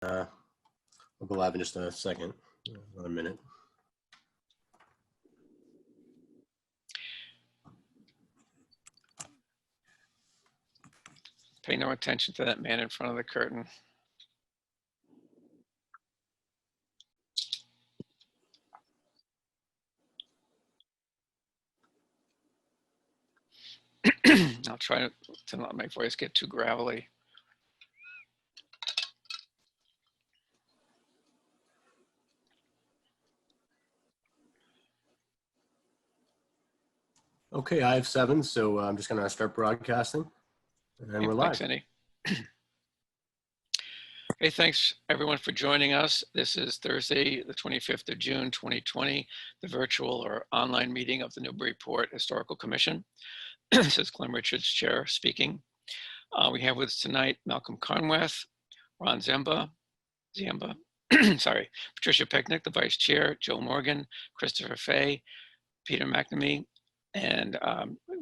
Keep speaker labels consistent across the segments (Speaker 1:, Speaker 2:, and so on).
Speaker 1: We'll go live in just a second, another minute.
Speaker 2: Pay no attention to that man in front of the curtain. I'll try to not make voice get too gravelly.
Speaker 1: Okay, I have 7, so I'm just going to start broadcasting, and we're live.
Speaker 2: Thanks, Andy. Okay, thanks everyone for joining us. This is Thursday, the 25th of June, 2020, the virtual or online meeting of the Newburyport Historical Commission. This is Clem Richards, Chair, speaking. We have with us tonight Malcolm Conweth, Ron Ziemba, sorry, Patricia Pecknick, the Vice Chair, Joe Morgan, Christopher Fay, Peter McNamee, and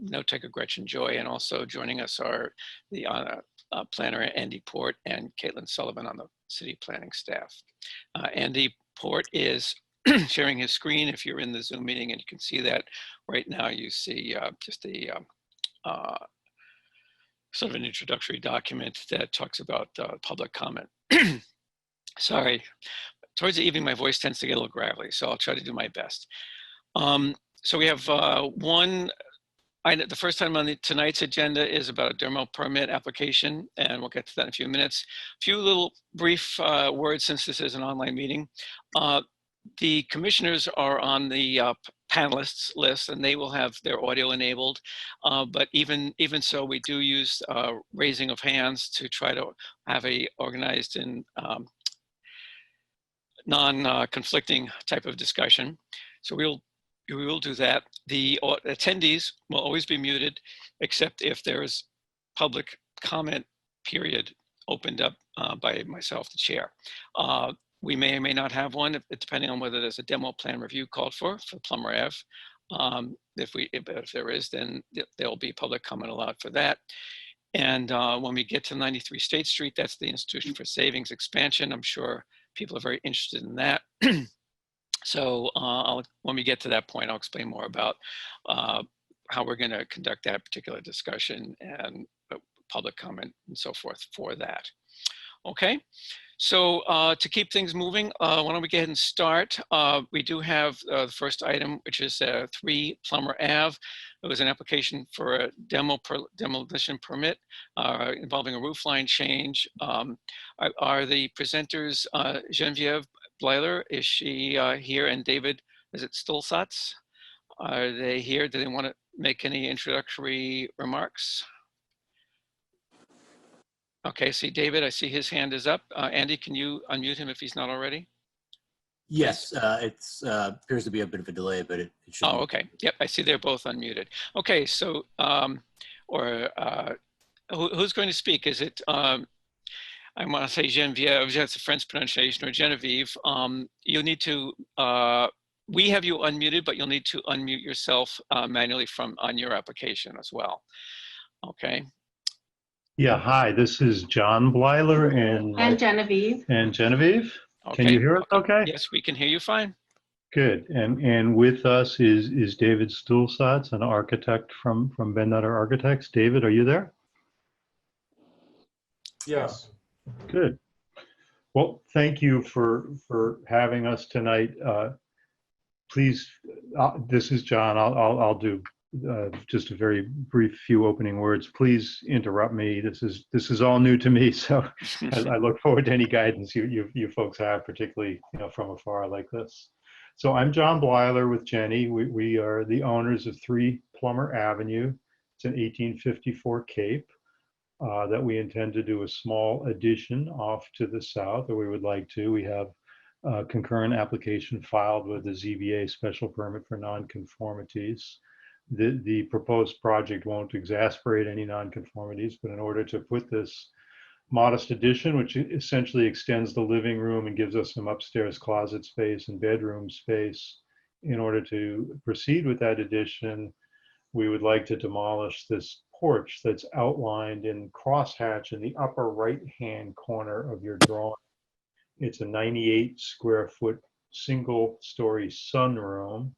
Speaker 2: note taker Gretchen Joy, and also joining us are the planner Andy Port and Caitlin Sullivan on the city planning staff. Andy Port is sharing his screen. If you're in the Zoom meeting and you can see that right now, you see just a sort of an introductory document that talks about public comment. Sorry, towards the evening my voice tends to get a little gravelly, so I'll try to do my best. So we have the first item on tonight's agenda is about a demo permit application, and we'll get to that in a few minutes. A few little brief words since this is an online meeting. The commissioners are on the panelists list, and they will have their audio enabled. But even so, we do use raising of hands to try to have a organized and non-conflicting type of discussion. So we will do that. The attendees will always be muted, except if there's public comment period opened up by myself, the chair. We may or may not have one, depending on whether there's a demo plan review called for Plummer Ave. If there is, then there will be public comment allowed for that. And when we get to 93 State Street, that's the Institution for Savings expansion. I'm sure people are very interested in that. So when we get to that point, I'll explain more about how we're going to conduct that particular discussion and public comment and so forth for that. Okay, so to keep things moving, why don't we go ahead and start? We do have the first item, which is 3 Plummer Ave. It was an application for a demolition permit involving a roofline change. Are the presenters Genevieve Bleiler, is she here? And David, is it Stolzatz? Are they here? Do they want to make any introductory remarks? Okay, see David, I see his hand is up. Andy, can you unmute him if he's not already?
Speaker 1: Yes, it appears to be a bit of a delay, but it should be.
Speaker 2: Okay. Yep, I see they're both unmuted. Okay, so, who's going to speak? Is it, I want to say Genevieve, that's a French pronunciation, or Genevieve. You'll need to, we have you unmuted, but you'll need to unmute yourself manually on your application as well. Okay.
Speaker 3: Yeah, hi, this is John Bleiler and
Speaker 4: Genevieve.
Speaker 3: And Genevieve.
Speaker 2: Okay.
Speaker 3: Can you hear us okay?
Speaker 2: Yes, we can hear you fine.
Speaker 3: Good. And with us is David Stulsatz, an architect from Ben Nutter Architects. David, are you there?
Speaker 5: Yes.
Speaker 3: Good. Well, thank you for having us tonight. Please, this is John. I'll do just a very brief few opening words. Please interrupt me. This is all new to me, so I look forward to any guidance you folks have, particularly from afar like this. So I'm John Bleiler with Jenny. We are the owners of 3 Plummer Avenue. It's an 1854 Cape that we intend to do a small addition off to the south, or we would like to. We have a concurrent application filed with the ZBA special permit for nonconformities. The proposed project won't exasperate any nonconformities, but in order to put this modest addition, which essentially extends the living room and gives us some upstairs closet space and bedroom space, in order to proceed with that addition, we would like to demolish this porch that's outlined in crosshatch in the upper right-hand corner of your drawing. It's a 98 square foot single story sunroom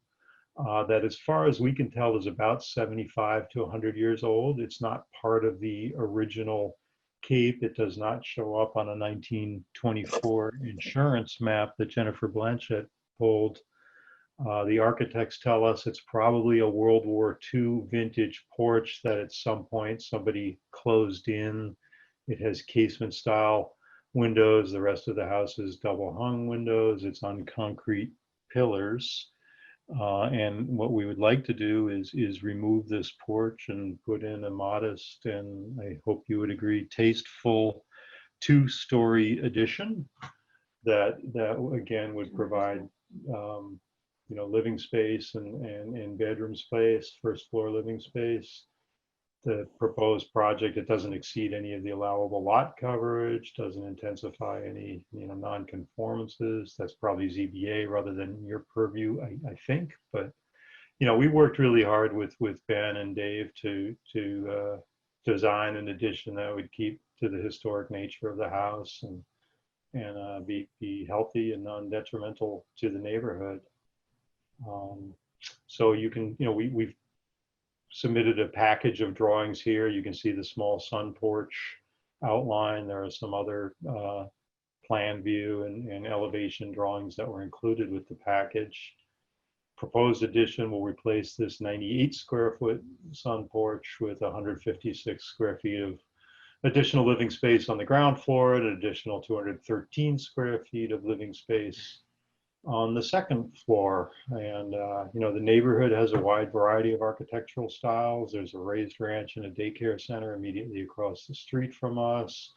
Speaker 3: that, as far as we can tell, is about 75 to 100 years old. It's not part of the original cape. It does not show up on a 1924 insurance map that Jennifer Blanchett pulled. The architects tell us it's probably a World War II vintage porch that at some point somebody closed in. It has casement style windows. The rest of the house is double hung windows. It's on concrete pillars. And what we would like to do is remove this porch and put in a modest, and I hope you would agree, tasteful 2-story addition that again would provide living space and bedroom space, first floor living space. The proposed project, it doesn't exceed any of the allowable lot coverage, doesn't intensify any non-conformances. That's probably ZBA rather than your purview, I think. But we worked really hard with Ben and Dave to design an addition that would keep to the historic nature of the house and be healthy and non-detrimental to the neighborhood. So you can, we've submitted a package of drawings here. You can see the small sun porch outline. There are some other plan view and elevation drawings that were included with the package. Proposed addition will replace this 98 square foot sun porch with 156 square feet of additional living space on the ground floor and an additional 213 square feet of living space on the second floor. And the neighborhood has a wide variety of architectural styles. There's a raised ranch and a daycare center immediately across the street from us,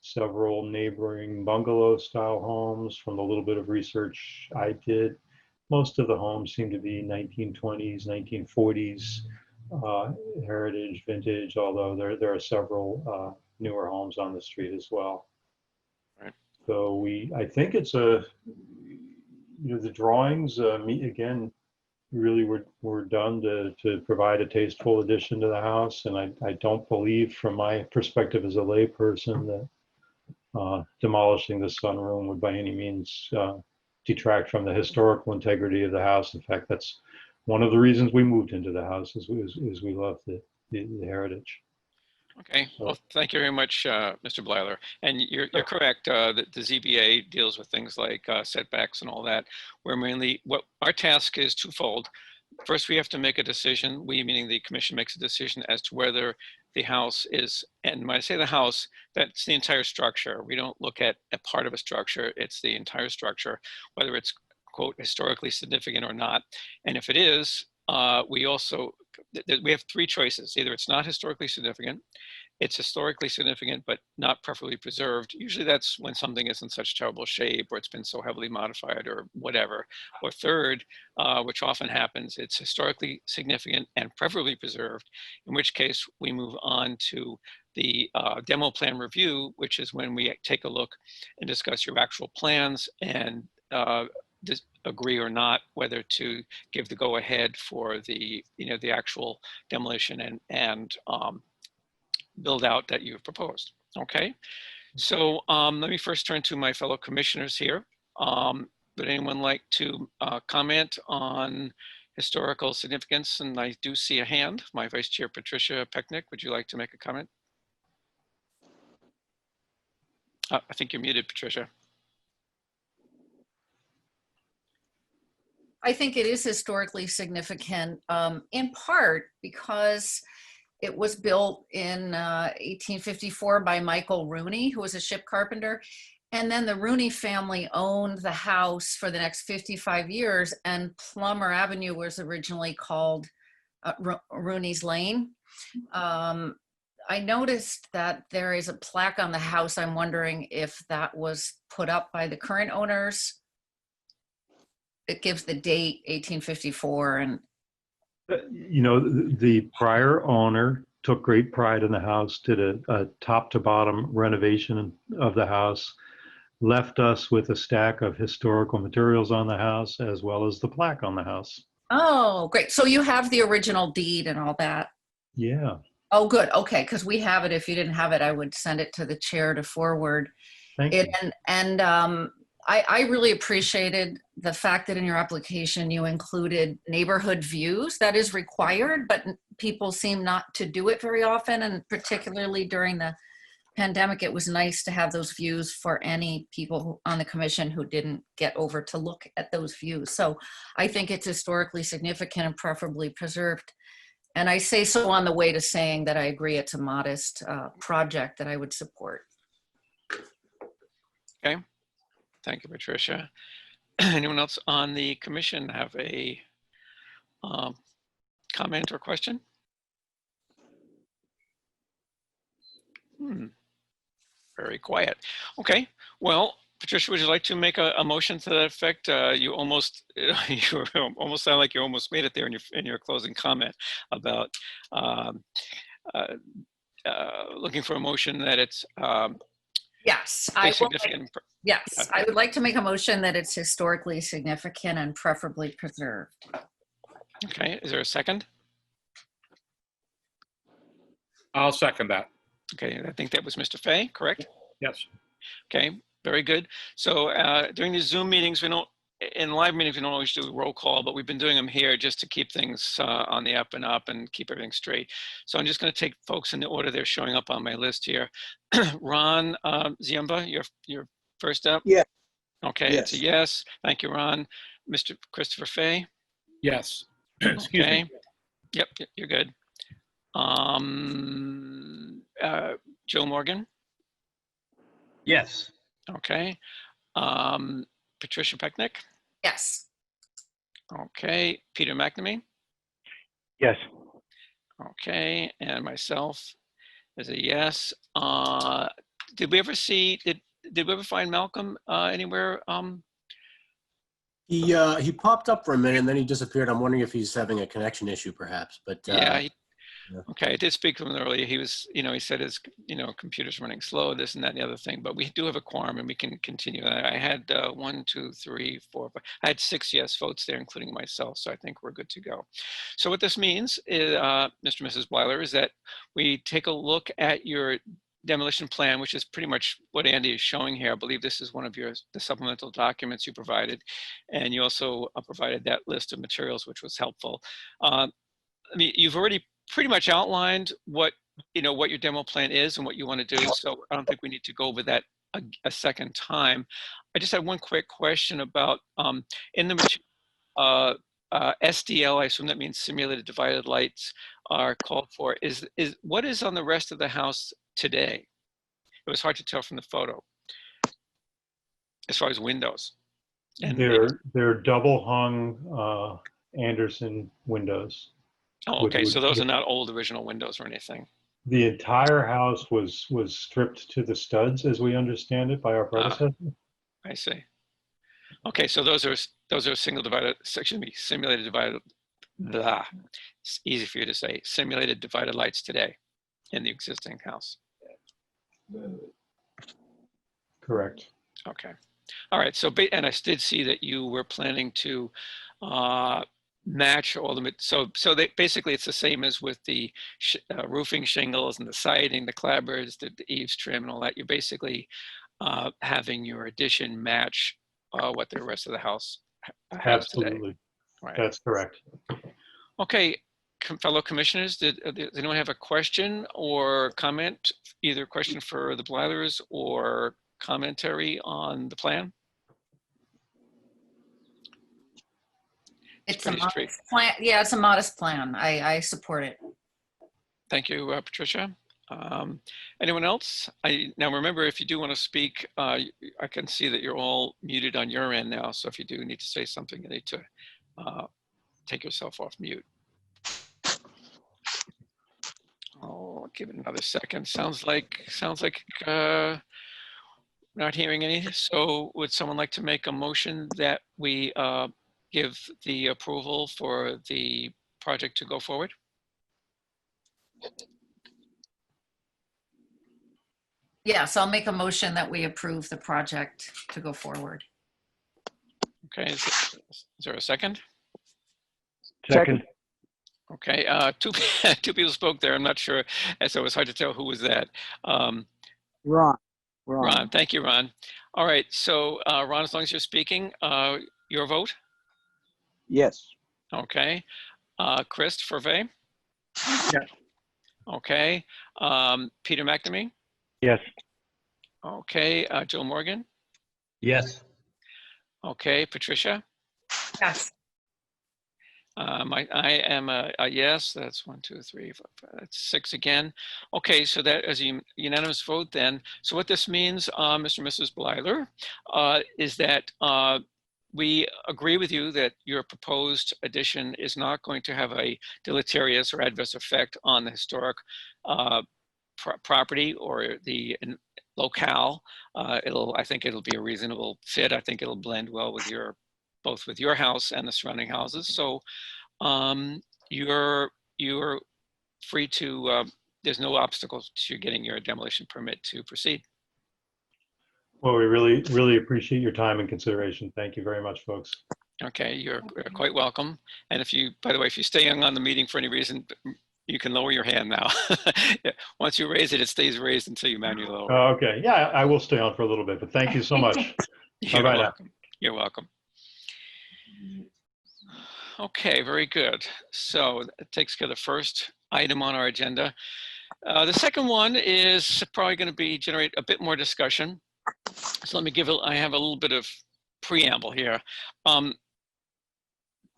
Speaker 3: several neighboring bungalow style homes. From the little bit of research I did, most of the homes seem to be 1920s, 1940s heritage, vintage, although there are several newer homes on the street as well.
Speaker 2: Right.
Speaker 3: So I think it's the drawings, again, really were done to provide a tasteful addition to the house. And I don't believe, from my perspective as a layperson, that demolishing the sunroom would by any means detract from the historical integrity of the house. In fact, that's one of the reasons we moved into the house, is we love the heritage.
Speaker 2: Okay, well, thank you very much, Mr. Blyler. And you're correct that the ZBA deals with things like setbacks and all that. Where mainly, what our task is twofold. First, we have to make a decision. We, meaning the commission, makes a decision as to whether the house is, and when I say the house, that's the entire structure. We don't look at a part of a structure. It's the entire structure, whether it's, quote, historically significant or not. And if it is, we have 3 choices. Either it's not historically significant, it's historically significant but not preferably preserved. Usually that's when something is in such terrible shape or it's been so heavily modified or whatever. Or third, which often happens, it's historically significant and preferably preserved, in which case we move on to the demo plan review, which is when we take a look and discuss your actual plans and agree or not whether to give the go-ahead for the the actual demolition and build out that you've proposed. Okay, so let me first turn to my fellow commissioners here. Would anyone like to comment on historical significance? And I do see a hand. My Vice Chair, Patricia Pecknick, would you like to make a comment? I think you're muted, Patricia.
Speaker 4: I think it is historically significant, in part because it was built in 1854 by Michael Rooney, who was a ship carpenter. And then the Rooney family owned the house for the next 55 years, and Plummer Avenue was originally called Rooney's Lane. I noticed that there is a plaque on the house. I'm wondering if that was put up by the current owners. It gives the date 1854. And
Speaker 3: the prior owner took great pride in the house, did a top to bottom renovation of the house, left us with a stack of historical materials on the house as well as the plaque on the house.
Speaker 4: Oh, great. So you have the original deed and all that?
Speaker 3: Yeah.
Speaker 4: Oh, good. Okay, because we have it. If you didn't have it, I would send it to the chair to forward.
Speaker 3: Thank you.
Speaker 4: And I really appreciated the fact that in your application you included neighborhood views. That is required, but people seem not to do it very often, and particularly during the pandemic, it was nice to have those views for any people on the commission who didn't get over to look at those views. So I think it's historically significant and preferably preserved. And I say so on the way to saying that I agree it's a modest project that I would support.
Speaker 2: Okay, thank you, Patricia. Anyone else on the commission have a comment or question? Very quiet. Okay, well, Patricia, would you like to make a motion to that effect? You almost sound like you almost made it there in your closing comment about looking for a motion that it's
Speaker 4: Yes, I will.
Speaker 2: significant.
Speaker 4: Yes, I would like to make a motion that it's historically significant and preferably preserved.
Speaker 2: Okay, is there a second?
Speaker 5: I'll second that.
Speaker 2: Okay, I think that was Mr. Fay, correct?
Speaker 5: Yes.
Speaker 2: Okay, very good. So during these Zoom meetings, in live meetings, we don't always do a roll call, but we've been doing them here just to keep things on the up and up and keep everything straight. So I'm just going to take folks in the order they're showing up on my list here. Ron Ziemba, you're first up?
Speaker 6: Yeah.
Speaker 2: Okay,
Speaker 6: Yes.
Speaker 2: it's a yes. Thank you, Ron. Mr. Christopher Fay?
Speaker 5: Yes. Excuse
Speaker 2: Okay.
Speaker 5: me.
Speaker 2: Yep, you're good. Joe Morgan?
Speaker 6: Yes.
Speaker 2: Okay. Patricia Pecknick?
Speaker 4: Yes.
Speaker 2: Okay. Peter McNamee?
Speaker 6: Yes.
Speaker 2: Okay. And myself is a yes. Did we ever find Malcolm anywhere?
Speaker 1: He popped up for a minute and then he disappeared. I'm wondering if he's having a connection issue perhaps, but
Speaker 2: Yeah.
Speaker 1: yeah.
Speaker 2: Okay, I did speak to him earlier. He was, he said his, computer's running slow, this and that and the other thing, but we do have a quorum and we can continue. I had 1, 2, 3, 4, 5. I had 6 yes votes there, including myself. So I think we're good to go. So what this means is, Mr. and Mrs. Bleiler, is that we take a look at your demolition plan, which is pretty much what Andy is showing here. I believe this is one of the supplemental documents you provided. And you also provided that list of materials, which was helpful. I mean, you've already pretty much outlined what your demo plan is and what you want to do. So I don't think we need to go over that a second time. I just had one quick question about in the SDL, I assume that means simulated divided lights are called for. Is what is on the rest of the house today? It was hard to tell from the photo as far as windows. And
Speaker 3: They're double hung Anderson windows.
Speaker 2: oh, okay, so those are not old original windows or anything.
Speaker 3: The entire house was stripped to the studs, as we understand it, by our predecessor.
Speaker 2: I see. Okay, so those are simulated divided. Blah. It's easy for you to say. Simulated divided lights today in the existing house.
Speaker 3: Correct.
Speaker 2: Okay. All right. So, and I did see that you were planning to match all the, so they, basically it's the same as with the roofing shingles and the siding, the clapboards, the eaves trim and all that. You're basically having your addition match what the rest of the house has today.
Speaker 3: Absolutely.
Speaker 2: Right.
Speaker 3: That's correct.
Speaker 2: Okay, fellow commissioners, does anyone have a question or comment, either question for the Bleilers or commentary on the plan?
Speaker 4: It's a modest plan. Yeah, it's a modest plan. I support it.
Speaker 2: Thank you, Patricia. Anyone else? Now remember, if you do want to speak, I can see that you're all muted on your end now. So if you do need to say something, you need to take yourself off mute. I'll give it another second. Sounds like not hearing any. So would someone like to make a motion that we give the approval for the project to go forward?
Speaker 4: Yes, I'll make a motion that we approve the project to go forward.
Speaker 2: Okay, is there a second?
Speaker 6: Second.
Speaker 2: Okay, two people spoke there. I'm not sure, so it was hard to tell who was that.
Speaker 6: Ron.
Speaker 2: Ron, thank you, Ron. All right, so Ron, as long as you're speaking, your vote?
Speaker 6: Yes.
Speaker 2: Okay. Christopher Vey?
Speaker 3: Yes.
Speaker 2: Okay. Peter McNamee?
Speaker 6: Yes.
Speaker 2: Okay. Joe Morgan?
Speaker 1: Yes.
Speaker 2: Okay. Patricia?
Speaker 4: Yes.
Speaker 2: I am a yes. That's 1, 2, 3, 4, 5, that's 6 again. Okay, so that is a unanimous vote then. So what this means, Mr. and Mrs. Blyler, is that we agree with you that your proposed addition is not going to have a deleterious or adverse effect on the historic property or the locale. I think it'll be a reasonable fit. I think it'll blend well with both with your house and the surrounding houses. So you're free to, there's no obstacles to getting your demolition permit to proceed.
Speaker 3: Well, we really appreciate your time and consideration. Thank you very much, folks.
Speaker 2: Okay, you're quite welcome. And if you, by the way, if you stay on the meeting for any reason, you can lower your hand now. Once you raise it, it stays raised until you manually lower it.
Speaker 3: Okay, yeah, I will stay on for a little bit, but thank you so much.
Speaker 2: You're
Speaker 3: Bye-bye now.
Speaker 2: welcome. You're welcome. Okay, very good. So it takes care of the first item on our agenda. The second one is probably going to generate a bit more discussion. So let me I have a little bit of preamble here.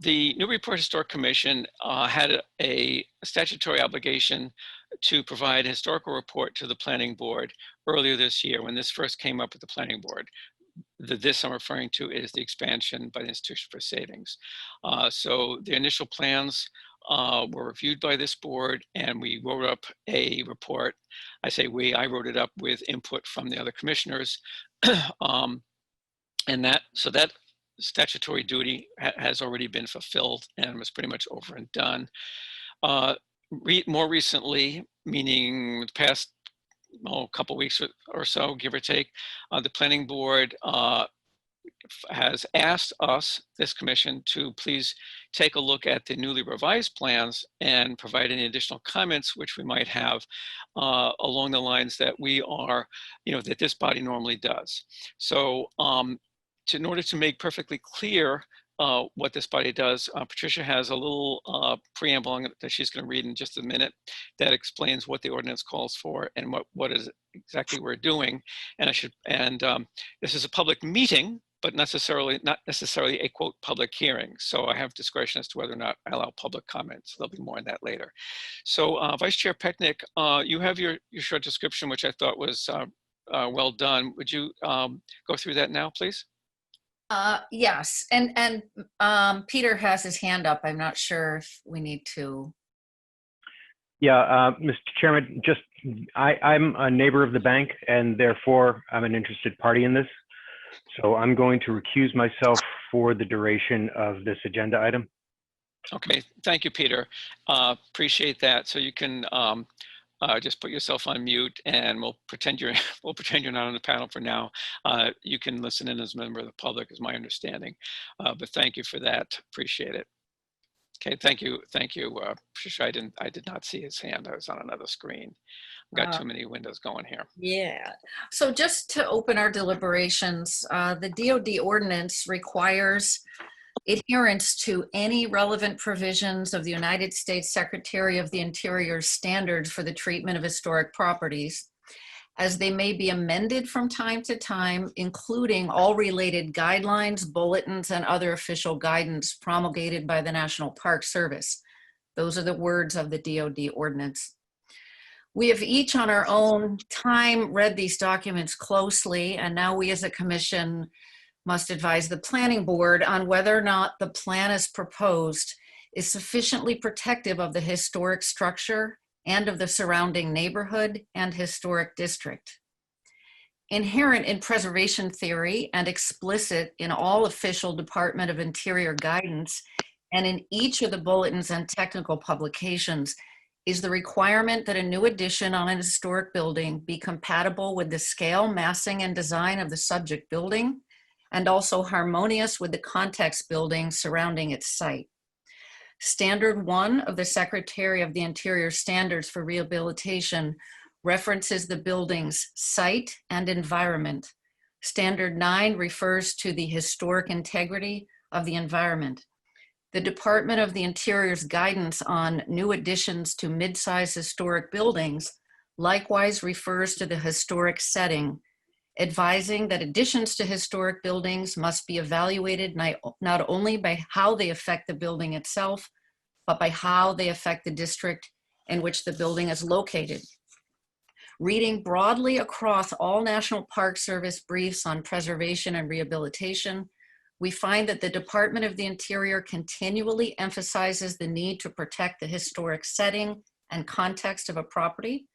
Speaker 2: The Newburyport Historic Commission had a statutory obligation to provide a historical report to the planning board earlier this year when this first came up with the planning board. This I'm referring to is the expansion by the Institution for Savings. So the initial plans were reviewed by this board and we wrote up a report. I say I wrote it up with input from the other commissioners. And that statutory duty has already been fulfilled and was pretty much over and done. More recently, meaning the past couple weeks or so, give or take, the planning board has asked us, this commission, to please take a look at the newly revised plans and provide any additional comments which we might have along the lines that we are, that this body normally does. So in order to make perfectly clear what this body does, Patricia has a little preamble that she's going to read in just a minute that explains what the ordinance calls for and what is exactly we're doing. And this is a public meeting, but not necessarily a quote public hearing. So I have discretion as to whether or not I allow public comments. There'll be more on that later. So Vice Chair Pecknick, you have your short description, which I thought was well done. Would you go through that now, please?
Speaker 4: Yes, and Peter has his hand up. I'm not sure if we need to.
Speaker 6: Yeah, Mr. Chairman, I'm a neighbor of the bank and therefore I'm an interested party in this. So I'm going to recuse myself for the duration of this agenda item.
Speaker 2: Okay, thank you, Peter. Appreciate that. So you can just put yourself on mute and we'll pretend you're not on the panel for now. You can listen in as a member of the public is my understanding, but thank you for that. Appreciate it. Okay, thank you. Patricia, I did not see his hand. I was on another screen. Got too many windows going here.
Speaker 4: Yeah. So just to open our deliberations, the DOD ordinance requires adherence to any relevant provisions of the United States Secretary of the Interior standards for the treatment of historic properties, as they may be amended from time to time, including all related guidelines, bulletins, and other official guidance promulgated by the National Park Service. Those are the words of the DOD ordinance. We have each on our own time read these documents closely, and now we as a commission must advise the planning board on whether or not the plan as proposed is sufficiently protective of the historic structure and of the surrounding neighborhood and historic district. Inherent in preservation theory and explicit in all official Department of Interior guidance and in each of the bulletins and technical publications is the requirement that a new addition on an historic building be compatible with the scale, massing, and design of the subject building, and also harmonious with the context building surrounding its site. Standard 1 of the Secretary of the Interior Standards for Rehabilitation references the building's site and environment, Standard 9 refers to the historic integrity of the environment. The Department of the Interior's guidance on new additions to mid-size historic buildings likewise refers to the historic setting, advising that additions to historic buildings must be evaluated not only by how they affect the building itself, but by how they affect the district in which the building is located. Reading broadly across all National Park Service briefs on preservation and rehabilitation, we find that the Department of the Interior continually emphasizes the need to protect the historic setting and context of a property,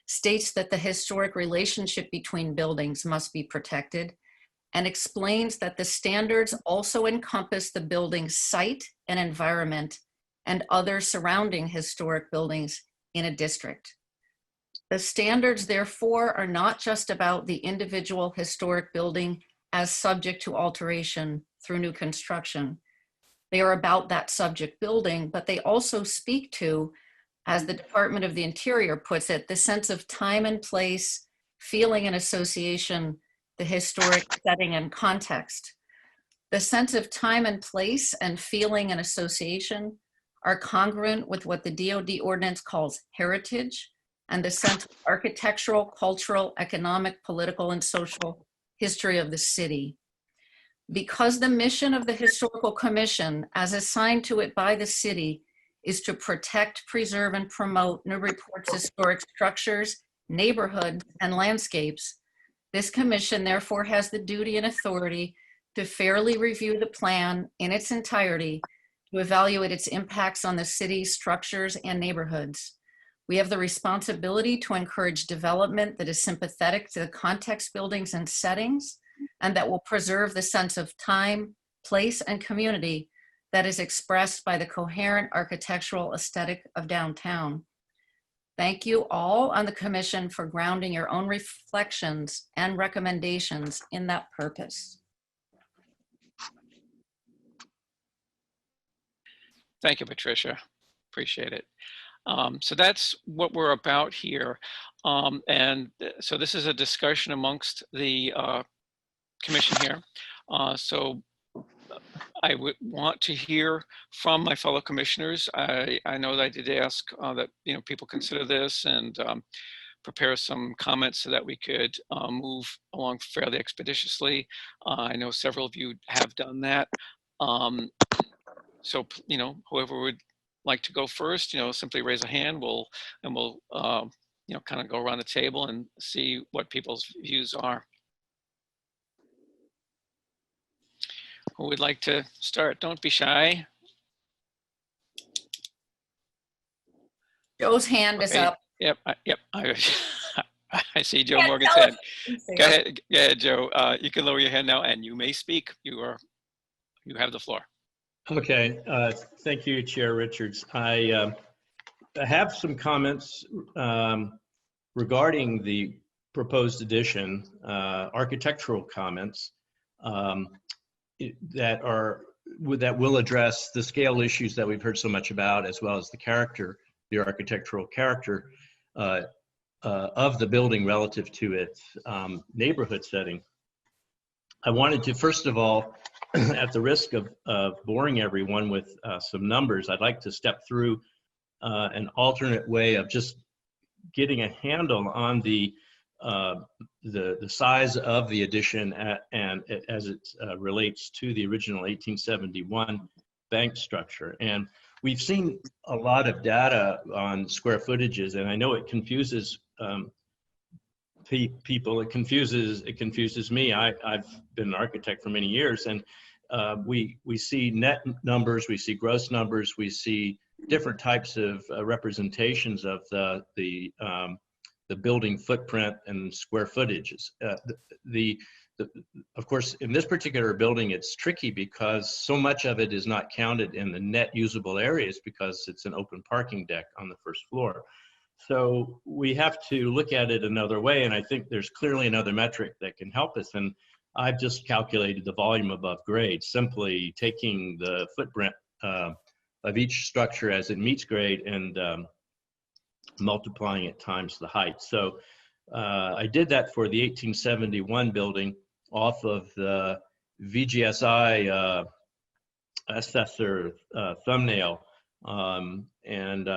Speaker 4: states that the historic relationship between buildings must be protected, and explains that the standards also encompass the building's site and environment and other surrounding historic buildings in a district. The standards, therefore, are not just about the individual historic building as subject to alteration through new construction. They are about that subject building, but they also speak to, as the Department of the Interior puts it, the sense of time and place, feeling and association, the historic setting and context. The sense of time and place and feeling and association are congruent with what the DoD ordinance calls heritage, and the sense of architectural, cultural, economic, political, and social history of the city. Because the mission of the Historical Commission, as assigned to it by the city, is to protect, preserve, and promote Newburyport's historic structures, neighborhoods, and landscapes, this commission therefore has the duty and authority to fairly review the plan in its entirety, to evaluate its impacts on the city's structures and neighborhoods. We have the responsibility to encourage development that is sympathetic to the context, buildings, and settings, and that will preserve the sense of time, place, and community that is expressed by the coherent architectural aesthetic of downtown. Thank you all on the Commission for grounding your own reflections and recommendations in that purpose.
Speaker 2: Thank you, Patricia. Appreciate it. So that's what we're about here. And so this is a discussion amongst the commission here. So I would want to hear from my fellow commissioners. I know that I did ask that people consider this and prepare some comments so that we could move along fairly expeditiously. I know several of you have done that. So whoever would like to go first, simply raise a hand. We'll kind of go around the table and see what people's views are. Who would like to start? Don't be shy.
Speaker 4: Joe's hand is up.
Speaker 2: Yep. I see Joe Morgan's hand. Go ahead, Joe. You can lower your hand now, and you may speak. You have the floor.
Speaker 7: Okay, thank you, Chair Richards. I have some comments regarding the proposed addition, architectural comments that will address the scale issues that we've heard so much about, as well as the architectural character of the building relative to its neighborhood setting. I wanted to, first of all, at the risk of boring everyone with some numbers, I'd like to step through an alternate way of just getting a handle on the size of the addition and as it relates to the original 1871 bank structure. And we've seen a lot of data on square footages, and I know it confuses people. It confuses me. I've been an architect for many years, and we see net numbers, we see gross numbers, we see different types of representations of the building footprint and square footages. Of course, in this particular building, it's tricky because so much of it is not counted in the net usable areas because it's an open parking deck on the first floor. So we have to look at it another way, and I think there's clearly another metric that can help us. And I've just calculated the volume above grade, simply taking the footprint of each structure as it meets grade and multiplying it times the height. So I did that for the 1871 building, off of the VGSI assessor thumbnail, and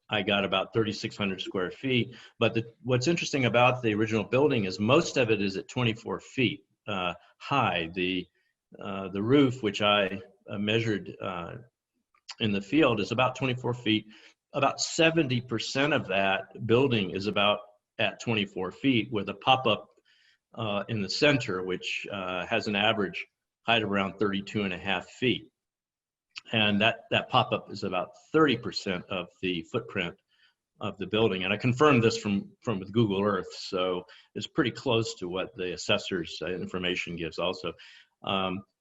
Speaker 7: I got about 3,600 square feet. But what's interesting about the original building is most of it is at 24 feet high. The roof, which I measured in the field, is about 24 feet. About 70% of that building is about at 24 feet, with a pop-up in the center, which has an average height of around 32.5 feet. And that pop-up is about 30% of the footprint of the building. And I confirmed this from with Google Earth, so it's pretty close to what the assessor's information gives also.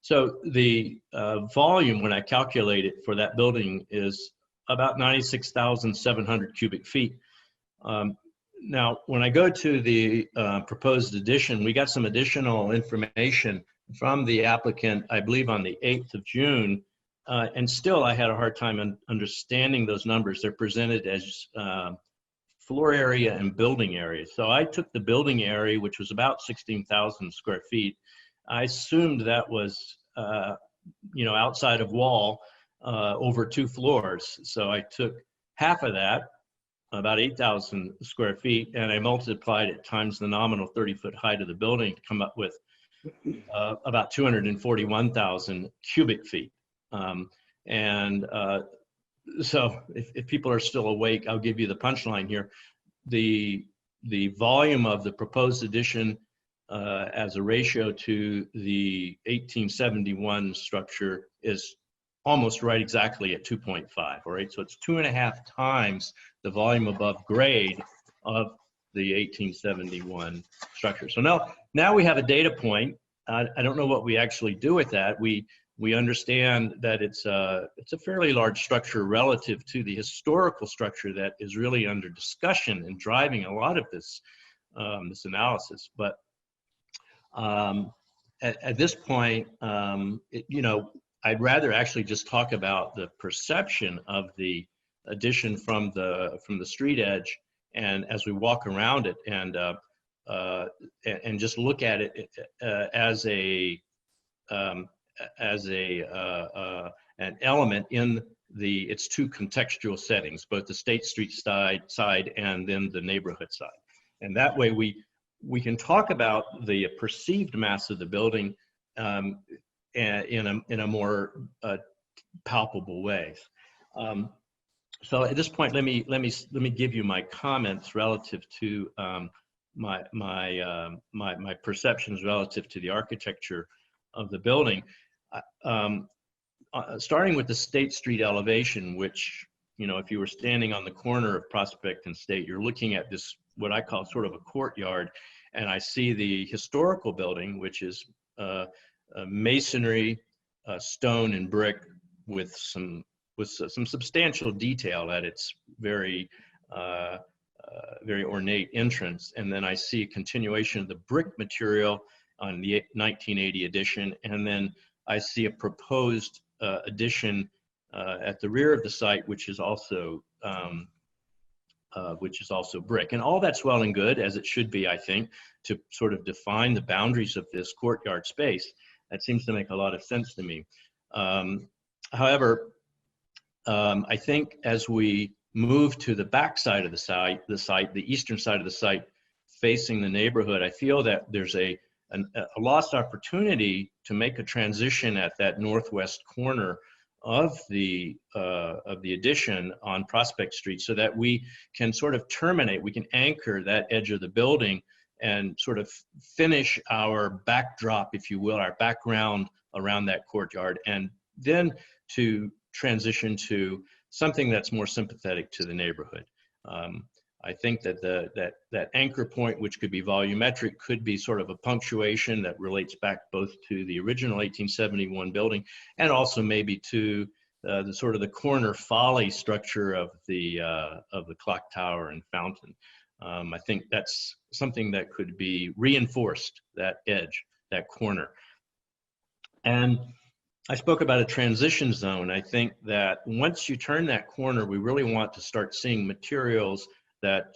Speaker 7: So the volume, when I calculate it for that building, is about 96,700 cubic feet. Now, when I go to the proposed addition, we got some additional information from the applicant, I believe on the 8th of June, and still I had a hard time understanding those numbers. They're presented as floor area and building area. So I took the building area, which was about 16,000 square feet. I assumed that was, outside of wall, over 2 floors. So I took half of that, about 8,000 square feet, and I multiplied it times the nominal 30-foot height of the building to come up with about 241,000 cubic feet. So if people are still awake, I'll give you the punchline here. The volume of the proposed addition as a ratio to the 1871 structure is almost right exactly at 2.5, all right? So it's 2.5 times the volume above grade of the 1871 structure. So now we have a data point. I don't know what we actually do with that. We understand that it's a fairly large structure relative to the historical structure that is really under discussion and driving a lot of this this analysis. But at this point, I'd rather actually just talk about the perception of the addition from the street edge, and as we walk around it, and just look at it as an element in its 2 contextual settings, both the State Street side and then the neighborhood side. And that way we can talk about the perceived mass of the building in a more palpable way. So at this point, let me give you my comments relative to my perceptions relative to the architecture of the building. Starting with the State Street elevation, which, if you were standing on the corner of Prospect and State, you're looking at this, what I call sort of a courtyard, and I see the historical building, which is masonry, stone and brick with some substantial detail at its very ornate entrance. And then I see a continuation of the brick material on the 1980 edition, and then I see a proposed addition at the rear of the site, which is also brick. And all that's well and good, as it should be, I think, to sort of define the boundaries of this courtyard space. That seems to make a lot of sense to me. However, I think as we move to the back side of the site, the eastern side of the site facing the neighborhood, I feel that there's a lost opportunity to make a transition at that northwest corner of the addition on Prospect Street, so that we can sort of terminate, we can anchor that edge of the building and sort of finish our backdrop, if you will, our background around that courtyard, and then to transition to something that's more sympathetic to the neighborhood. I think that that anchor point, which could be volumetric, could be sort of a punctuation that relates back both to the original 1871 building and also maybe to the sort of the corner folly structure of the clock tower and fountain. I think that's something that could be reinforced, that edge, that corner. And I spoke about a transition zone. I think that once you turn that corner, we really want to start seeing materials that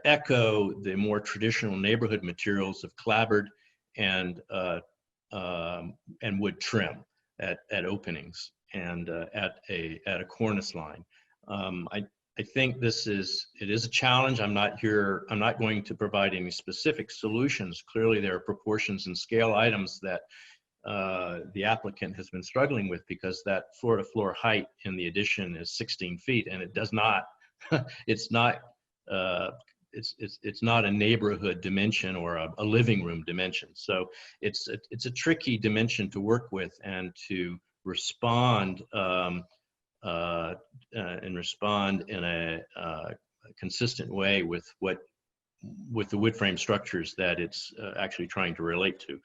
Speaker 7: echo the more traditional neighborhood materials of clapboard and wood trim at openings and at a cornice line. I think it is a challenge. I'm not going to provide any specific solutions. Clearly there are proportions and scale items that the applicant has been struggling with, because that floor to floor height in the addition is 16 feet, and it does not, it's not a neighborhood dimension or a living room dimension. So it's a tricky dimension to work with and to respond in a consistent way with the wood frame structures that it's actually trying to relate to.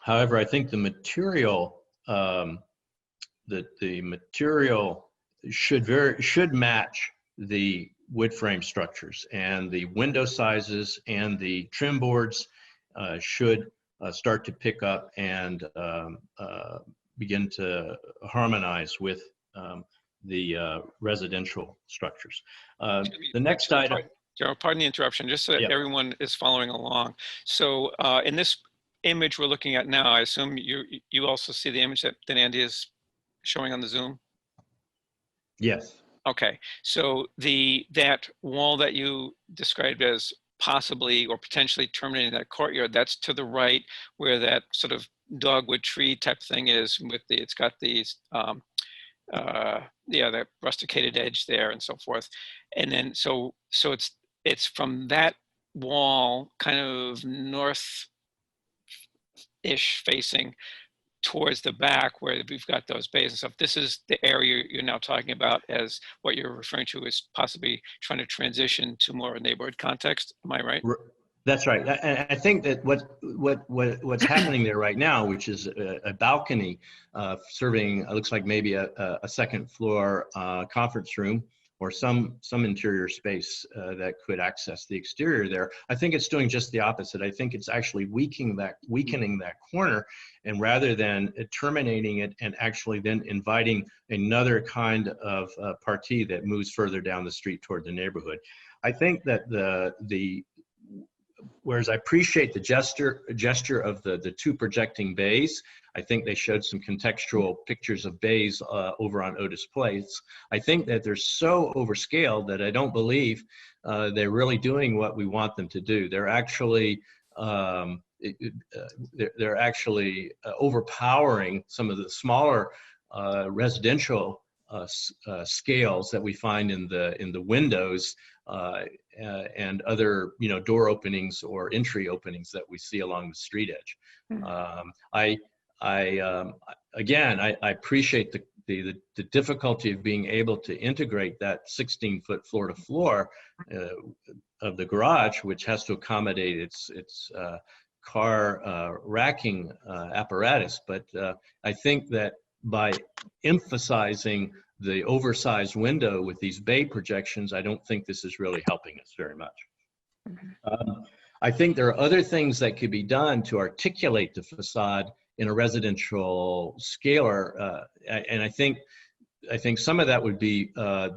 Speaker 7: However, I think the material should match the wood frame structures, and the window sizes and the trim boards should start to pick up and begin to harmonize with the residential structures. The next item.
Speaker 2: Joe, pardon the interruption, just so that
Speaker 7: Yeah.
Speaker 2: everyone is following along. So in this image we're looking at now, I assume you also see the image that Andy is showing on the Zoom?
Speaker 7: Yes.
Speaker 2: Okay, so that wall that you described as possibly or potentially terminating that courtyard, that's to the right where that sort of dogwood tree type thing is with it's got these, the rusticated edge there and so forth. And then, so it's from that wall kind of north-ish facing towards the back where we've got those bays and stuff. This is the area you're now talking about as what you're referring to as possibly trying to transition to more of a neighborhood context. Am I right?
Speaker 7: That's right. I think that what's happening there right now, which is a balcony serving, it looks like maybe a second floor conference room or some interior space that could access the exterior there. I think it's doing just the opposite. I think it's actually weakening that corner, and rather than terminating it and actually then inviting another kind of party that moves further down the street toward the neighborhood. I think that whereas I appreciate the gesture of the two projecting bays, I think they showed some contextual pictures of bays over on Otis Place. I think that they're so overscaled that I don't believe they're really doing what we want them to do. They're actually overpowering some of the smaller residential scales that we find in the windows and other door openings or entry openings that we see along the street edge. Again, I appreciate the difficulty of being able to integrate that 16-foot floor to floor of the garage, which has to accommodate its car racking apparatus. But I think that by emphasizing the oversized window with these bay projections, I don't think this is really helping us very much. I think there are other things that could be done to articulate the facade in a residential scalar, and I think some of that would be the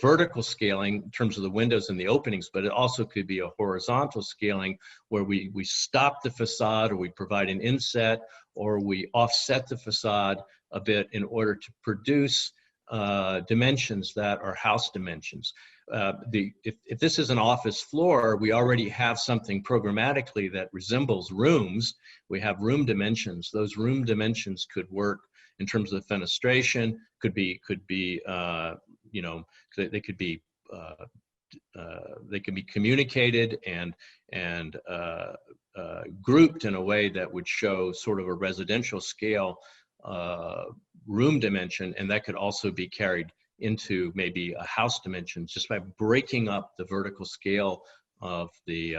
Speaker 7: vertical scaling in terms of the windows and the openings, but it also could be a horizontal scaling where we stop the facade, or we provide an inset, or we offset the facade a bit in order to produce dimensions that are house dimensions. If this is an office floor, we already have something programmatically that resembles rooms. We have room dimensions. Those room dimensions could work in terms of the fenestration. They can be communicated and grouped in a way that would show sort of a residential scale room dimension, and that could also be carried into maybe a house dimension just by breaking up the vertical scale of the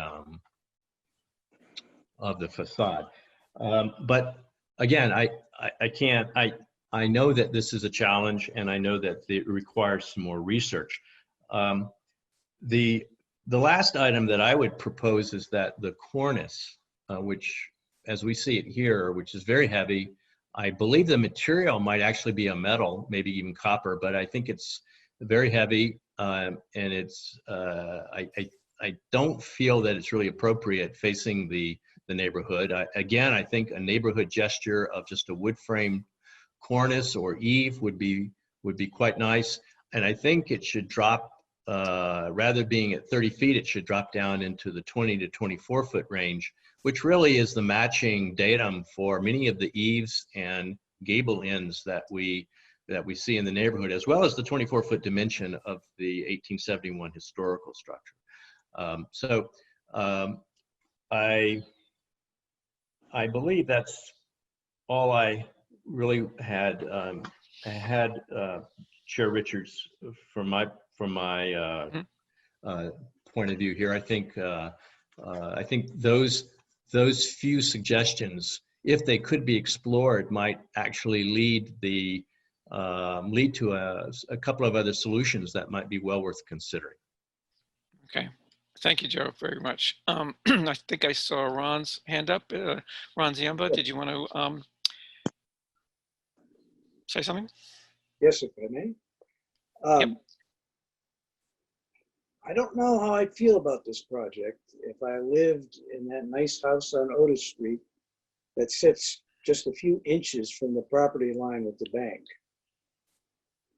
Speaker 7: facade. But again, I know that this is a challenge, and I know that it requires some more research. The last item that I would propose is that the cornice, which, as we see it here, which is very heavy, I believe the material might actually be a metal, maybe even copper, but I think it's very heavy, and it's I don't feel that it's really appropriate facing the neighborhood. Again, I think a neighborhood gesture of just a wood frame cornice or eave would be quite nice. And I think it should drop, rather being at 30 feet, it should drop down into the 20 to 24 foot range, which really is the matching datum for many of the eaves and gable ends that we see in the neighborhood, as well as the 24-foot dimension of the 1871 historical structure. I believe that's all I really had. Chair Richards, from my point of view here, I think those few suggestions, if they could be explored, might actually lead to a couple of other solutions that might be well worth considering.
Speaker 2: Okay. Thank you, Joe, very much. I think I saw Ron's hand up. Ron Ziemba, did you want to say something?
Speaker 8: Yes, if I may.
Speaker 2: Yep.
Speaker 8: I don't know how I'd feel about this project if I lived in that nice house on Otis Street that sits just a few inches from the property line with the bank,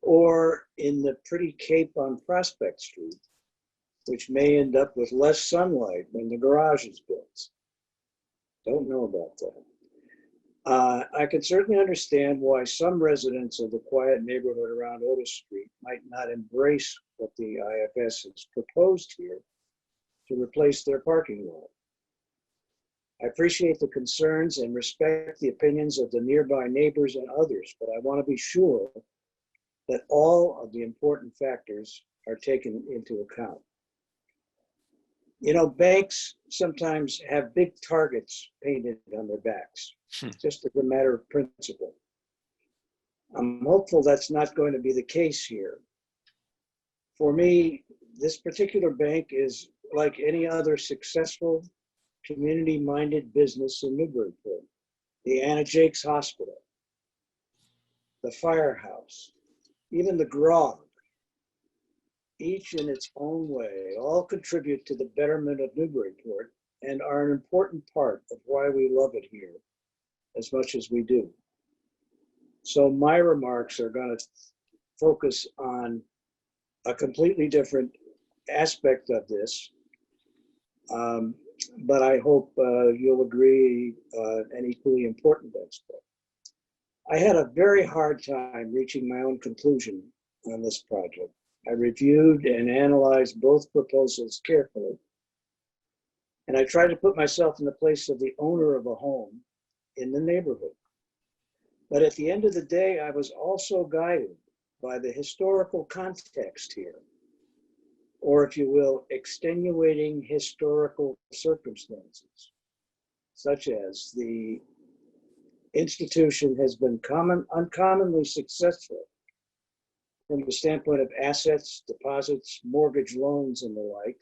Speaker 8: or in the pretty cape on Prospect Street, which may end up with less sunlight when the garage is built. Don't know about that. I can certainly understand why some residents of the quiet neighborhood around Otis Street might not embrace what the IFS has proposed here to replace their parking lot. I appreciate the concerns and respect the opinions of the nearby neighbors and others, but I want to be sure that all of the important factors are taken into account. You know, banks sometimes have big targets painted on their backs, just as a matter of principle. I'm hopeful that's not going to be the case here. For me, this particular bank is like any other successful, community-minded business in Newburyport. The Anna Jakes Hospital, the firehouse, even the grog, each in its own way, all contribute to the betterment of Newburyport and are an important part of why we love it here as much as we do. So my remarks are going to focus on a completely different aspect of this, but I hope you'll agree an equally important aspect. I had a very hard time reaching my own conclusion on this project. I reviewed and analyzed both proposals carefully, and I tried to put myself in the place of the owner of a home in the neighborhood. But at the end of the day, I was also guided by the historical context here, or if you will, extenuating historical circumstances, such as the institution has been uncommonly successful from the standpoint of assets, deposits, mortgage loans, and the like.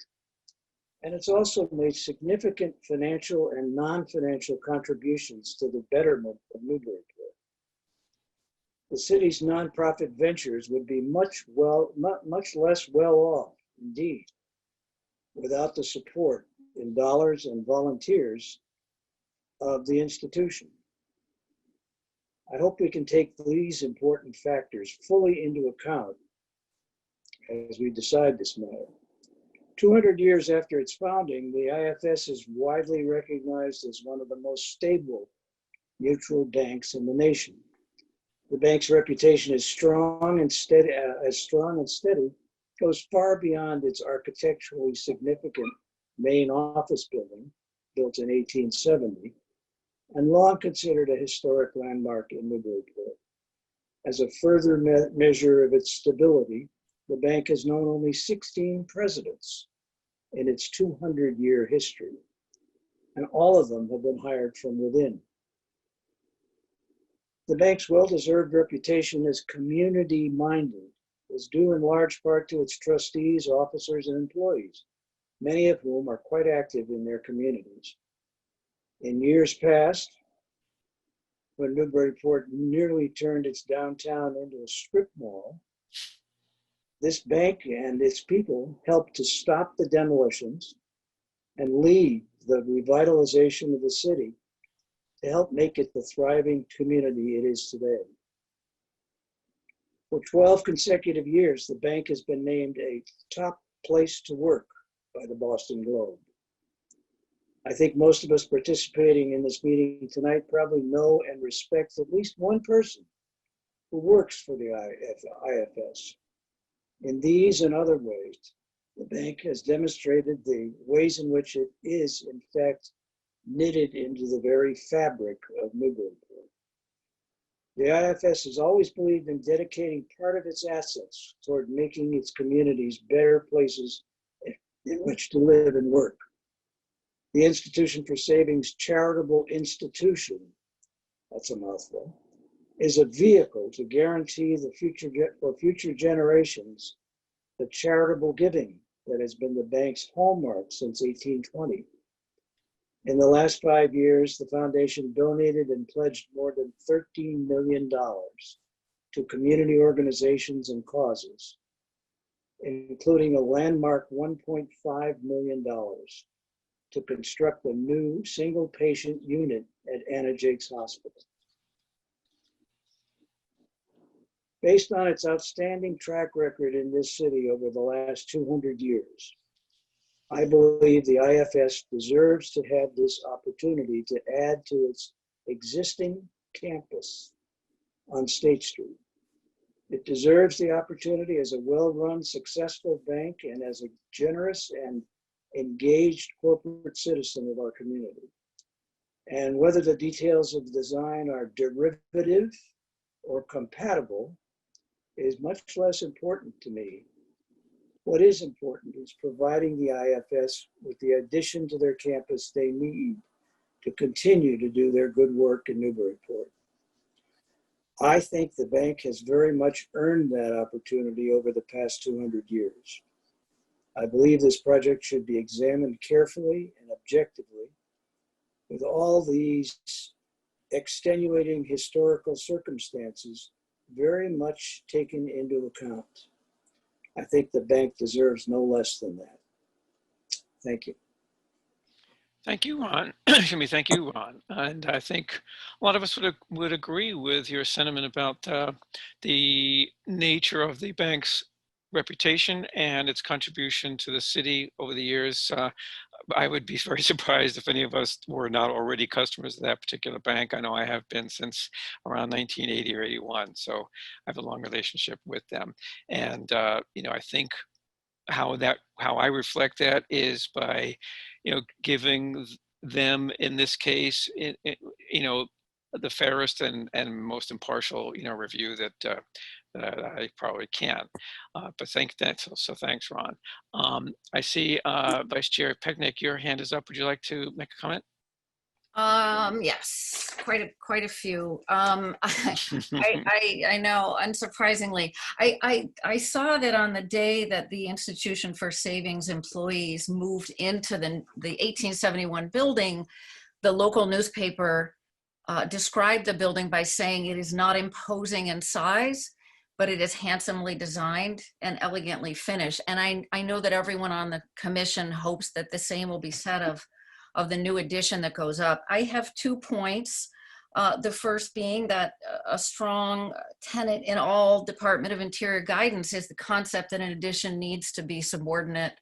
Speaker 8: And it's also made significant financial and non-financial contributions to the betterment of Newburyport. The city's nonprofit ventures would be much less well off, indeed, without the support in dollars and volunteers of the institution. I hope we can take these important factors fully into account as we decide this matter. 200 years after its founding, the IFS is widely recognized as one of the most stable mutual banks in the nation. The bank's reputation is strong and steady, goes far beyond its architecturally significant main office building, built in 1870, and long considered a historic landmark in Newburyport. As a further measure of its stability, the bank has known only 16 presidents in its 200-year history, and all of them have been hired from within. The bank's well-deserved reputation as community-minded is due in large part to its trustees, officers, and employees, many of whom are quite active in their communities. In years past, when Newburyport nearly turned its downtown into a strip mall, This bank and its people helped to stop the demolitions and lead the revitalization of the city to help make it the thriving community it is today. For 12 consecutive years, the bank has been named a top place to work by the Boston Globe. I think most of us participating in this meeting tonight probably know and respect at least one person who works for the IFS. In these and other ways, the bank has demonstrated the ways in which it is, in fact, knitted into the very fabric of Newburyport. The IFS has always believed in dedicating part of its assets toward making its communities better places in which to live and work. The Institution for Savings charitable institution, that's a mouthful, is a vehicle to guarantee for future generations the charitable giving that has been the bank's hallmark since 1820. In the last 5 years, the foundation donated and pledged more than $13 million to community organizations and causes, including a landmark $1.5 million to construct a new single patient unit at Anna Jake's Hospital. Based on its outstanding track record in this city over the last 200 years, I believe the IFS deserves to have this opportunity to add to its existing campus on State Street. It deserves the opportunity as a well-run, successful bank and as a generous and engaged corporate citizen of our community. And whether the details of the design are derivative or compatible is much less important to me. What is important is providing the IFS with the addition to their campus they need to continue to do their good work in Newburyport. I think the bank has very much earned that opportunity over the past 200 years. I believe this project should be examined carefully and objectively with all these extenuating historical circumstances very much taken into account. I think the bank deserves no less than that. Thank you.
Speaker 2: Thank you, Ron. Excuse me, thank you, Ron. And I think a lot of us would agree with your sentiment about the nature of the bank's reputation and its contribution to the city over the years. I would be very surprised if any of us were not already customers of that particular bank. I know I have been since around 1980 or 81, so I have a long relationship with them. And you know, I think how I reflect that is by, you know, giving them in this case, you know, the fairest and most impartial, you know, review that I probably can. But thanks, Ron. I see Vice Chair Pechnick, your hand is up. Would you like to make a comment?
Speaker 4: Yes, quite a few. I know, unsurprisingly, I saw that on the day that the Institution for Savings employees moved into the 1871 building, the local newspaper described the building by saying it is not imposing in size, but it is handsomely designed and elegantly finished. And I know that everyone on the commission hopes that the same will be said of the new addition that goes up. I have 2 points. The first being that a strong tenet in all Department of Interior guidance is the concept that an addition needs to be subordinate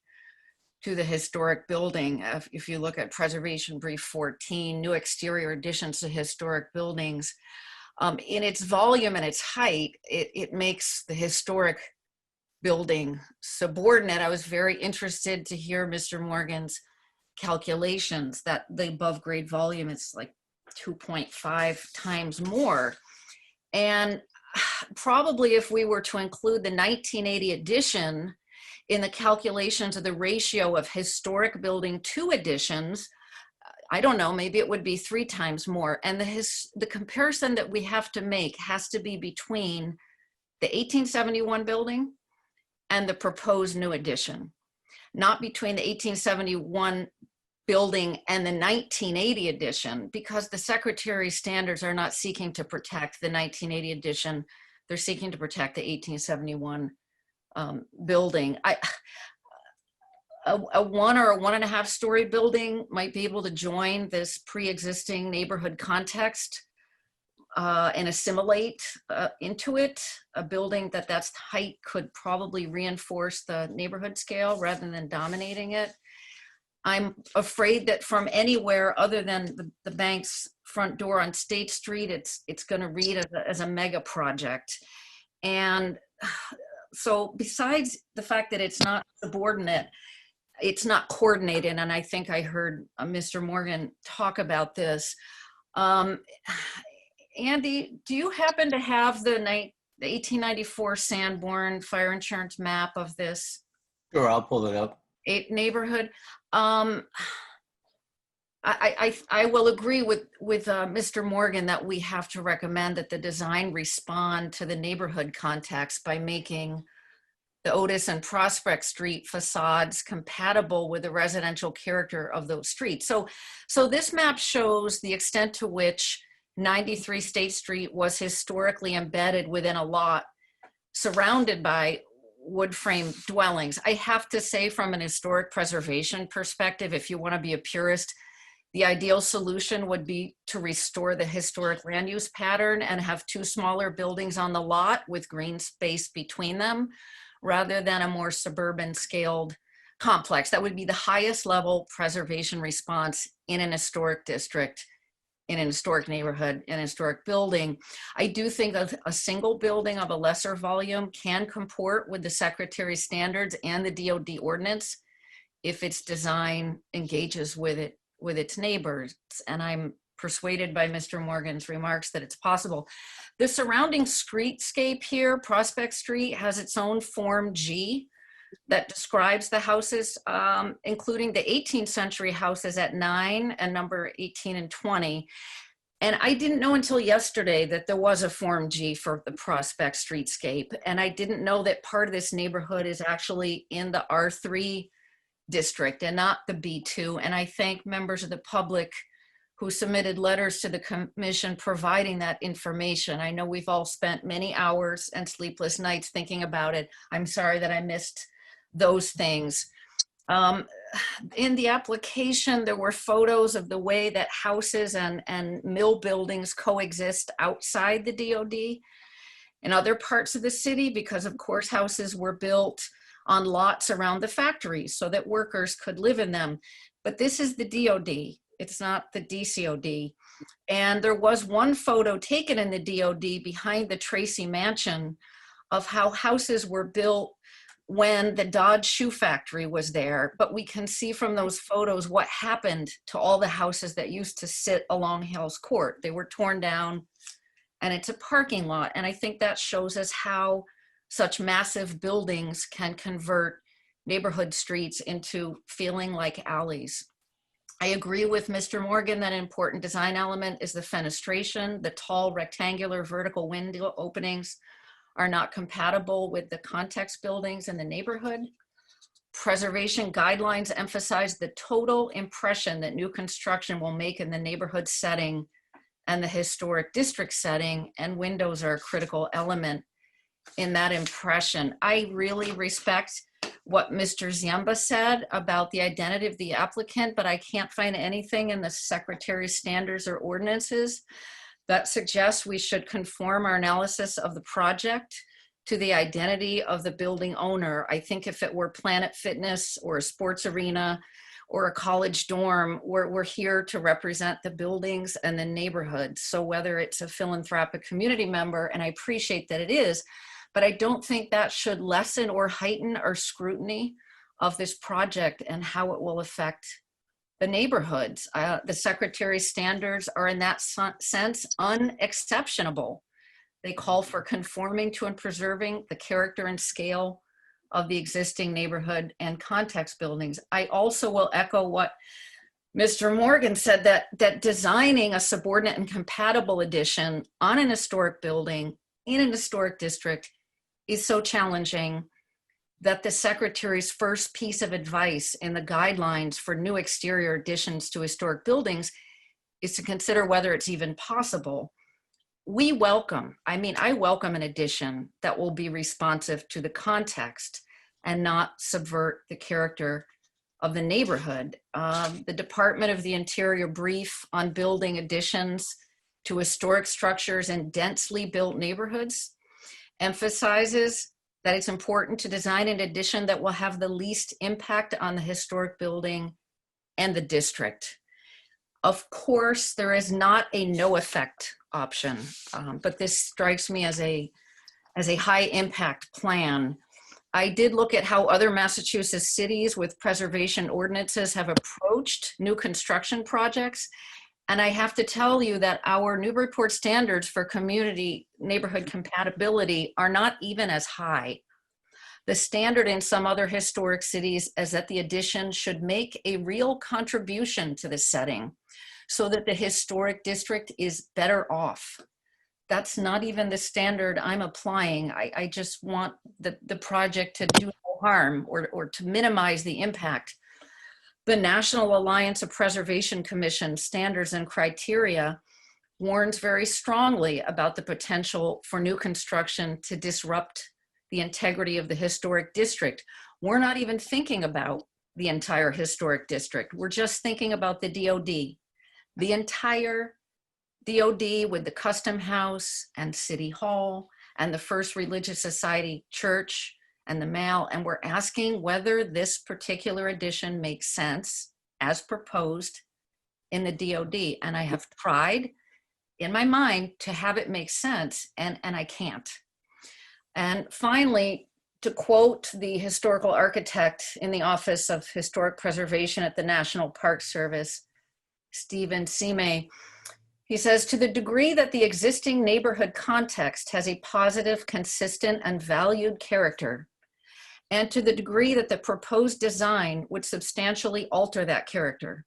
Speaker 4: to the historic building. If you look at Preservation Brief 14, new exterior additions to historic buildings, in its volume and its height, it makes the historic building subordinate. I was very interested to hear Mr. Morgan's calculations that the above grade volume is like 2.5 times more. And probably if we were to include the 1980 addition in the calculations of the ratio of historic building to additions, I don't know, maybe it would be 3 times more. And the comparison that we have to make has to be between the 1871 building and the proposed new addition, not between the 1871 building and the 1980 addition, because the Secretary's standards are not seeking to protect the 1980 addition. They're seeking to protect the 1871 building. A 1 or a 1.5 story building might be able to join this pre-existing neighborhood context and assimilate into it. A building that's height could probably reinforce the neighborhood scale rather than dominating it. I'm afraid that from anywhere other than the bank's front door on State Street, it's going to read as a mega project. And so besides the fact that it's not subordinate, it's not coordinated, and I think I heard Mr. Morgan talk about this. Andy, do you happen to have the 1894 Sanborn fire insurance map of this
Speaker 1: Sure, I'll pull it up.
Speaker 4: neighborhood? I will agree with Mr. Morgan that we have to recommend that the design respond to the neighborhood context by making the Otis and Prospect Street facades compatible with the residential character of those streets. So this map shows the extent to which 93 State Street was historically embedded within a lot surrounded by wood frame dwellings. I have to say, from an historic preservation perspective, if you want to be a purist, the ideal solution would be to restore the historic land use pattern and have 2 smaller buildings on the lot with green space between them, rather than a more suburban scaled complex. That would be the highest level preservation response in an historic district, in an historic neighborhood, in an historic building. I do think a single building of a lesser volume can comport with the Secretary's standards and the DOD ordinance if its design engages with its neighbors. And I'm persuaded by Mr. Morgan's remarks that it's possible. The surrounding streetscape here, Prospect Street, has its own Form G that describes the houses, including the 18th century houses at 9 and number 18 and 20. And I didn't know until yesterday that there was a Form G for the Prospect streetscape. And I didn't know that part of this neighborhood is actually in the R3 district and not the B2. And I thank members of the public who submitted letters to the commission providing that information. I know we've all spent many hours and sleepless nights thinking about it. I'm sorry that I missed those things. In the application, there were photos of the way that houses and mill buildings coexist outside the DOD in other parts of the city, because of course houses were built on lots around the factories so that workers could live in them. But this is the DOD. It's not the DCOD. And there was one photo taken in the DOD behind the Tracy Mansion of how houses were built when the Dodge shoe factory was there. But we can see from those photos what happened to all the houses that used to sit along Hales Court. They were torn down and it's a parking lot. And I think that shows us how such massive buildings can convert neighborhood streets into feeling like alleys. I agree with Mr. Morgan that an important design element is the fenestration. The tall rectangular vertical window openings are not compatible with the context buildings in the neighborhood. Preservation guidelines emphasize the total impression that new construction will make in the neighborhood setting and the historic district setting, and windows are a critical element in that impression. I really respect what Mr. Ziemba said about the identity of the applicant, but I can't find anything in the Secretary's standards or ordinances that suggests we should conform our analysis of the project to the identity of the building owner. I think if it were Planet Fitness or a sports arena or a college dorm, we're here to represent the buildings and the neighborhood. So whether it's a philanthropic community member, and I appreciate that it is, but I don't think that should lessen or heighten our scrutiny of this project and how it will affect the neighborhoods. The Secretary's standards are in that sense unexceptionable. They call for conforming to and preserving the character and scale of the existing neighborhood and context buildings. I also will echo what Mr. Morgan said, that designing a subordinate and compatible addition on an historic building in an historic district is so challenging that the Secretary's first piece of advice in the guidelines for new exterior additions to historic buildings is to consider whether it's even possible we welcome, I welcome an addition that will be responsive to the context and not subvert the character of the neighborhood. The Department of the Interior brief on building additions to historic structures in densely built neighborhoods emphasizes that it's important to design an addition that will have the least impact on the historic building and the district. Of course, there is not a no effect option, but this strikes me as a high impact plan. I did look at how other Massachusetts cities with preservation ordinances have approached new construction projects. And I have to tell you that our Newburyport standards for community neighborhood compatibility are not even as high. The standard in some other historic cities is that the addition should make a real contribution to the setting so that the historic district is better off. That's not even the standard I'm applying. I just want the project to do no harm or to minimize the impact. The National Alliance of Preservation Commission standards and criteria warns very strongly about the potential for new construction to disrupt the integrity of the historic district. We're not even thinking about the entire historic district. We're just thinking about the DOD, the entire DOD with the Custom House and City Hall and the First Religious Society Church and the Mall, and we're asking whether this particular addition makes sense as proposed in the DOD. And I have tried in my mind to have it make sense, and I can't. And finally, to quote the historical architect in the Office of Historic Preservation at the National Park Service, Stephen Sime, he says, to the degree that the existing neighborhood context has a positive, consistent, and valued character, and to the degree that the proposed design would substantially alter that character,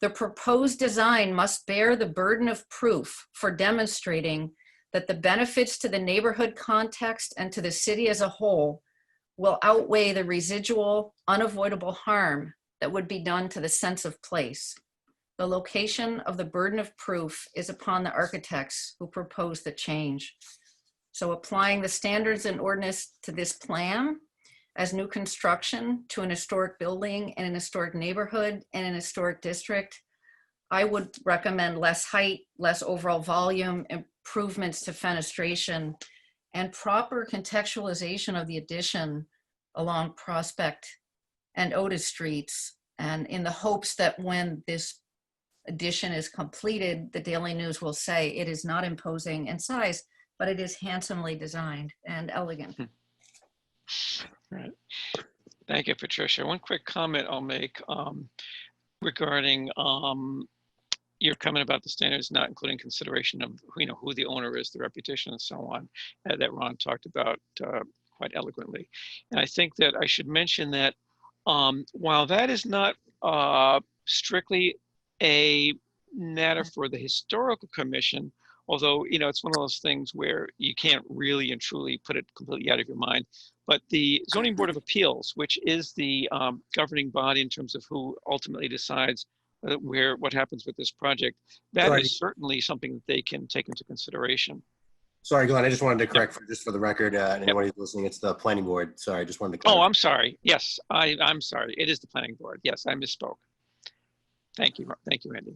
Speaker 4: the proposed design must bear the burden of proof for demonstrating that the benefits to the neighborhood context and to the city as a whole will outweigh the residual, unavoidable harm that would be done to the sense of place. The location of the burden of proof is upon the architects who propose the change. So applying the standards and ordinance to this plan as new construction to an historic building in an historic neighborhood and an historic district, I would recommend less height, less overall volume, improvements to fenestration, and proper contextualization of the addition along Prospect and Otis Streets, and in the hopes that when this addition is completed, the Daily News will say it is not imposing in size, but it is handsomely designed and elegant.
Speaker 2: Right. Thank you, Patricia. One quick comment I'll make regarding your comment about the standards not including consideration of who the owner is, the reputation, and so on, that Ron talked about quite eloquently. And I think that I should mention that while that is not strictly a matter for the Historical Commission, although it's one of those things where you can't really and truly put it completely out of your mind. But the Zoning Board of Appeals, which is the governing body in terms of who ultimately decides what happens with this project, that is certainly something that they can take into consideration.
Speaker 1: Sorry, Glenn, I just wanted to correct just for the record, and anyone who's listening, it's the planning board. Sorry, I just wanted to clarify.
Speaker 2: Oh, I'm sorry. Yes, I'm sorry. It is the planning board. Yes, I misspoke. Thank you. Thank you, Andy.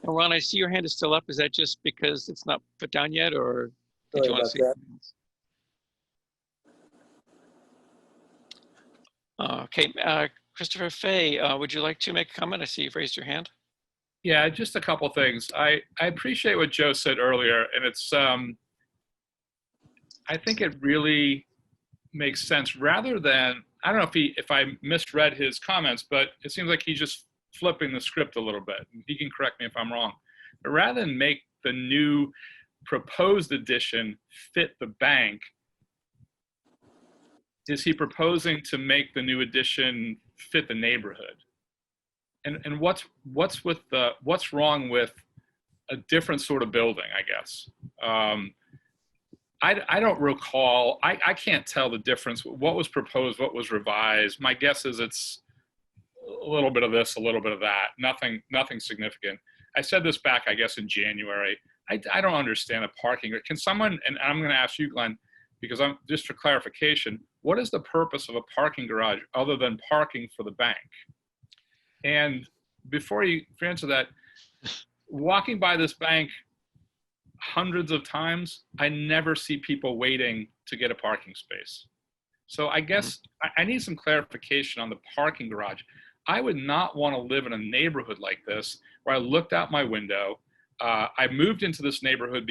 Speaker 2: Now, Ron, I see your hand is still up. Is that just because it's not put down yet, or did you want to say something else? Okay, Christopher Fay, would you like to make a comment? I see you've raised your hand.
Speaker 5: Yeah, just a couple things. I appreciate what Joe said earlier, and it's I think it really makes sense. Rather than, I don't know if I misread his comments, but it seems like he's just flipping the script a little bit. He can correct me if I'm wrong. But rather than make the new proposed addition fit the bank, is he proposing to make the new addition fit the neighborhood? And what's wrong with a different sort of building, I guess? I don't recall, I can't tell the difference. What was proposed, what was revised? My guess is it's a little bit of this, a little bit of that, nothing significant. I said this back, I guess, in January. I don't understand a parking. Can someone, and I'm going to ask you, Glenn, because I'm just for clarification, what is the purpose of a parking garage other than parking for the bank? And before you answer that, walking by this bank hundreds of times, I never see people waiting to get a parking space. So I guess I need some clarification on the parking garage. I would not want to live in a neighborhood like this where I looked out my window. I moved into this neighborhood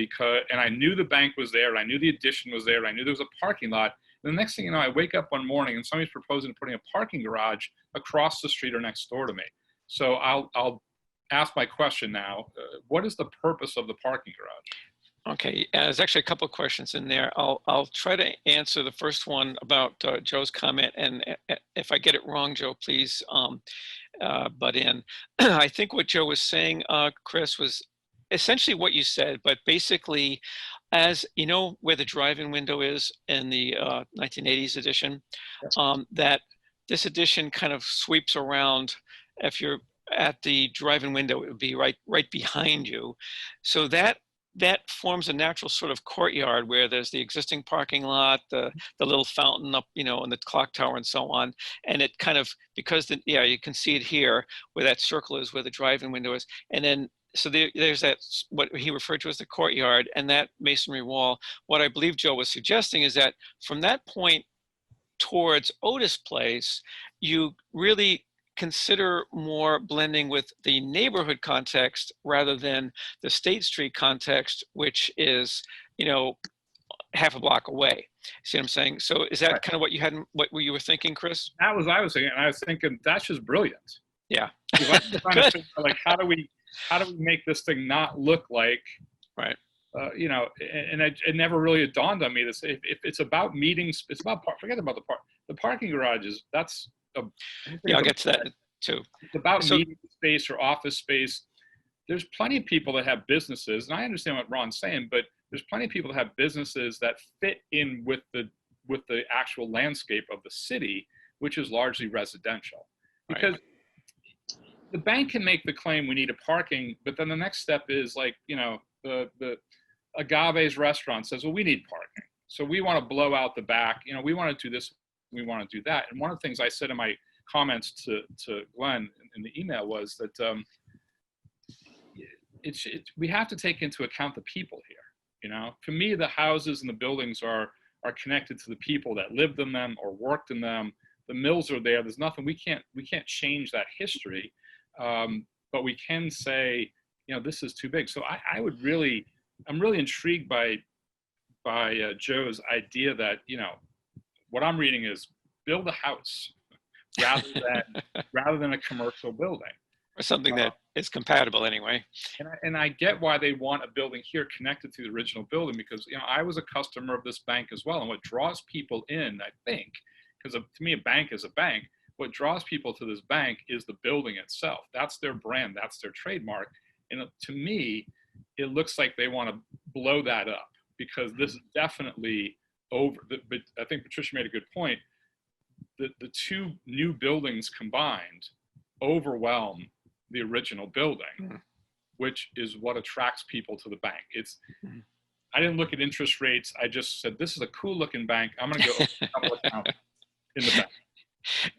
Speaker 5: and I knew the bank was there. I knew the addition was there. I knew there was a parking lot. And the next thing you know, I wake up one morning and somebody's proposing putting a parking garage across the street or next door to me. So I'll ask my question now. What is the purpose of the parking garage?
Speaker 2: Okay, there's actually a couple of questions in there. I'll try to answer the first one about Joe's comment, and if I get it wrong, Joe, please butt in. I think what Joe was saying, Chris, was essentially what you said, but basically, as you know, where the drive-in window is in the 1980s edition, that this edition kind of sweeps around. If you're at the drive-in window, it would be right behind you. So that forms a natural sort of courtyard where there's the existing parking lot, the little fountain up, you know, and the clock tower and so on. And it kind of, because you can see it here where that circle is, where the drive-in window is. And then, so there's that, what he referred to as the courtyard and that masonry wall. What I believe Joe was suggesting is that from that point towards Otis Place, you really consider more blending with the neighborhood context rather than the State Street context, which is, you know, half a block away. See what I'm saying? So is that kind of what you were thinking, Chris?
Speaker 5: That was I was thinking, and I was thinking that's just brilliant.
Speaker 2: Yeah.
Speaker 5: Like how do we make this thing not look like,
Speaker 2: right?
Speaker 5: You know, and it never really dawned on me this. If it's about meetings, it's about forget about the parking garages. That's
Speaker 2: yeah, I'll get to that too.
Speaker 5: It's about meeting space or office space. There's plenty of people that have businesses, and I understand what Ron's saying, but there's plenty of people that have businesses that fit in with the actual landscape of the city, which is largely residential. Because the bank can make the claim we need a parking, but then the next step is like, you know, the Agave's restaurant says, well, we need parking. So we want to blow out the back. You know, we want to do this, we want to do that. And one of the things I said in my comments to Glenn in the email was that we have to take into account the people here. You know, for me, the houses and the buildings are connected to the people that lived in them or worked in them. The mills are there. There's nothing, we can't change that history, but we can say, you know, this is too big. So I'm really intrigued by Joe's idea that, you know, what I'm reading is build a house rather than a commercial building.
Speaker 2: Or something that is compatible anyway.
Speaker 5: And I get why they want a building here connected to the original building, because, you know, I was a customer of this bank as well. And what draws people in, I think, because to me, a bank is a bank, what draws people to this bank is the building itself. That's their brand, that's their trademark. And to me, it looks like they want to blow that up, because this is definitely over. But I think Patricia made a good point. The two new buildings combined overwhelm the original building, which is what attracts people to the bank. I didn't look at interest rates. I just said, this is a cool looking bank. I'm going to go open a couple accounts in the bank.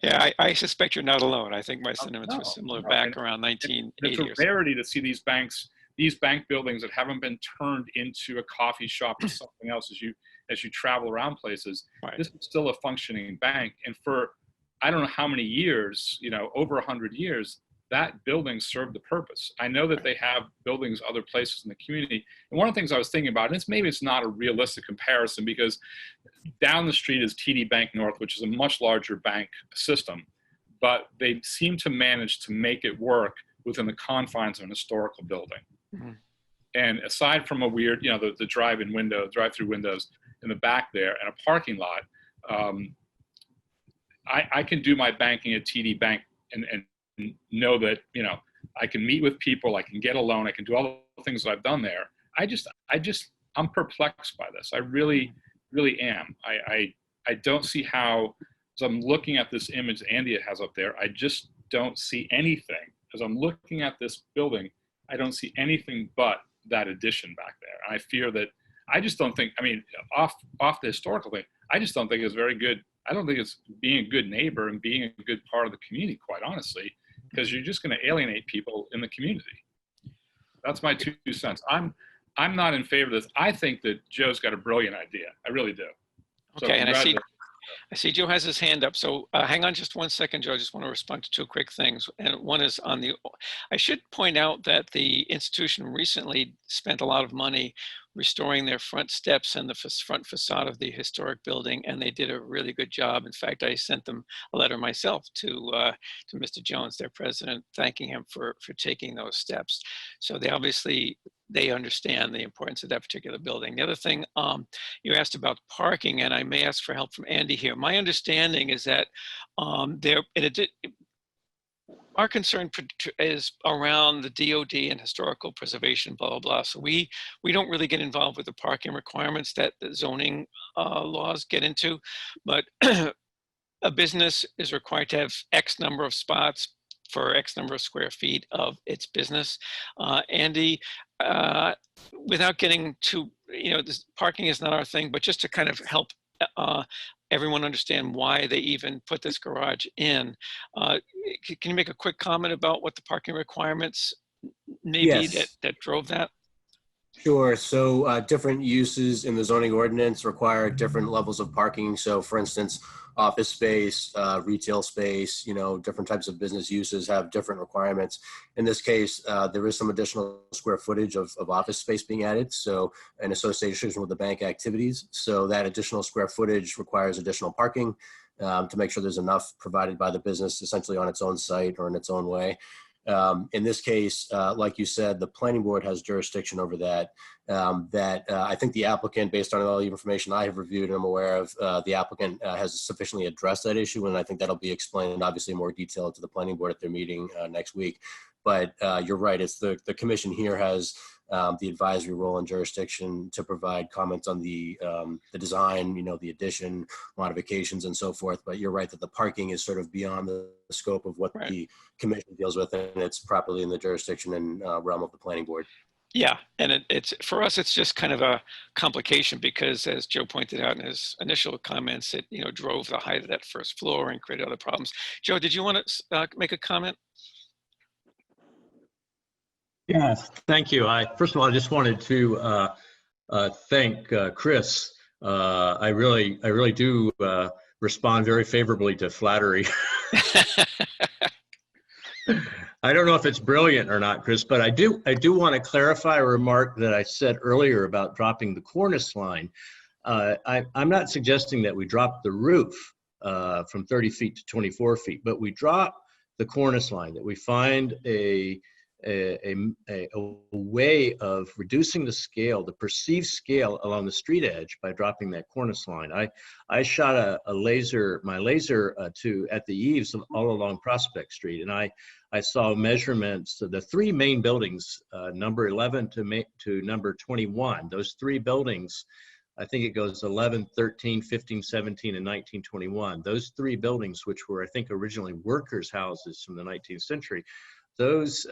Speaker 2: Yeah, I suspect you're not alone. I think my sentiments were similar back around 1980.
Speaker 5: It's a rarity to see these bank buildings that haven't been turned into a coffee shop or something else as you travel around places. Right. This is still a functioning bank. And for, I don't know how many years, you know, over 100 years, that building served the purpose. I know that they have buildings other places in the community. And one of the things I was thinking about, and maybe it's not a realistic comparison, because down the street is TD Bank North, which is a much larger bank system, but they seem to manage to make it work within the confines of an historical building. Mm-hmm. And aside from a weird, you know, the drive-through windows in the back there and a parking lot, I can do my banking at TD Bank and know that, you know, I can meet with people, I can get a loan, I can do all the things that I've done there. I'm perplexed by this. I really, really am. I don't see how, as I'm looking at this image Andy has up there, I just don't see anything. As I'm looking at this building, I don't see anything but that addition back there. And I fear that, I just don't think, I mean, off the historical thing, I just don't think it's very good. I don't think it's being a good neighbor and being a good part of the community, quite honestly, because you're just going to alienate people in the community. That's my 2 cents. I'm not in favor of this. I think that Joe's got a brilliant idea. I really do. So
Speaker 2: Okay, and I see
Speaker 5: congratulations.
Speaker 2: Joe has his hand up. So hang on just one second, Joe. I just want to respond to 2 quick things. And one is on the, I should point out that the institution recently spent a lot of money restoring their front steps and the front facade of the historic building, and they did a really good job. In fact, I sent them a letter myself to Mr. Jones, their president, thanking him for taking those steps. So they understand the importance of that particular building. The other thing, you asked about parking, and I may ask for help from Andy here. My understanding is that our concern is around the DOD and historical preservation, blah, blah, blah. So we don't really get involved with the parking requirements that the zoning laws get into, but a business is required to have X number of spots for X number of square feet of its business. Andy, without getting too, this parking is not our thing, but just to kind of help everyone understand why they even put this garage in. Can you make a quick comment about what the parking requirements may be that drove that?
Speaker 1: Sure. So different uses in the zoning ordinance require different levels of parking. So for instance, office space, retail space, different types of business uses have different requirements. In this case, there is some additional square footage of office space being added. So in association with the bank activities. So that additional square footage requires additional parking to make sure there's enough provided by the business essentially on its own site or in its own way. In this case, like you said, the planning board has jurisdiction over that. I think the applicant, based on all the information I have reviewed and I'm aware of, the applicant has sufficiently addressed that issue, and I think that'll be explained obviously in more detail to the planning board at their meeting next week. But you're right, it's the commission here has the advisory role and jurisdiction to provide comments on the design, the addition, modifications, and so forth. But you're right that the parking is sort of beyond the scope of what the commission deals with, and it's properly in the jurisdiction and realm of the planning board.
Speaker 2: Yeah, and it's for us, it's just kind of a complication because, as Joe pointed out in his initial comments, it drove the height of that first floor and created other problems. Joe, did you want to make a comment?
Speaker 7: Yes, thank you. First of all, I just wanted to thank Chris. I really do respond very favorably to flattery. I don't know if it's brilliant or not, Chris, but I do want to clarify a remark that I said earlier about dropping the cornice line. I'm not suggesting that we drop the roof from 30 feet to 24 feet, but we drop the cornice line, that we find a way of reducing the scale, the perceived scale along the street edge by dropping that cornice line. I shot my laser at the eaves all along Prospect Street, and I saw measurements of the 3 main buildings, number 11 to number 21. Those 3 buildings, I think it goes 11, 13, 15, 17, and 19, 21. Those 3 buildings, which were I think originally workers' houses from the 19th century, those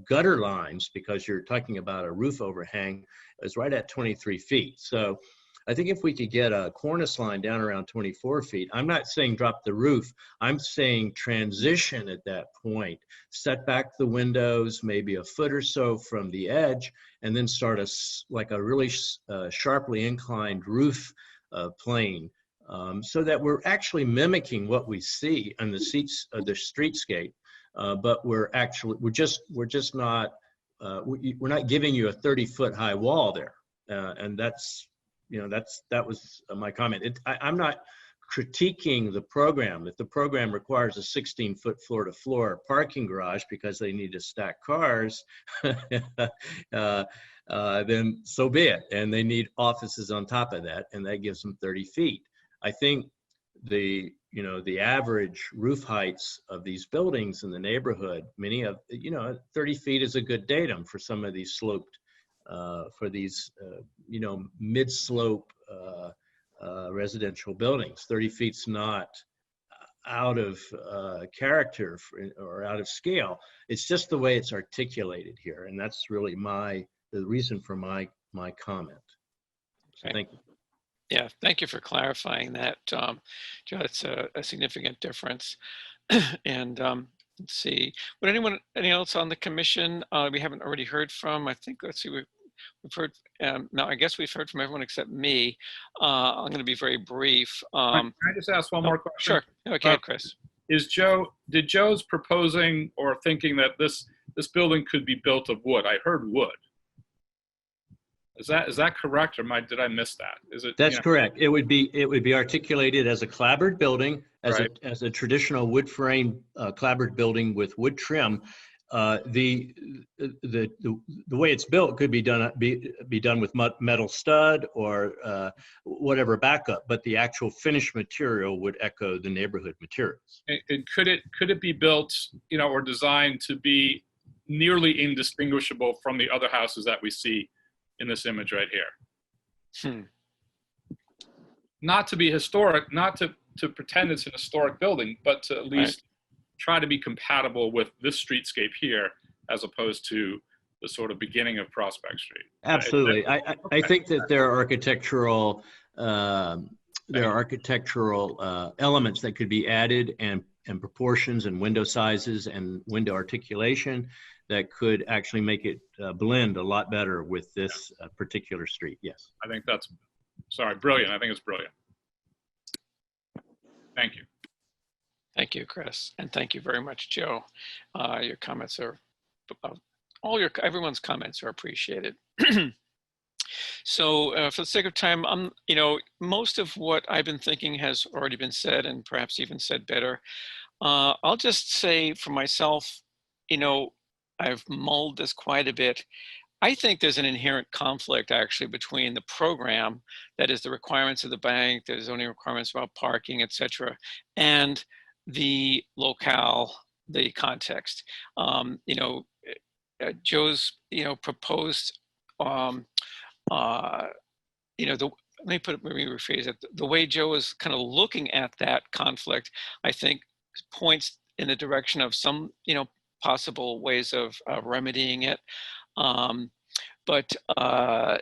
Speaker 7: gutter lines, because you're talking about a roof overhang, is right at 23 feet. So I think if we could get a cornice line down around 24 feet, I'm not saying drop the roof, I'm saying transition at that point, set back the windows maybe a foot or so from the edge, and then start like a really sharply inclined roof plane. So that we're actually mimicking what we see on the streetscape, but we're not giving you a 30-foot high wall there, and that was my comment. I'm not critiquing the program. If the program requires a 16-foot floor-to-floor parking garage because they need to stack cars, then so be it. And they need offices on top of that, and that gives them 30 feet. I think the average roof heights of these buildings in the neighborhood, 30 feet is a good datum for some of these sloped, for these, mid-slope residential buildings. 30 feet's not, out of character or out of scale. It's just the way it's articulated here, and that's really the reason for my comment. So
Speaker 2: Okay.
Speaker 7: thank you.
Speaker 2: Yeah, thank you for clarifying that, Joe. It's a significant difference. And let's see, would any else on the commission we haven't already heard from? I think, let's see, we've heard, no, I guess we've heard from everyone except me. I'm going to be very brief.
Speaker 5: Can I just ask one more question?
Speaker 2: Sure. Okay, Chris.
Speaker 5: Did Joe's proposing or thinking that this building could be built of wood? I heard wood. Is that correct, or did I miss that? Is it?
Speaker 7: That's correct. It would be articulated as a clapboard building, as a traditional wood frame clapboard building with wood trim. The way it's built could be done with metal stud or whatever backup, but the actual finished material would echo the neighborhood materials.
Speaker 5: And could it be built, or designed to be nearly indistinguishable from the other houses that we see in this image right here? Not to be historic, not to pretend it's an historic building, but to at least try to be compatible with this streetscape here, as opposed to the sort of beginning of Prospect Street.
Speaker 7: Absolutely. I think that there are architectural elements that could be added, and proportions and window sizes and window articulation that could actually make it blend a lot better with this particular street. Yes.
Speaker 5: I think that's, brilliant. I think it's brilliant. Thank you.
Speaker 2: Thank you, Chris. And thank you very much, Joe. Your comments are, everyone's comments are appreciated. So for the sake of time, most of what I've been thinking has already been said, and perhaps even said better. I'll just say for myself, I've mulled this quite a bit. I think there's an inherent conflict actually between the program, that is the requirements of the bank, the zoning requirements about parking, et cetera, and the locale, the context. Joe's, proposed, let me rephrase it. The way Joe is kind of looking at that conflict, I think points in the direction of some, possible ways of remedying it. But I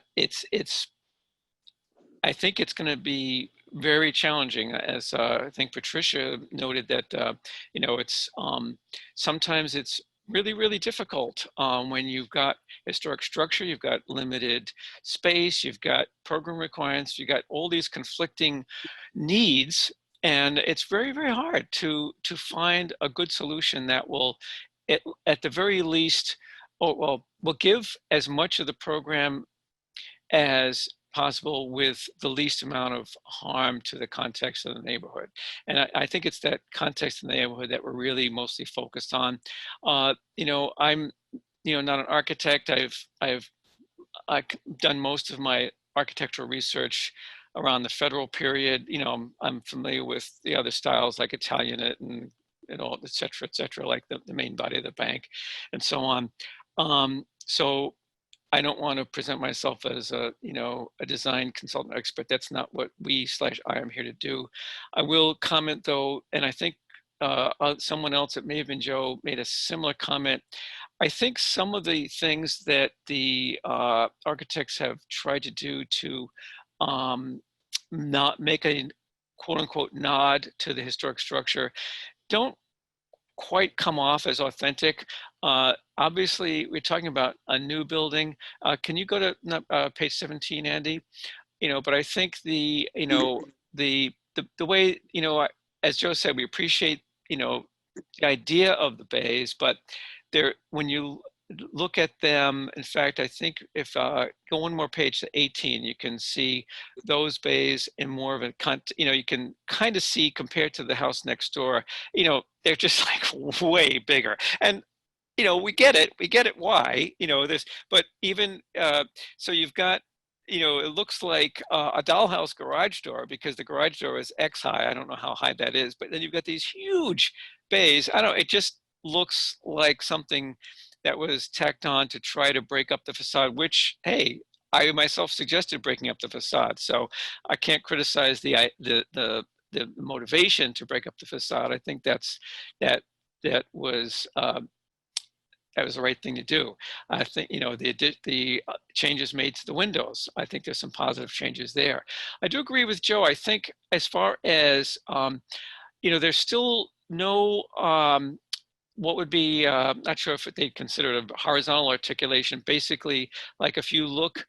Speaker 2: think it's going to be very challenging, as I think Patricia noted that, it's sometimes it's really, really difficult when you've got historic structure, you've got limited space, you've got program requirements, you've got all these conflicting needs, and it's very, very hard to find a good solution that will, at the very least, will give as much of the program as possible with the least amount of harm to the context of the neighborhood. And I think it's that context in the neighborhood that we're really mostly focused on. I'm, not an architect. I've done most of my architectural research around the federal period. I'm familiar with the other styles like Italianate and all, et cetera, like the main body of the bank and so on. So I don't want to present myself as a design consultant expert. That's not what I am here to do. I will comment though, and I think someone else, it may have been Joe, made a similar comment. I think some of the things that the architects have tried to do to not make a quote unquote nod to the historic structure don't quite come off as authentic. Obviously, we're talking about a new building. Can you go to page 17, Andy? But I think the way, as Joe said, we appreciate, the idea of the bays, but when you look at them, in fact, I think if go one more page to 18, you can see those bays in more of a, you can kind of see compared to the house next door, they're just like way bigger. And, we get it why, but even, so you've got, it looks like a dollhouse garage door because the garage door is X high. I don't know how high that is, but then you've got these huge bays. It just looks like something that was tacked on to try to break up the facade, which, hey, I myself suggested breaking up the facade. So I can't criticize the the motivation to break up the facade, I think that was the right thing to do. I think, you know, the changes made to the windows, I think there's some positive changes there. I do agree with Joe. I think as far as, you know, there's still no, what would be, not sure if they consider it a horizontal articulation. Basically, like if you look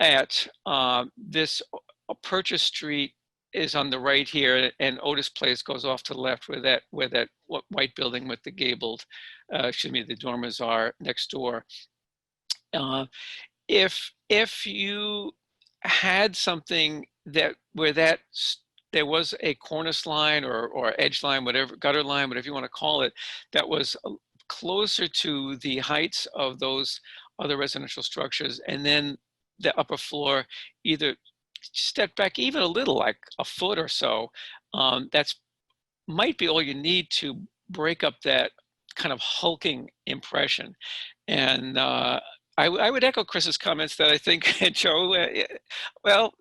Speaker 2: at this Purchase Street is on the right here, and Otis Place goes off to the left, where that white building with the gabled, excuse me, the dormers are next door. If you had something where there was a cornice line or edge line, whatever, gutter line, whatever you want to call it, that was closer to the heights of those other residential structures, and then the upper floor either step back even a little, like a foot or so, that's might be all you need to break up that kind of hulking impression. And I would echo Chris's comments that I think, Joe, well,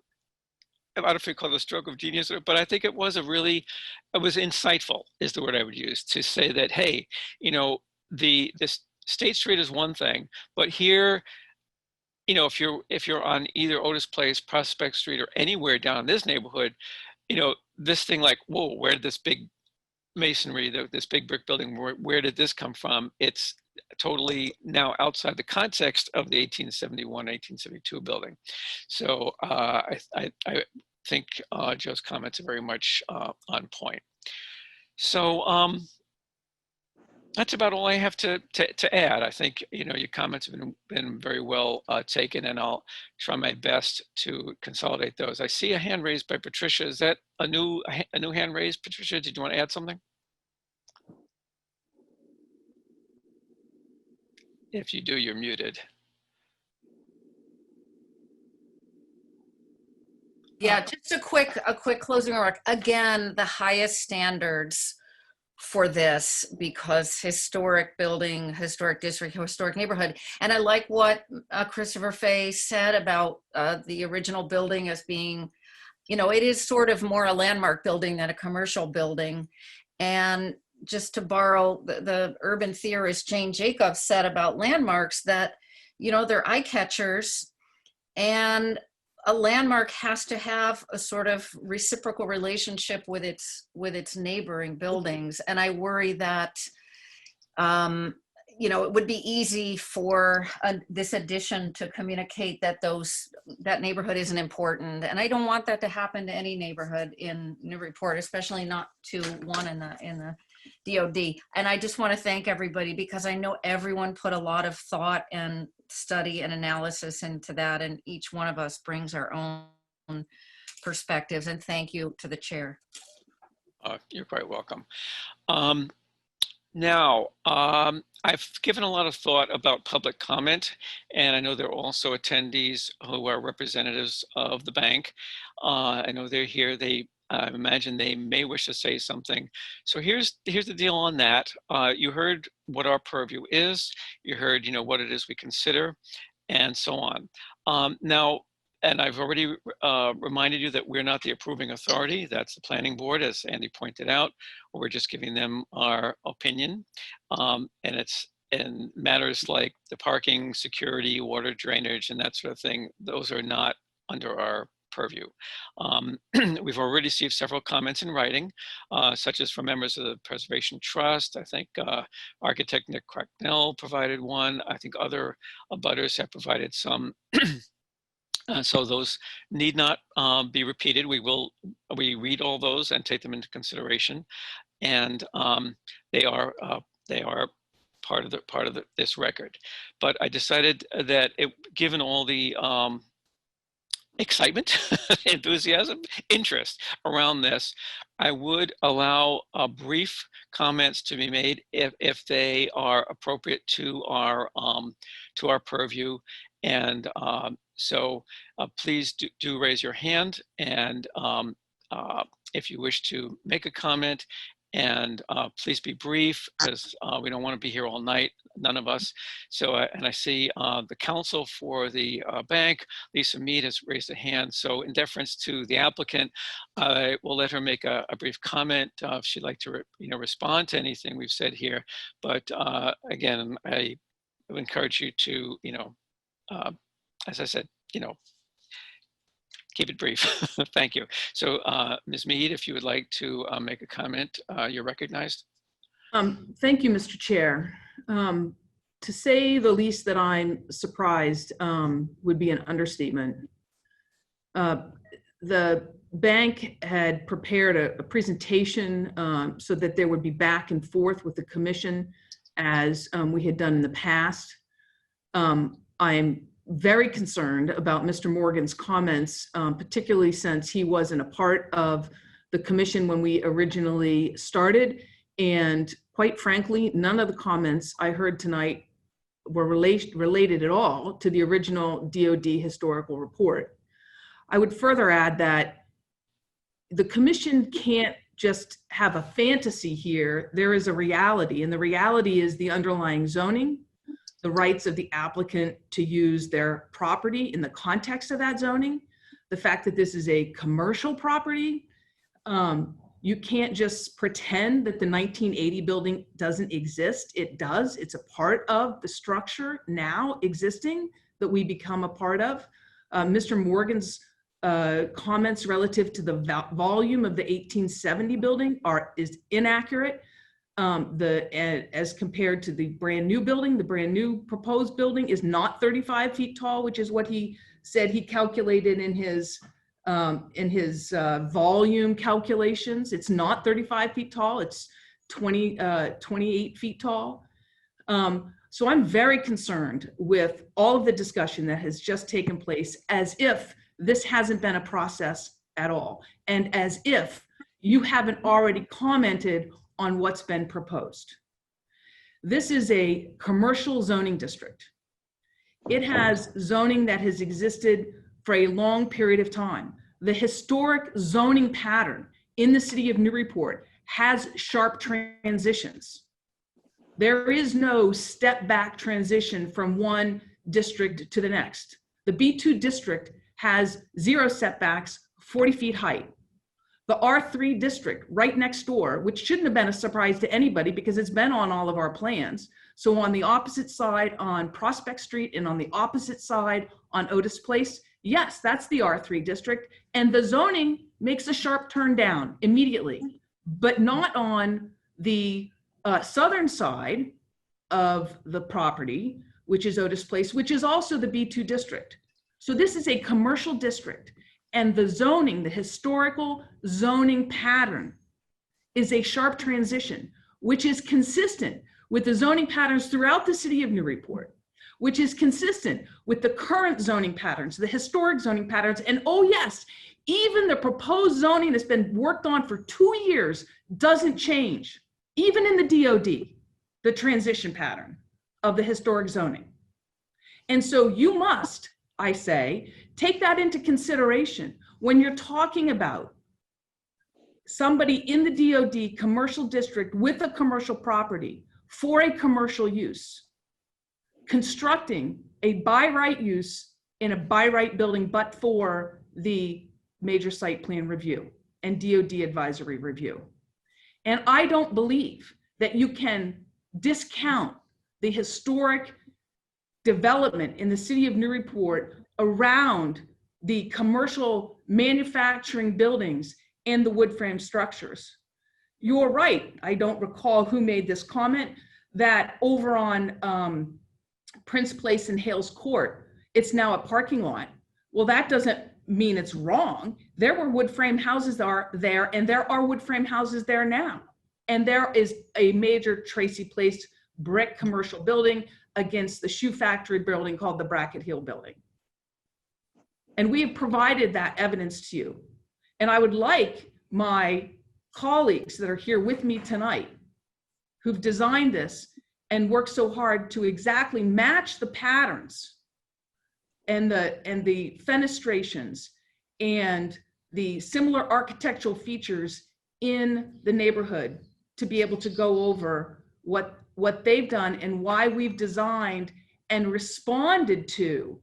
Speaker 2: I don't know if you call it a stroke of genius, but I think it was insightful is the word I would use, to say that, hey, you know, this State Street is one thing, but here, you know, if you're on either Otis Place, Prospect Street, or anywhere down in this neighborhood, you know, this thing like, whoa, where did this big masonry, this big brick building, where did this come from? It's totally now outside the context of the 1871, 1872 building. So I think Joe's comments are very much on point. So that's about all I have to add. I think, you know, your comments have been very well taken, and I'll try my best to consolidate those. I see a hand raised by Patricia. Is that a new hand raised, Patricia? Did you want to add something? If you do, you're muted.
Speaker 4: Yeah, just a quick closing remark. Again, the highest standards for this, because historic building, historic district, historic neighborhood. And I like what Christopher Fay said about the original building as being, you know, it is sort of more a landmark building than a commercial building. And just to borrow the urban theorist Jane Jacobs said about landmarks, that, you know, they're eye catchers, and a landmark has to have a sort of reciprocal relationship with its neighboring buildings. And I worry that, you know, it would be easy for this addition to communicate that that neighborhood isn't important. And I don't want that to happen to any neighborhood in Newburyport, especially not to one in the DOD. And I just want to thank everybody, because I know everyone put a lot of thought and study and analysis into that, and each one of us brings our own perspectives. And thank you to the chair.
Speaker 2: You're quite welcome. Now, I've given a lot of thought about public comment, and I know there are also attendees who are representatives of the bank. I know they're here. I imagine they may wish to say something. So here's the deal on that. You heard what our purview is. You heard, you know, what it is we consider, and so on. Now, and I've already reminded you that we're not the approving authority. That's the planning board, as Andy pointed out. We're just giving them our opinion. And it's in matters like the parking, security, water drainage, and that sort of thing. Those are not under our purview. We've already received several comments in writing, such as from members of the Preservation Trust. I think architect Nick Cracknell provided one. I think other abutters have provided some. So those need not be repeated. We read all those and take them into consideration, and they are part of this record. But I decided that given all the excitement, enthusiasm, interest around this, I would allow brief comments to be made if they are appropriate to our purview. And so please do raise your hand, and if you wish to make a comment. And please be brief, because we don't want to be here all night, none of us. So, and I see the counsel for the bank, Lisa Mead, has raised a hand. So in deference to the applicant, I will let her make a brief comment if she'd like to respond to anything we've said here. But again, I would encourage you to, as I said, keep it brief. Thank you. So Ms. Mead, if you would like to make a comment, you're recognized.
Speaker 9: Thank you, Mr. Chair. To say the least that I'm surprised would be an understatement. The bank had prepared a presentation so that there would be back and forth with the commission as we had done in the past. I'm very concerned about Mr. Morgan's comments, particularly since he wasn't a part of the commission when we originally started. And quite frankly, none of the comments I heard tonight were related at all to the original DOD historical report. I would further add that the commission can't just have a fantasy here. There is a reality, and the reality is the underlying zoning, the rights of the applicant to use their property in the context of that zoning, the fact that this is a commercial property. You can't just pretend that the 1980 building doesn't exist. It does. It's a part of the structure now existing that we become a part of. Mr. Morgan's comments relative to the volume of the 1870 building is inaccurate. As compared to the brand new building, the brand new proposed building is not 35 feet tall, which is what he said he calculated in his volume calculations. It's not 35 feet tall, it's 28 feet tall. So I'm very concerned with all of the discussion that has just taken place, as if this hasn't been a process at all, and as if you haven't already commented on what's been proposed. This is a commercial zoning district. It has zoning that has existed for a long period of time. The historic zoning pattern in the city of Newburyport has sharp transitions. There is no step back transition from one district to the next. The B2 district has 0 setbacks, 40 feet height. The R3 district right next door, which shouldn't have been a surprise to anybody because it's been on all of our plans. So on the opposite side on Prospect Street and on the opposite side on Otis Place, yes, that's the R3 district. And the zoning makes a sharp turn down immediately, but not on the southern side of the property, which is Otis Place, which is also the B2 district. So this is a commercial district. And the zoning, the historical zoning pattern, is a sharp transition, which is consistent with the zoning patterns throughout the city of Newburyport, which is consistent with the current zoning patterns, the historic zoning patterns. And oh yes, even the proposed zoning that's been worked on for 2 years doesn't change, even in the DOD, the transition pattern of the historic zoning. And so you must, I say, take that into consideration when you're talking about somebody in the DOD commercial district with a commercial property for a commercial use, constructing a by right use in a by right building, but for the major site plan review and DOD advisory review. And I don't believe that you can discount the historic development in the city of Newburyport around the commercial manufacturing buildings and the wood frame structures. You're right. I don't recall who made this comment that over on Prince Place and Hales Court, it's now a parking lot. Well, that doesn't mean it's wrong. There were wood frame houses there, and there are wood frame houses there now. And there is a major Tracy Place brick commercial building against the shoe factory building called the Brackett Hill building. And we have provided that evidence to you. And I would like my colleagues that are here with me tonight, who've designed this and worked so hard to exactly match the patterns and the fenestrations and the similar architectural features in the neighborhood to be able to go over what they've done and why we've designed and responded to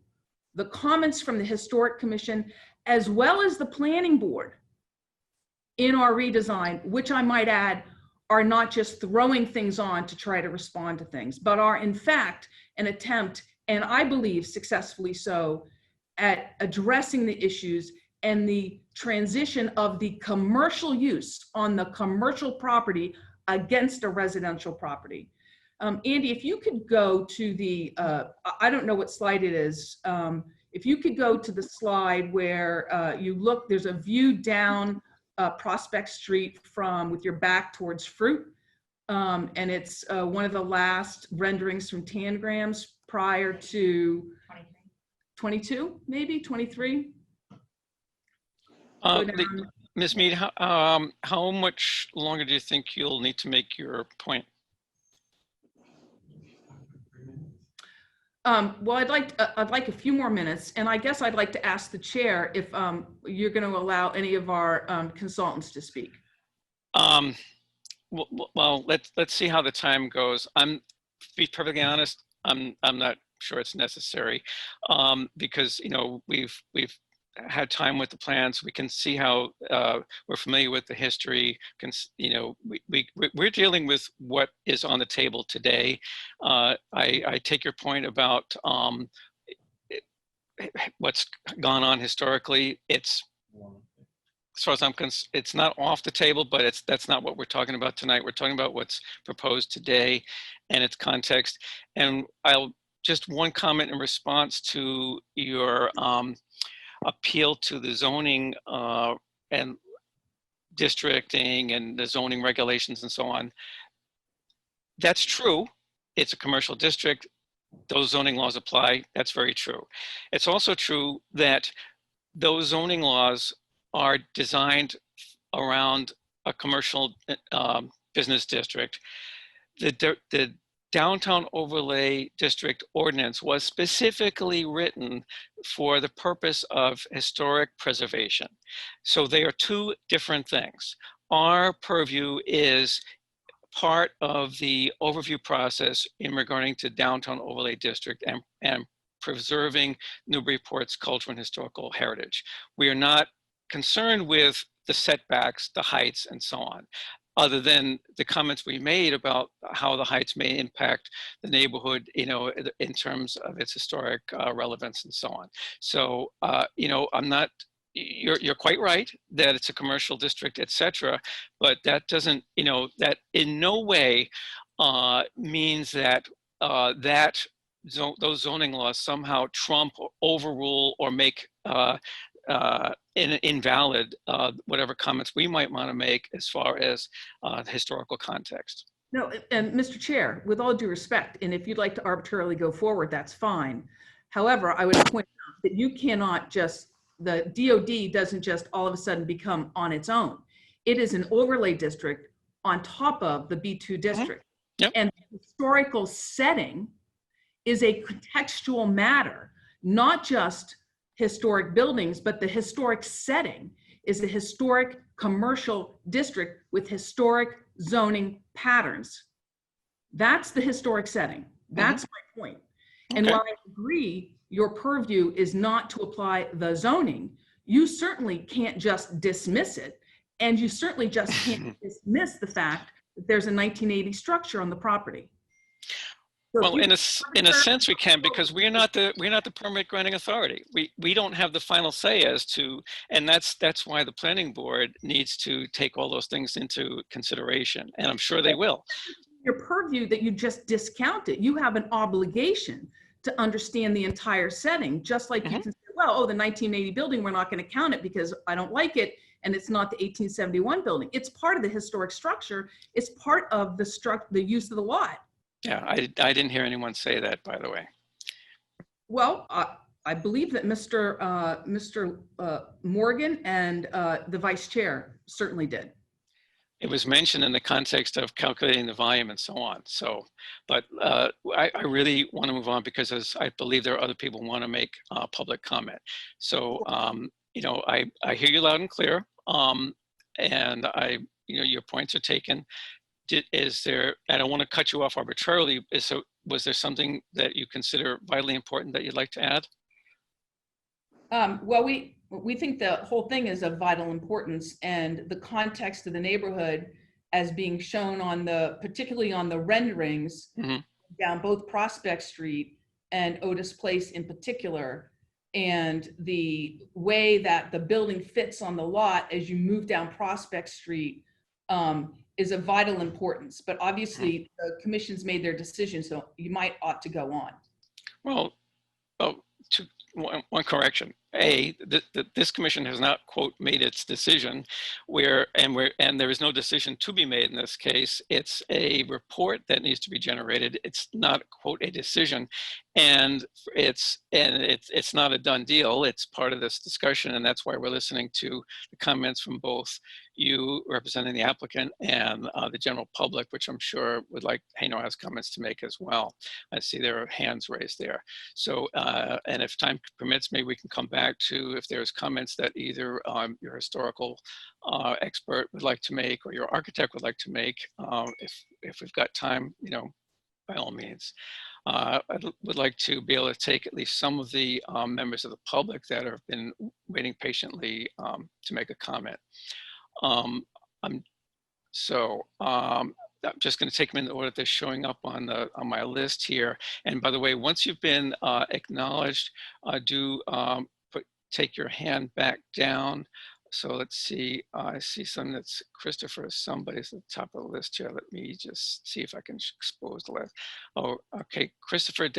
Speaker 9: the comments from the Historic Commission, as well as the Planning Board in our redesign, which I might add, are not just throwing things on to try to respond to things, but are in fact an attempt, and I believe successfully so, at addressing the issues and the transition of the commercial use on the commercial property against a residential property. Andy, if you could go to the, I don't know what slide it is. If you could go to the slide where you look, there's a view down Prospect Street with your back towards Fruit. And it's one of the last renderings from Tangrams prior to 22, maybe 23.
Speaker 2: Ms. Mead, how much longer do you think you'll need to make your point?
Speaker 9: Well, I'd like a few more minutes, and I guess I'd like to ask the chair if you're going to allow any of our consultants to speak.
Speaker 2: Well, let's see how the time goes. To be perfectly honest, I'm not sure it's necessary, because we've had time with the plans. We can see how we're familiar with the history. We're dealing with what is on the table today. I take your point about what's gone on historically. It's, as far as I'm concerned, it's not off the table, but that's not what we're talking about tonight. We're talking about what's proposed today and its context. And just one comment in response to your appeal to the zoning and districting and the zoning regulations and so on. That's true. It's a commercial district. Those zoning laws apply. That's very true. It's also true that those zoning laws are designed around a commercial business district. The Downtown Overlay District Ordinance was specifically written for the purpose of historic preservation. So they are two different things. Our purview is part of the overview process in regarding to Downtown Overlay District and preserving Newburyport's cultural and historical heritage. We are not concerned with the setbacks, the heights, and so on, other than the comments we made about how the heights may impact the neighborhood, in terms of its historic relevance and so on. So, I'm not, you're quite right that it's a commercial district, et cetera, but that doesn't, that in no way means that those zoning laws somehow trump or overrule or make invalid whatever comments we might want to make as far as the historical context.
Speaker 9: No, and Mr. Chair, with all due respect, and if you'd like to arbitrarily go forward, that's fine. However, I would point out that you cannot just, the DOD doesn't just all of a sudden become on its own. It is an overlay district on top of the B2 district.
Speaker 2: Yep.
Speaker 9: And the historical setting is a contextual matter, not just historic buildings, but the historic setting is a historic commercial district with historic zoning patterns. That's the historic setting. That's my point. And
Speaker 2: Okay.
Speaker 9: while I agree your purview is not to apply the zoning, you certainly can't just dismiss it. And you certainly just can't dismiss the fact that there's a 1980 structure on the property. So
Speaker 2: Well, in a sense we can, because we're not the permit granting authority. We don't have the final say as to, and that's why the planning board needs to take all those things into consideration, and I'm sure they will.
Speaker 9: Your purview that you just discounted, you have an obligation to understand the entire setting, just like you can say, well, oh, the 1980 building, we're not going to count it because I don't like it, and it's not the 1871 building. It's part of the historic structure. It's part of the use of the lot.
Speaker 2: Yeah, I didn't hear anyone say that, by the way.
Speaker 9: Well, I believe that Mr. Morgan and the vice chair certainly did.
Speaker 2: It was mentioned in the context of calculating the volume and so on. So, but I really want to move on because I believe there are other people who want to make public comment. So, I hear you loud and clear, and your points are taken. is there, I don't want to cut you off arbitrarily, was there something that you consider vitally important that you'd like to add?
Speaker 9: Well, we think the whole thing is of vital importance, and the context of the neighborhood as being shown on particularly on the renderings down both Prospect Street and Otis Place in particular, and the way that the building fits on the lot as you move down Prospect Street is of vital importance. But obviously the commission's made their decision, so you might ought to go on.
Speaker 2: Well, one correction. This commission has not, quote, made its decision, and there is no decision to be made in this case. It's a report that needs to be generated. It's not, quote, a decision, and it's not a done deal. It's part of this discussion, and that's why we're listening to the comments from both you representing the applicant and the general public, which I'm sure would like, has comments to make as well. I see there are hands raised there. So, and if time permits, maybe we can come back to if there's comments that either your historical expert would like to make or your architect would like to make. If we've got time, by all means. I would like to be able to take at least some of the members of the public that have been waiting patiently to make a comment. I'm just going to take them in the order they're showing up on my list here. And by the way, once you've been acknowledged, take your hand back down. So let's see. I see some that's Christopher. Somebody's at the top of the list here. Let me just see if I can expose the list. Oh, okay. Christopher-ARC.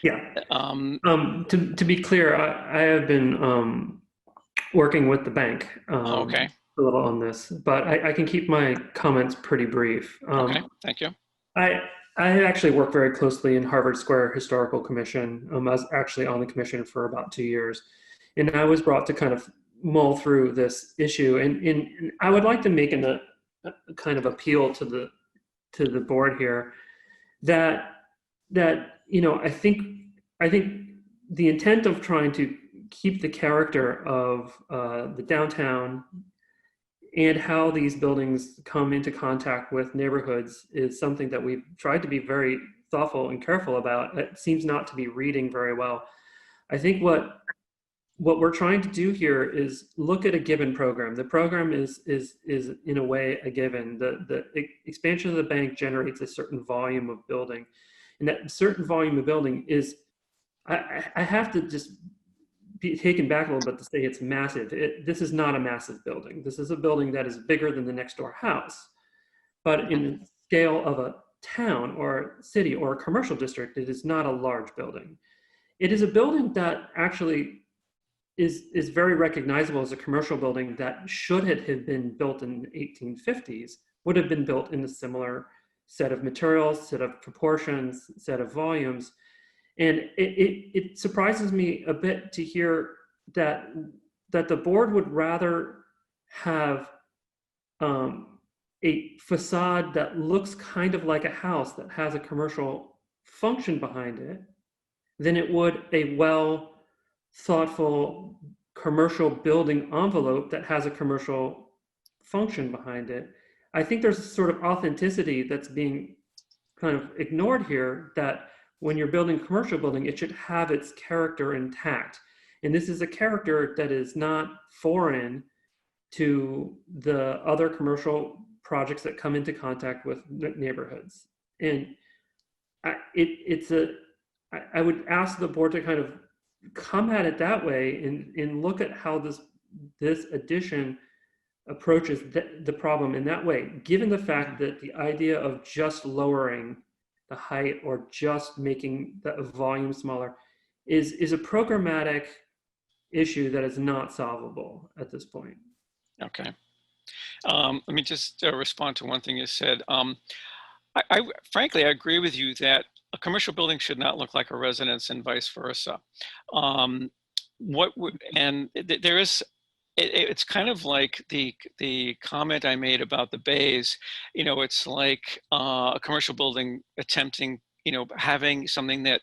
Speaker 10: Yeah. To be clear, I have been working with the bank.
Speaker 2: Okay.
Speaker 10: A little on this, but I can keep my comments pretty brief.
Speaker 2: Okay, thank you.
Speaker 10: I actually work very closely in Harvard Square Historical Commission. I was actually on the commission for about 2 years, and I was brought to kind of mull through this issue. And I would like to make a kind of appeal to the board here that I think the intent of trying to keep the character of the downtown and how these buildings come into contact with neighborhoods is something that we've tried to be very thoughtful and careful about. It seems not to be reading very well. I think what we're trying to do here is look at a given program. The program is in a way a given. The expansion of the bank generates a certain volume of building, and that certain volume of building is, I have to just be taken back a little bit to say it's massive. This is not a massive building. This is a building that is bigger than the next door house. But in the scale of a town or city or a commercial district, it is not a large building. It is a building that actually is very recognizable as a commercial building that should have been built in the 1850s, would have been built in a similar set of materials, set of proportions, set of volumes. And it surprises me a bit to hear that the board would rather have a facade that looks kind of like a house that has a commercial function behind it than it would a well thoughtful commercial building envelope that has a commercial function behind it. I think there's a sort of authenticity that's being kind of ignored here, that when you're building a commercial building, it should have its character intact. And this is a character that is not foreign to the other commercial projects that come into contact with neighborhoods. And I would ask the board to kind of come at it that way and look at how this addition approaches the problem in that way, given the fact that the idea of just lowering the height or just making the volume smaller is a programmatic issue that is not solvable at this point.
Speaker 2: Okay. Let me just respond to one thing you said. I frankly, I agree with you that a commercial building should not look like a residence and vice versa. It's kind of like the comment I made about the bays. It's like a commercial building attempting, having something that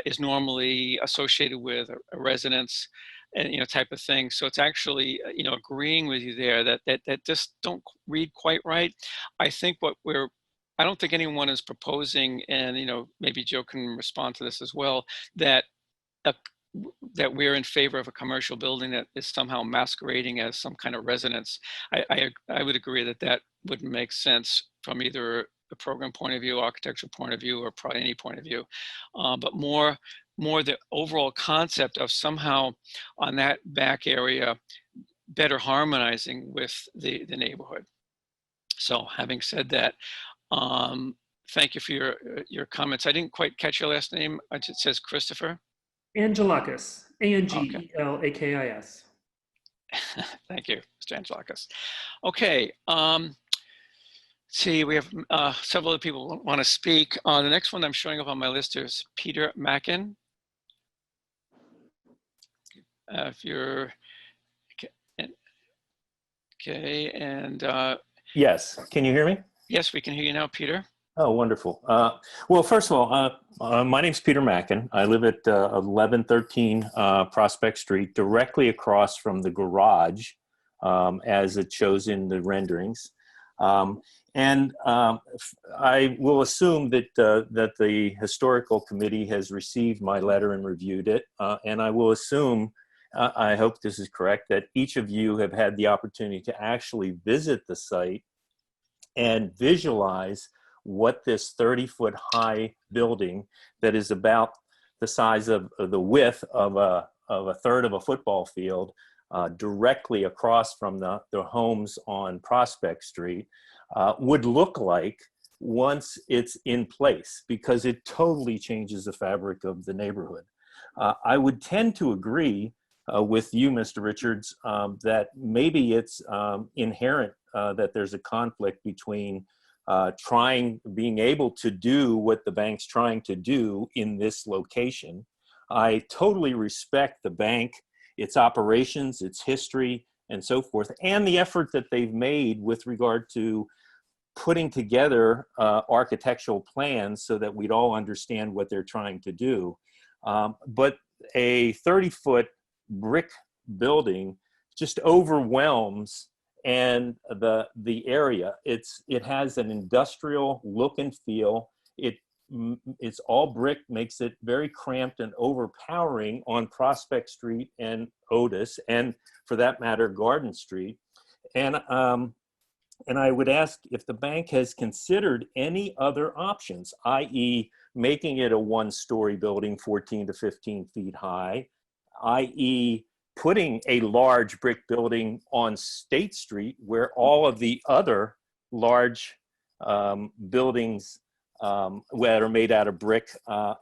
Speaker 2: is normally associated with a residence, and type of thing. So it's actually, agreeing with you there that just don't read quite right. I think I don't think anyone is proposing, and maybe Joe can respond to this as well, that that we're in favor of a commercial building that is somehow masquerading as some kind of residence. I would agree that wouldn't make sense from either a program point of view, architectural point of view, or probably any point of view. But more the overall concept of somehow on that back area better harmonizing with the neighborhood. So having said that, thank you for your comments. I didn't quite catch your last name. It says Christopher.
Speaker 10: Angelakis, Angelakis.
Speaker 2: Thank you, Mr. Angelakis. Okay, see, we have several other people who want to speak. The next one I'm showing up on my list is Peter Mackin. If you're okay, and
Speaker 11: yes, can you hear me?
Speaker 2: Yes, we can hear you now, Peter.
Speaker 11: Oh, wonderful. Well, first of all, my name's Peter Mackin. I live at 1113 Prospect Street, directly across from the garage, as it shows in the renderings. And I will assume that the Historical Committee has received my letter and reviewed it. And I will assume, I hope this is correct, that each of you have had the opportunity to actually visit the site and visualize what this 30-foot high building that is about the size of the width of a third of a football field, directly across from the homes on Prospect Street, would look like once it's in place, because it totally changes the fabric of the neighborhood. I would tend to agree with you, Mr. Richards, that maybe it's inherent that there's a conflict between being able to do what the bank's trying to do in this location. I totally respect the bank, its operations, its history, and so forth, and the effort that they've made with regard to putting together architectural plans so that we'd all understand what they're trying to do. But a 30-foot brick building just overwhelms and the area. It has an industrial look and feel. It's all brick, makes it very cramped and overpowering on Prospect Street and Otis, and for that matter, Garden Street. And I would ask if the bank has considered any other options, i.e. making it a one-story building 14 to 15 feet high, i.e. putting a large brick building on State Street where all of the other large buildings that are made out of brick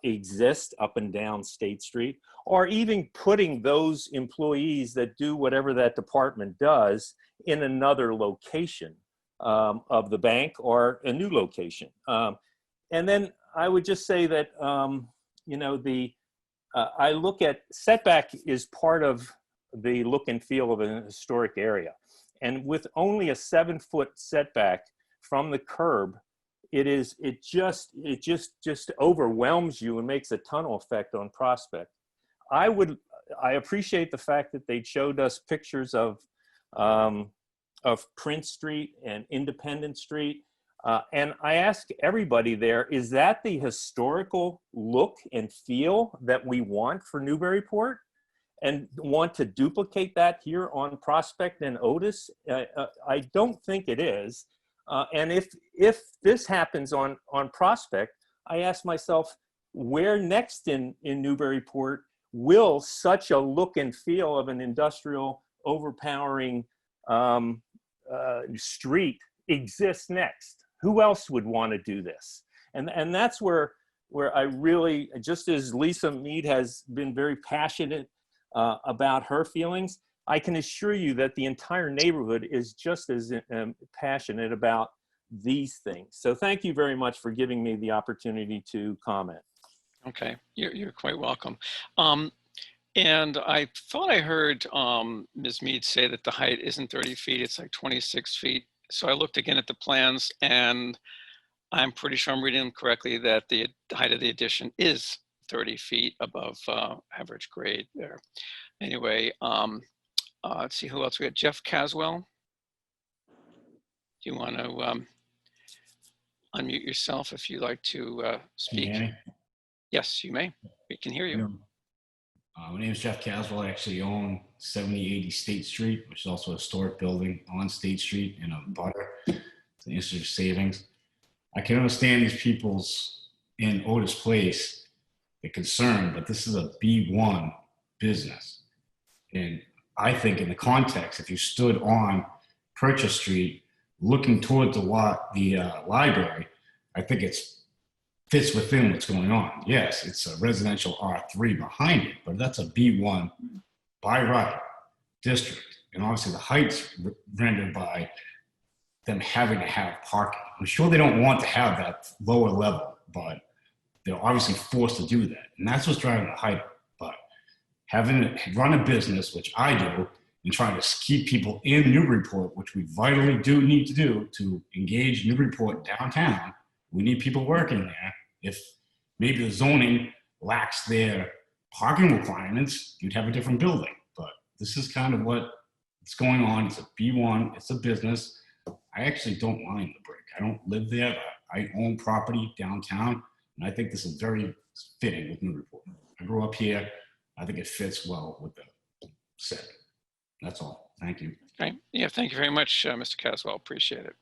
Speaker 11: exist up and down State Street, or even putting those employees that do whatever that department does in another location of the bank or a new location. And then I would just say that, I look at setback is part of the look and feel of a historic area. And with only a 7-foot setback from the curb, it just overwhelms you and makes a tunnel effect on Prospect. I appreciate the fact that they showed us pictures of Prince Street and Independence Street. And I ask everybody there, is that the historical look and feel that we want for Newburyport and want to duplicate that here on Prospect and Otis? I don't think it is. And if this happens on Prospect, I ask myself, where next in Newburyport will such a look and feel of an industrial overpowering street exist next? Who else would want to do this? And that's where I really, just as Lisa Mead has been very passionate about her feelings, I can assure you that the entire neighborhood is just as passionate about these things. So thank you very much for giving me the opportunity to comment.
Speaker 2: Okay, you're quite welcome. And I thought I heard Ms. Mead say that the height isn't 30 feet, it's like 26 feet. So I looked again at the plans, and I'm pretty sure I'm reading them correctly, that the height of the addition is 30 feet above average grade there. anyway, let's see who else we got. Jeff Caswell. Do you want to unmute yourself if you'd like to speak?
Speaker 12: Can you hear me?
Speaker 2: Yes, you may. We can hear you.
Speaker 12: My name is Jeff Caswell. I actually own 7080 State Street, which is also a historic building on State Street in a butter. It's an Institute of Savings. I can understand these people's in Otis Place, the concern, but this is a B1 business. And I think in the context, if you stood on Purchase Street looking toward the library, I think it's fits within what's going on. Yes, it's a residential R3 behind it, but that's a B1 by right district. And obviously the height's rendered by them having to have parking. I'm sure they don't want to have that lower level, but they're obviously forced to do that. And that's what's driving the height up. But having to run a business, which I do, and trying to keep people in Newburyport, which we vitally do need to do to engage Newburyport downtown, we need people working there. If maybe the zoning lacks their parking requirements, you'd have a different building. But this is kind of what's going on. It's a B1, it's a business. I actually don't mind the brick. I don't live there. I own property downtown, and I think this is very fitting with Newburyport. I grew up here. I think it fits well with the set. That's all. Thank you.
Speaker 2: Okay. Yeah, thank you very much, Mr. Caswell. Appreciate it.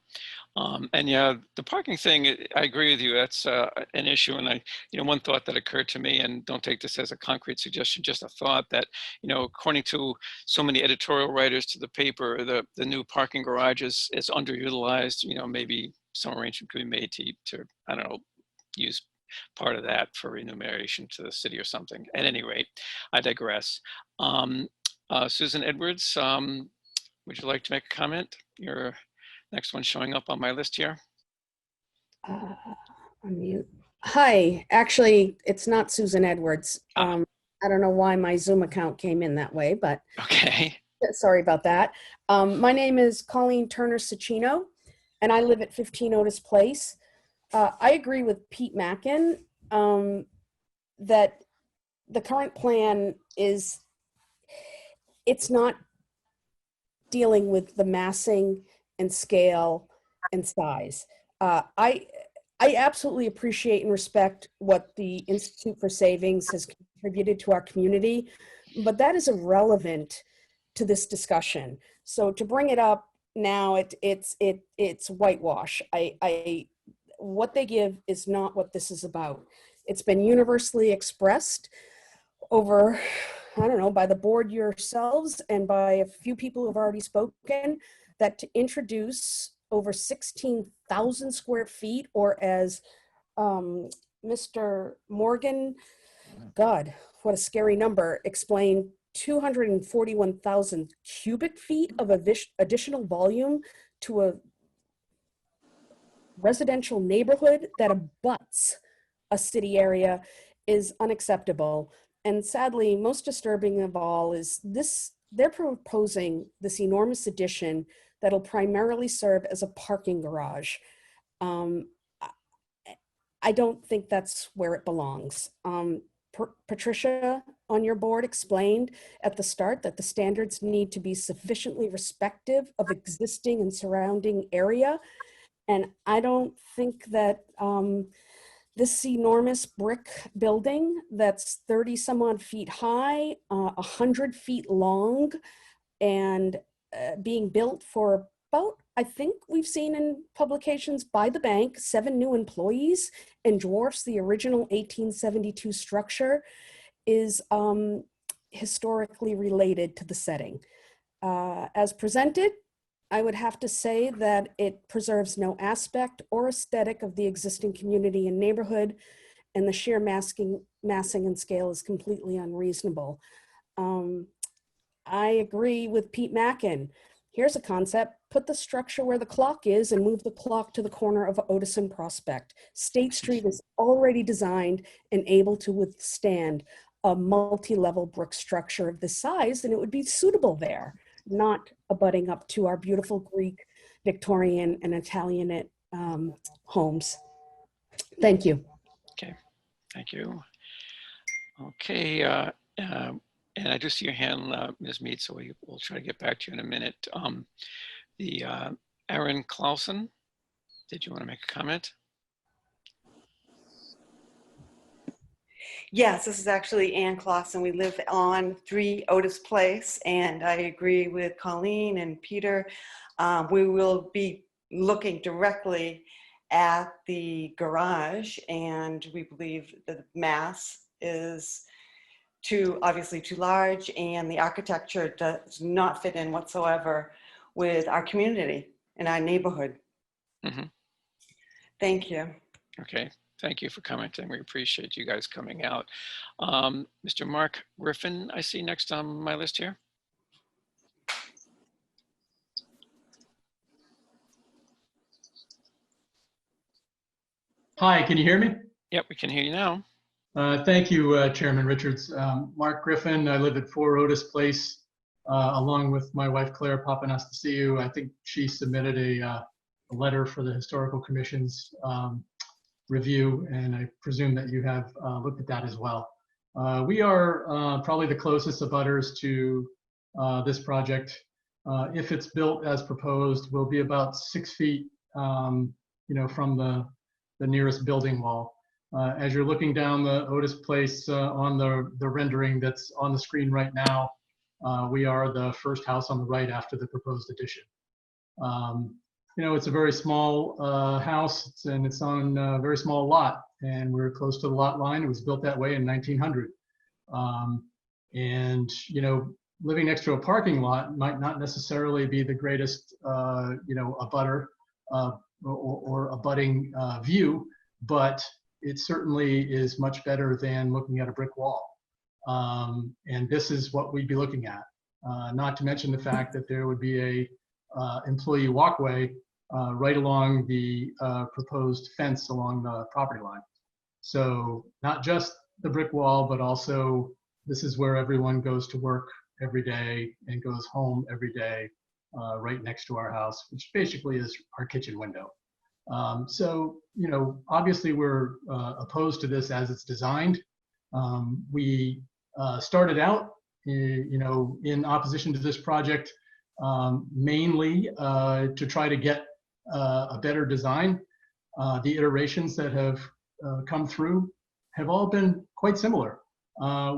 Speaker 2: And yeah, the parking thing, I agree with you. That's an issue. And one thought that occurred to me, and don't take this as a concrete suggestion, just a thought that, according to so many editorial writers to the paper, the new parking garage is underutilized. Maybe some arrangement could be made to I don't know, use part of that for remuneration to the city or something. At any rate, I digress. Susan Edwards, would you like to make a comment? Your next one showing up on my list here.
Speaker 13: Unmute. Hi, actually, it's not Susan Edwards. I don't know why my Zoom account came in that way, but
Speaker 2: okay.
Speaker 13: Sorry about that. My name is Colleen Turner-Cicino, and I live at 15 Otis Place. I agree with Pete Mackin that the current plan it's not dealing with the massing and scale and size. I absolutely appreciate and respect what the Institute for Savings has contributed to our community, but that is irrelevant to this discussion. So to bring it up now, it's whitewash. What they give is not what this is about. It's been universally expressed over, I don't know, by the board yourselves and by a few people who have already spoken, that to introduce over 16,000 square feet, or as Mr. Morgan, God, what a scary number, explained, 241,000 cubic feet of additional volume to a residential neighborhood that abuts a city area is unacceptable. And sadly, most disturbing of all is they're proposing this enormous addition that'll primarily serve as a parking garage. I don't think that's where it belongs. Patricia on your board explained at the start that the standards need to be sufficiently respective of existing and surrounding area. And I don't think that this enormous brick building that's 30 some odd feet high, 100 feet long, and being built for about, I think we've seen in publications by the bank, 7 new employees, and dwarfs the original 1872 structure, is historically related to the setting. As presented, I would have to say that it preserves no aspect or aesthetic of the existing community and neighborhood, and the sheer massing and scale is completely unreasonable. I agree with Pete Mackin. Here's a concept: put the structure where the clock is and move the clock to the corner of Otis and Prospect. State Street is already designed and able to withstand a multi-level brick structure of this size, and it would be suitable there, not abutting up to our beautiful Greek, Victorian, and Italianate homes. Thank you.
Speaker 2: Okay, thank you. Okay, And I do see your hand, Ms. Mead, so we'll try to get back to you in a minute. Aaron Clausen, did you want to make a comment?
Speaker 14: Yes, this is actually Ann Clausen. We live on 3 Otis Place, and I agree with Colleen and Peter. We will be looking directly at the garage, and we believe the mass is obviously too large, and the architecture does not fit in whatsoever with our community and our neighborhood.
Speaker 2: Mm-hmm.
Speaker 14: Thank you.
Speaker 2: Okay, thank you for commenting. We appreciate you guys coming out. Mr. Mark Griffin, I see next on my list here.
Speaker 15: Hi, can you hear me?
Speaker 2: Yep, we can hear you now.
Speaker 15: Thank you, Chairman Richards. Mark Griffin, I live at 4 Otis Place, along with my wife, Claire Papanastasiou. I think she submitted a letter for the Historical Commission's review, and I presume that you have looked at that as well. We are probably the closest abutters to this project. If it's built as proposed, we'll be about 6 feet, from the nearest building wall. As you're looking down the Otis Place on the rendering that's on the screen right now, we are the first house on the right after the proposed addition. It's a very small house, and it's on a very small lot, and we're close to the lot line. It was built that way in 1900. Living next to a parking lot might not necessarily be the greatest, abutter or abutting view, but it certainly is much better than looking at a brick wall. And this is what we'd be looking at. Not to mention the fact that there would be a employee walkway right along the proposed fence along the property line. So not just the brick wall, but also this is where everyone goes to work every day and goes home every day, right next to our house, which basically is our kitchen window. Obviously we're opposed to this as it's designed. We started out, in opposition to this project, mainly to try to get a better design. The iterations that have come through have all been quite similar,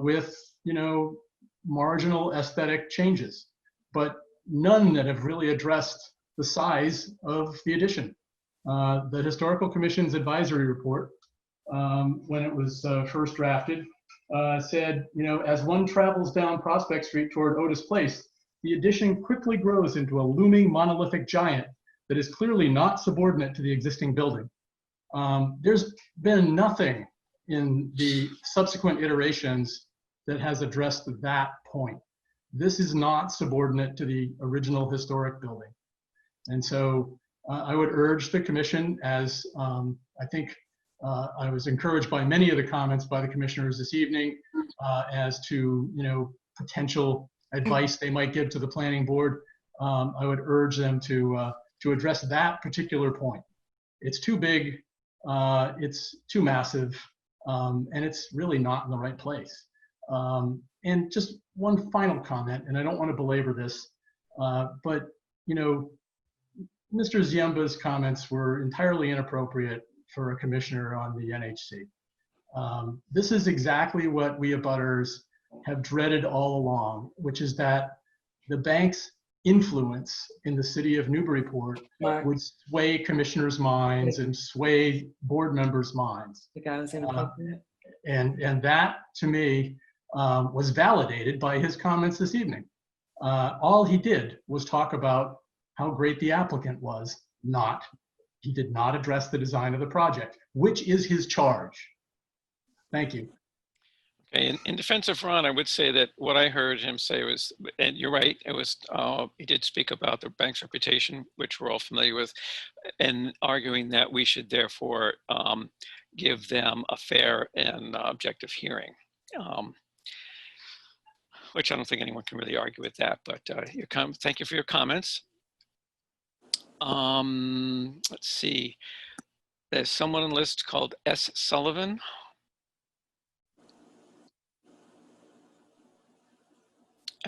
Speaker 15: with marginal aesthetic changes, but none that have really addressed the size of the addition. The Historical Commission's advisory report, when it was first drafted, said, as one travels down Prospect Street toward Otis Place, the addition quickly grows into a looming monolithic giant that is clearly not subordinate to the existing building. There's been nothing in the subsequent iterations that has addressed that point. This is not subordinate to the original historic building. And so I would urge the commission, as I think I was encouraged by many of the comments by the commissioners this evening, as to potential advice they might give to the planning board. I would urge them to address that particular point. It's too big, it's too massive, and it's really not in the right place. And just one final comment, and I don't want to belabor this, but Mr. Ziemba's comments were entirely inappropriate for a commissioner on the NHC. This is exactly what we abutters have dreaded all along, which is that the bank's influence in the city of Newburyport would sway commissioners' minds and sway board members' minds.
Speaker 14: The guy was inappropriate.
Speaker 15: And that, to me, was validated by his comments this evening. All he did was talk about how great the applicant was. He did not address the design of the project, which is his charge. Thank you.
Speaker 2: Okay, in defense of Ron, I would say that what I heard him say was, and you're right, it was, he did speak about the bank's reputation, which we're all familiar with, and arguing that we should therefore give them a fair and objective hearing. Which I don't think anyone can really argue with that, but thank you for your comments. Let's see, there's someone on the list called S. Sullivan.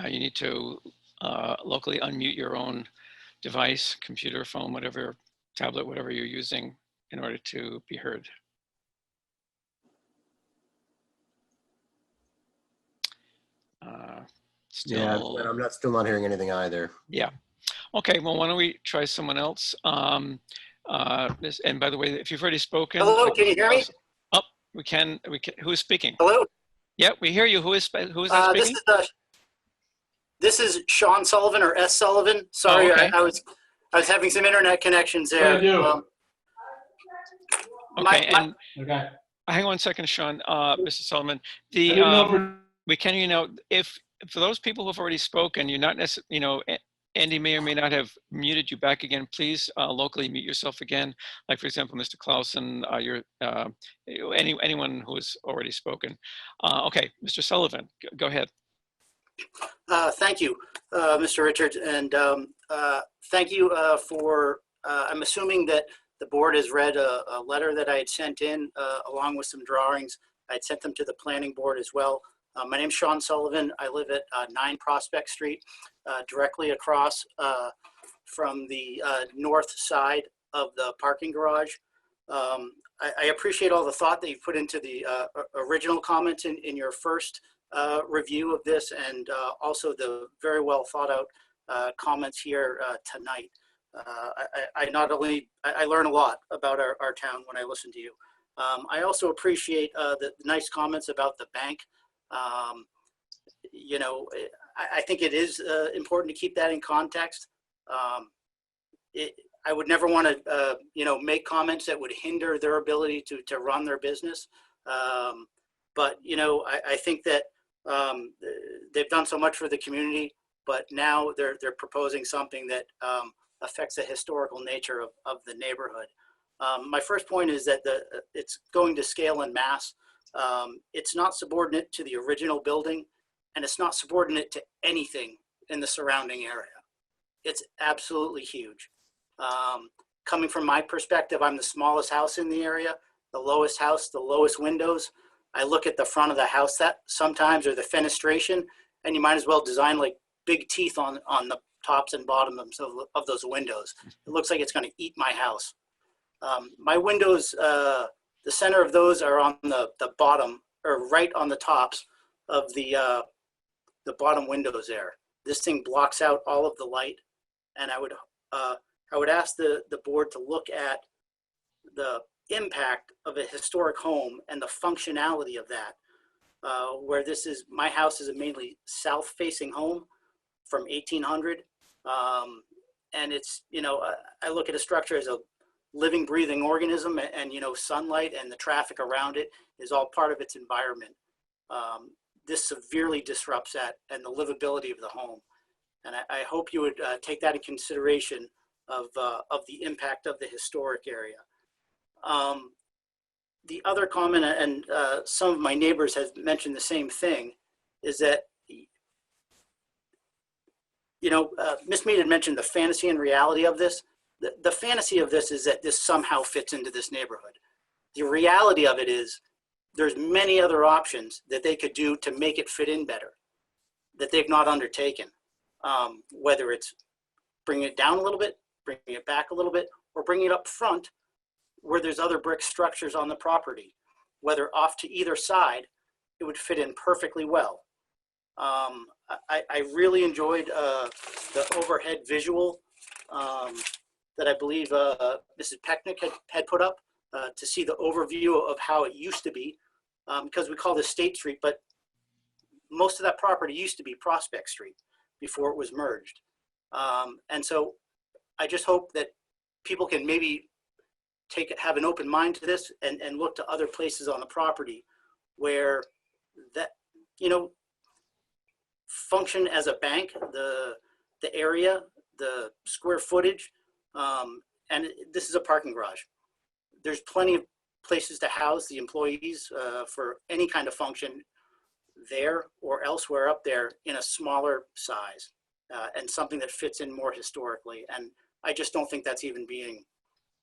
Speaker 2: you need to locally unmute your own device, computer, phone, whatever, tablet, whatever you're using in order to be heard.
Speaker 1: Yeah,
Speaker 2: Still,
Speaker 1: I'm still not hearing anything either.
Speaker 2: yeah. Okay, well, why don't we try someone else? And by the way, if you've already spoken.
Speaker 16: Hello, can you hear me?
Speaker 2: Oh, we can, who's speaking?
Speaker 16: Hello?
Speaker 2: Yeah, we hear you. Who is that speaking?
Speaker 16: This is Sean Sullivan or S. Sullivan. Sorry,
Speaker 2: okay.
Speaker 16: I was having some internet connections there.
Speaker 2: Okay, and
Speaker 15: Okay.
Speaker 2: hang on a second, Sean, Mr. Sullivan. We can, if for those people who have already spoken, you're not necessarily, Andy may or may not have muted you back again. Please locally mute yourself again. Like for example, Mr. Clausen, anyone who has already spoken. Okay, Mr. Sullivan, go ahead.
Speaker 16: Thank you, Mr. Richards, and thank you for. I'm assuming that the board has read a letter that I had sent in along with some drawings. I had sent them to the planning board as well. My name's Sean Sullivan. I live at 9 Prospect Street, directly across from the north side of the parking garage. I appreciate all the thought that you put into the original comments in your first review of this, and also the very well thought out comments here tonight. I learn a lot about our town when I listen to you. I also appreciate the nice comments about the bank. I think it is important to keep that in context. I would never want to, make comments that would hinder their ability to run their business. But I think that they've done so much for the community, but now they're proposing something that affects the historical nature of the neighborhood. My first point is that it's going to scale en masse. It's not subordinate to the original building, and it's not subordinate to anything in the surrounding area. It's absolutely huge. Coming from my perspective, I'm the smallest house in the area, the lowest house, the lowest windows. I look at the front of the house that sometimes, or the fenestration, and you might as well design like big teeth on the tops and bottoms of those windows. It looks like it's going to eat my house. My windows, the center of those are on the bottom, or right on the tops of the bottom windows there. This thing blocks out all of the light, and I would ask the board to look at the impact of a historic home and the functionality of that. Where my house is a mainly south-facing home from 1800, and it's I look at a structure as a living, breathing organism, and sunlight and the traffic around it is all part of its environment. This severely disrupts that and the livability of the home, and I hope you would take that in consideration of the impact of the historic area. The other comment, and some of my neighbors have mentioned the same thing, is that Ms. Mead had mentioned the fantasy and reality of this. The fantasy of this is that this somehow fits into this neighborhood. The reality of it is there's many other options that they could do to make it fit in better that they've not undertaken, whether it's bringing it down a little bit, bringing it back a little bit, or bringing it up front where there's other brick structures on the property. Whether off to either side, it would fit in perfectly well. I really enjoyed the overhead visual that I believe Mrs. Pecknick had put up to see the overview of how it used to be, because we call this State Street, but most of that property used to be Prospect Street before it was merged. And so I just hope that people can maybe have an open mind to this and look to other places on the property where that, function as a bank, the area, the square footage, and this is a parking garage. There's plenty of places to house the employees for any kind of function there or elsewhere up there in a smaller size, and something that fits in more historically. And I just don't think that's even being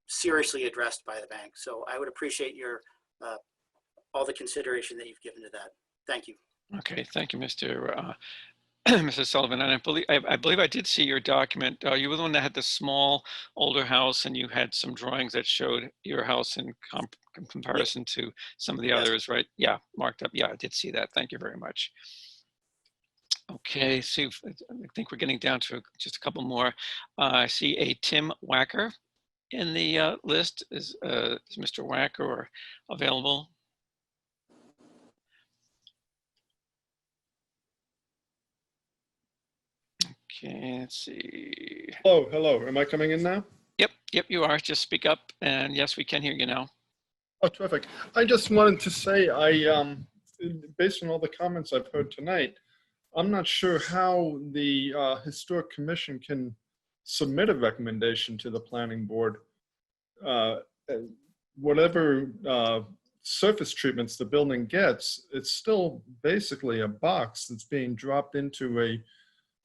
Speaker 16: seriously addressed by the bank. So I would appreciate your all the consideration that you've given to that. Thank you.
Speaker 2: Okay, thank you, Mr. Mrs. Sullivan, and I believe I did see your document. You were the one that had the small older house, and you had some drawings that showed your house in comparison to some of the others, right? Yeah, marked up. Yeah, I did see that. Thank you very much. Okay, so I think we're getting down to just a couple more. I see a Tim Wacker in the list. Is Mr. Wacker available? Okay, let's see.
Speaker 17: Hello. Am I coming in now?
Speaker 2: Yep, you are. Just speak up, and yes, we can hear you now.
Speaker 17: Oh, terrific. I just wanted to say, based on all the comments I've heard tonight, I'm not sure how the Historic Commission can submit a recommendation to the Planning Board. Whatever surface treatments the building gets, it's still basically a box that's being dropped into a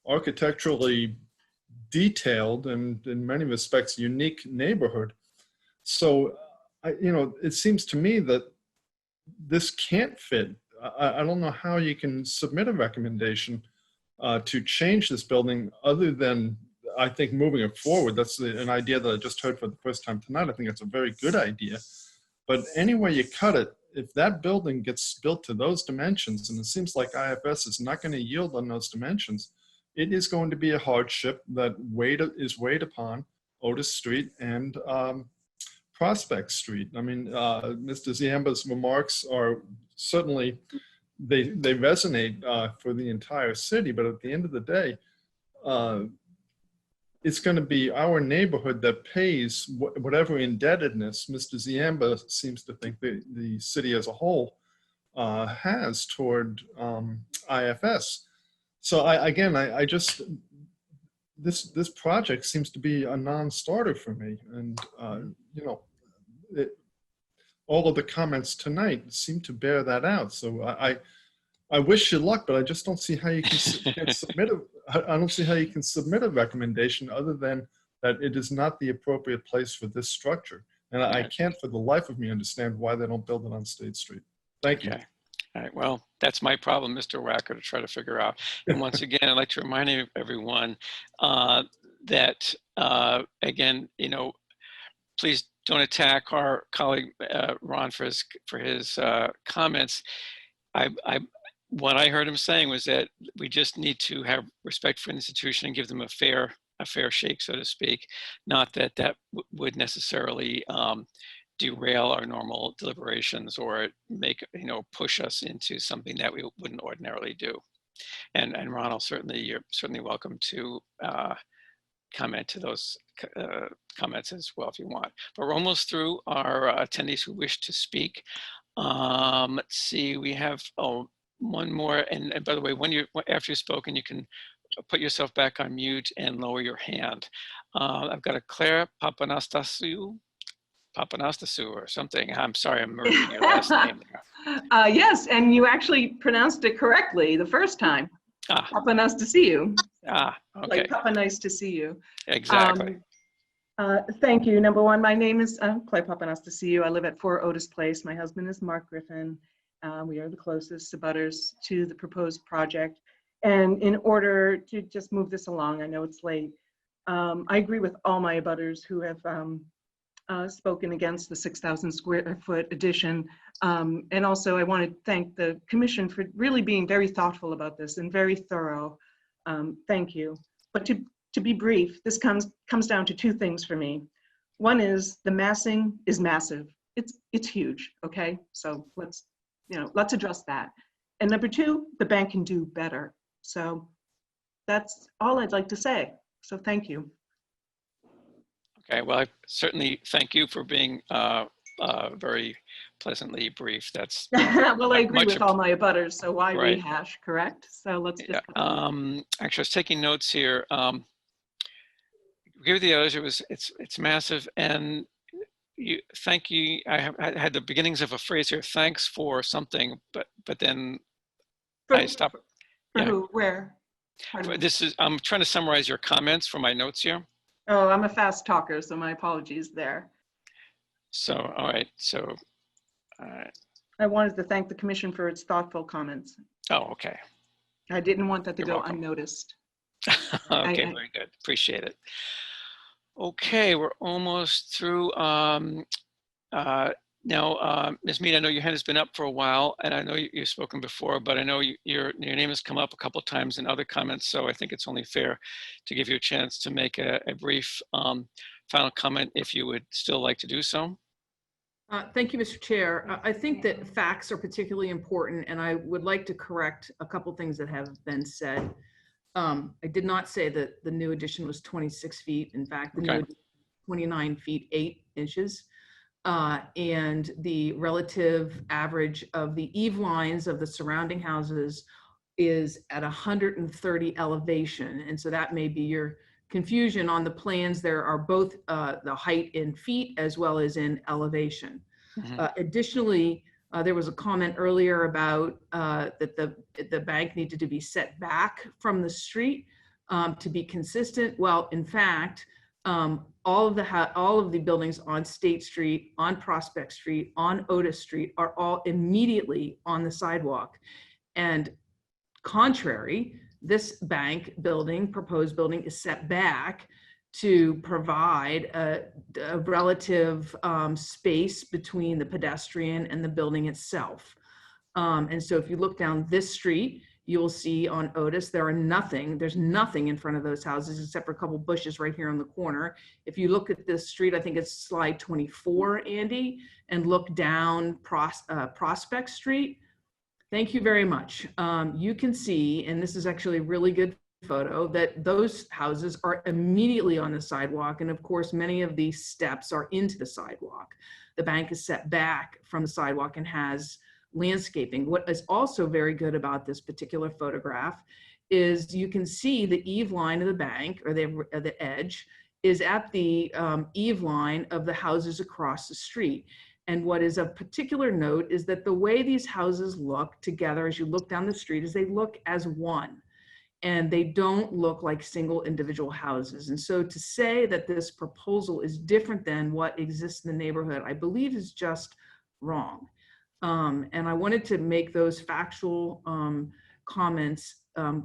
Speaker 17: architecturally detailed and in many respects unique neighborhood. So, it seems to me that this can't fit. I don't know how you can submit a recommendation to change this building other than, I think, moving it forward. That's an idea that I just heard for the first time tonight. I think it's a very good idea. But any way you cut it, if that building gets built to those dimensions, and it seems like IFS is not going to yield on those dimensions, it is going to be a hardship that is weighed upon Otis Street and Prospect Street. I mean, Mr. Ziemba's remarks are certainly, they resonate for the entire city, but at the end of the day, it's going to be our neighborhood that pays whatever indebtedness Mr. Ziemba seems to think the city as a whole has toward IFS. So I just, this project seems to be a non-starter for me. And, all of the comments tonight seem to bear that out. So I wish you luck, but I just don't see how you can submit I don't see how you can submit a recommendation other than that it is not the appropriate place for this structure. And I can't for the life of me understand why they don't build it on State Street. Thank you.
Speaker 2: Okay. All right, well, that's my problem, Mr. Wacker, to try to figure out. And once again, I'd like to remind everyone that, again, please don't attack our colleague Ron for his comments. What I heard him saying was that we just need to have respect for an institution and give them a fair shake, so to speak. Not that would necessarily derail our normal deliberations or push us into something that we wouldn't ordinarily do. And Ron, you're certainly welcome to comment to those comments as well if you want. But we're almost through our attendees who wish to speak. Let's see, we have one more. And by the way, after you've spoken, you can put yourself back on mute and lower your hand. I've got a Claire Papanastasiou or something. I'm sorry, I'm murdering your last name there.
Speaker 9: Yes, and you actually pronounced it correctly the first time. Papa, nice to see you.
Speaker 2: Okay.
Speaker 9: Like Papa, nice to see you.
Speaker 2: Exactly.
Speaker 9: Thank you. Number one, my name is Clay Papa, nice to see you. I live at 4 Otis Place. My husband is Mark Griffin. We are the closest abutters to the proposed project. And in order to just move this along, I know it's late. I agree with all my abutters who have spoken against the 6,000 square foot addition. And also I want to thank the commission for really being very thoughtful about this and very thorough. Thank you. But to be brief, this comes down to two things for me. One is the massing is massive. It's huge, okay? So let's address that. And number two, the bank can do better. So that's all I'd like to say. So thank you.
Speaker 2: Okay, well, I certainly thank you for being very pleasantly brief. That's
Speaker 9: well, I agree with all my abutters, so why
Speaker 2: right.
Speaker 9: rehash, correct? So let's just.
Speaker 2: Actually, I was taking notes here. Give the others. It's massive, and thank you. I had the beginnings of a phrase here. Thanks for something, but then I stopped.
Speaker 9: For who? Where?
Speaker 2: I'm trying to summarize your comments from my notes here.
Speaker 9: Oh, I'm a fast talker, so my apologies there.
Speaker 2: So, all right. So,
Speaker 9: I wanted to thank the commission for its thoughtful comments.
Speaker 2: Oh, okay.
Speaker 18: I didn't want that to
Speaker 2: You're
Speaker 18: go
Speaker 2: welcome.
Speaker 18: unnoticed.
Speaker 2: Okay, very good. Appreciate it. Okay, we're almost through. Now, Ms. Mead, I know your hand has been up for a while, and I know you've spoken before, but I know your name has come up a couple of times in other comments, so I think it's only fair to give you a chance to make a brief final comment if you would still like to do so.
Speaker 9: Thank you, Mr. Chair. I think that facts are particularly important, and I would like to correct a couple things that have been said. I did not say that the new addition was 26 feet. In fact, the new addition is 29 feet, 8 inches. And the relative average of the eave lines of the surrounding houses is at 130 elevation. And so that may be your confusion. On the plans, there are both the height in feet as well as in elevation. Additionally, there was a comment earlier about that the bank needed to be set back from the street to be consistent. Well, in fact, all of the buildings on State Street, on Prospect Street, on Otis Street are all immediately on the sidewalk. And contrary, this bank building, proposed building, is set back to provide a relative space between the pedestrian and the building itself. And so if you look down this street, you'll see on Otis, there's nothing in front of those houses except for a couple bushes right here on the corner. If you look at this street, I think it's slide 24, Andy, and look down Prospect Street. Thank you very much. You can see, and this is actually a really good photo, that those houses are immediately on the sidewalk. And of course, many of these steps are into the sidewalk. The bank is set back from the sidewalk and has landscaping. What is also very good about this particular photograph is you can see the eave line of the bank, or the edge is at the eave line of the houses across the street. And what is of particular note is that the way these houses look together as you look down the street is they look as one, and they don't look like single individual houses. And so to say that this proposal is different than what exists in the neighborhood, I believe is just wrong. And I wanted to make those factual comments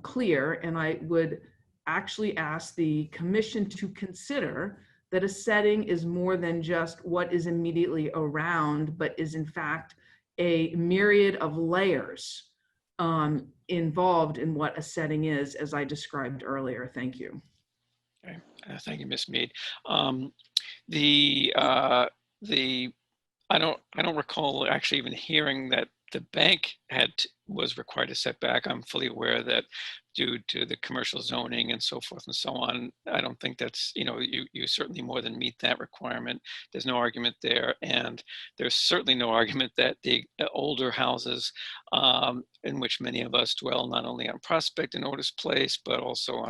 Speaker 9: clear, and I would actually ask the commission to consider that a setting is more than just what is immediately around, but is in fact a myriad of layers involved in what a setting is, as I described earlier. Thank you.
Speaker 2: Okay, thank you, Ms. Mead. I don't recall actually even hearing that the bank was required to set back. I'm fully aware that due to the commercial zoning and so forth and so on, I don't think that's, you certainly more than meet that requirement. There's no argument there. And there's certainly no argument that the older houses in which many of us dwell, not only on Prospect and Otis Place, but also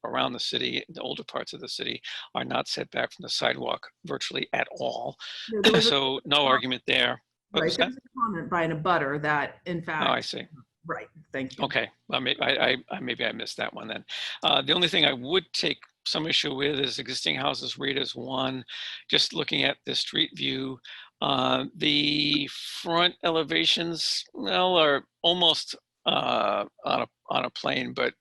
Speaker 2: around the city, the older parts of the city, are not set back from the sidewalk virtually at all.
Speaker 9: Yeah,
Speaker 2: so no argument there.
Speaker 9: Right, there's a comment by an abutter that, in fact.
Speaker 2: Oh, I see.
Speaker 9: Right, thank you.
Speaker 2: Okay, well, maybe I missed that one then. The only thing I would take some issue with is existing houses read as one. Just looking at the street view, the front elevations, well, are almost on a plane, but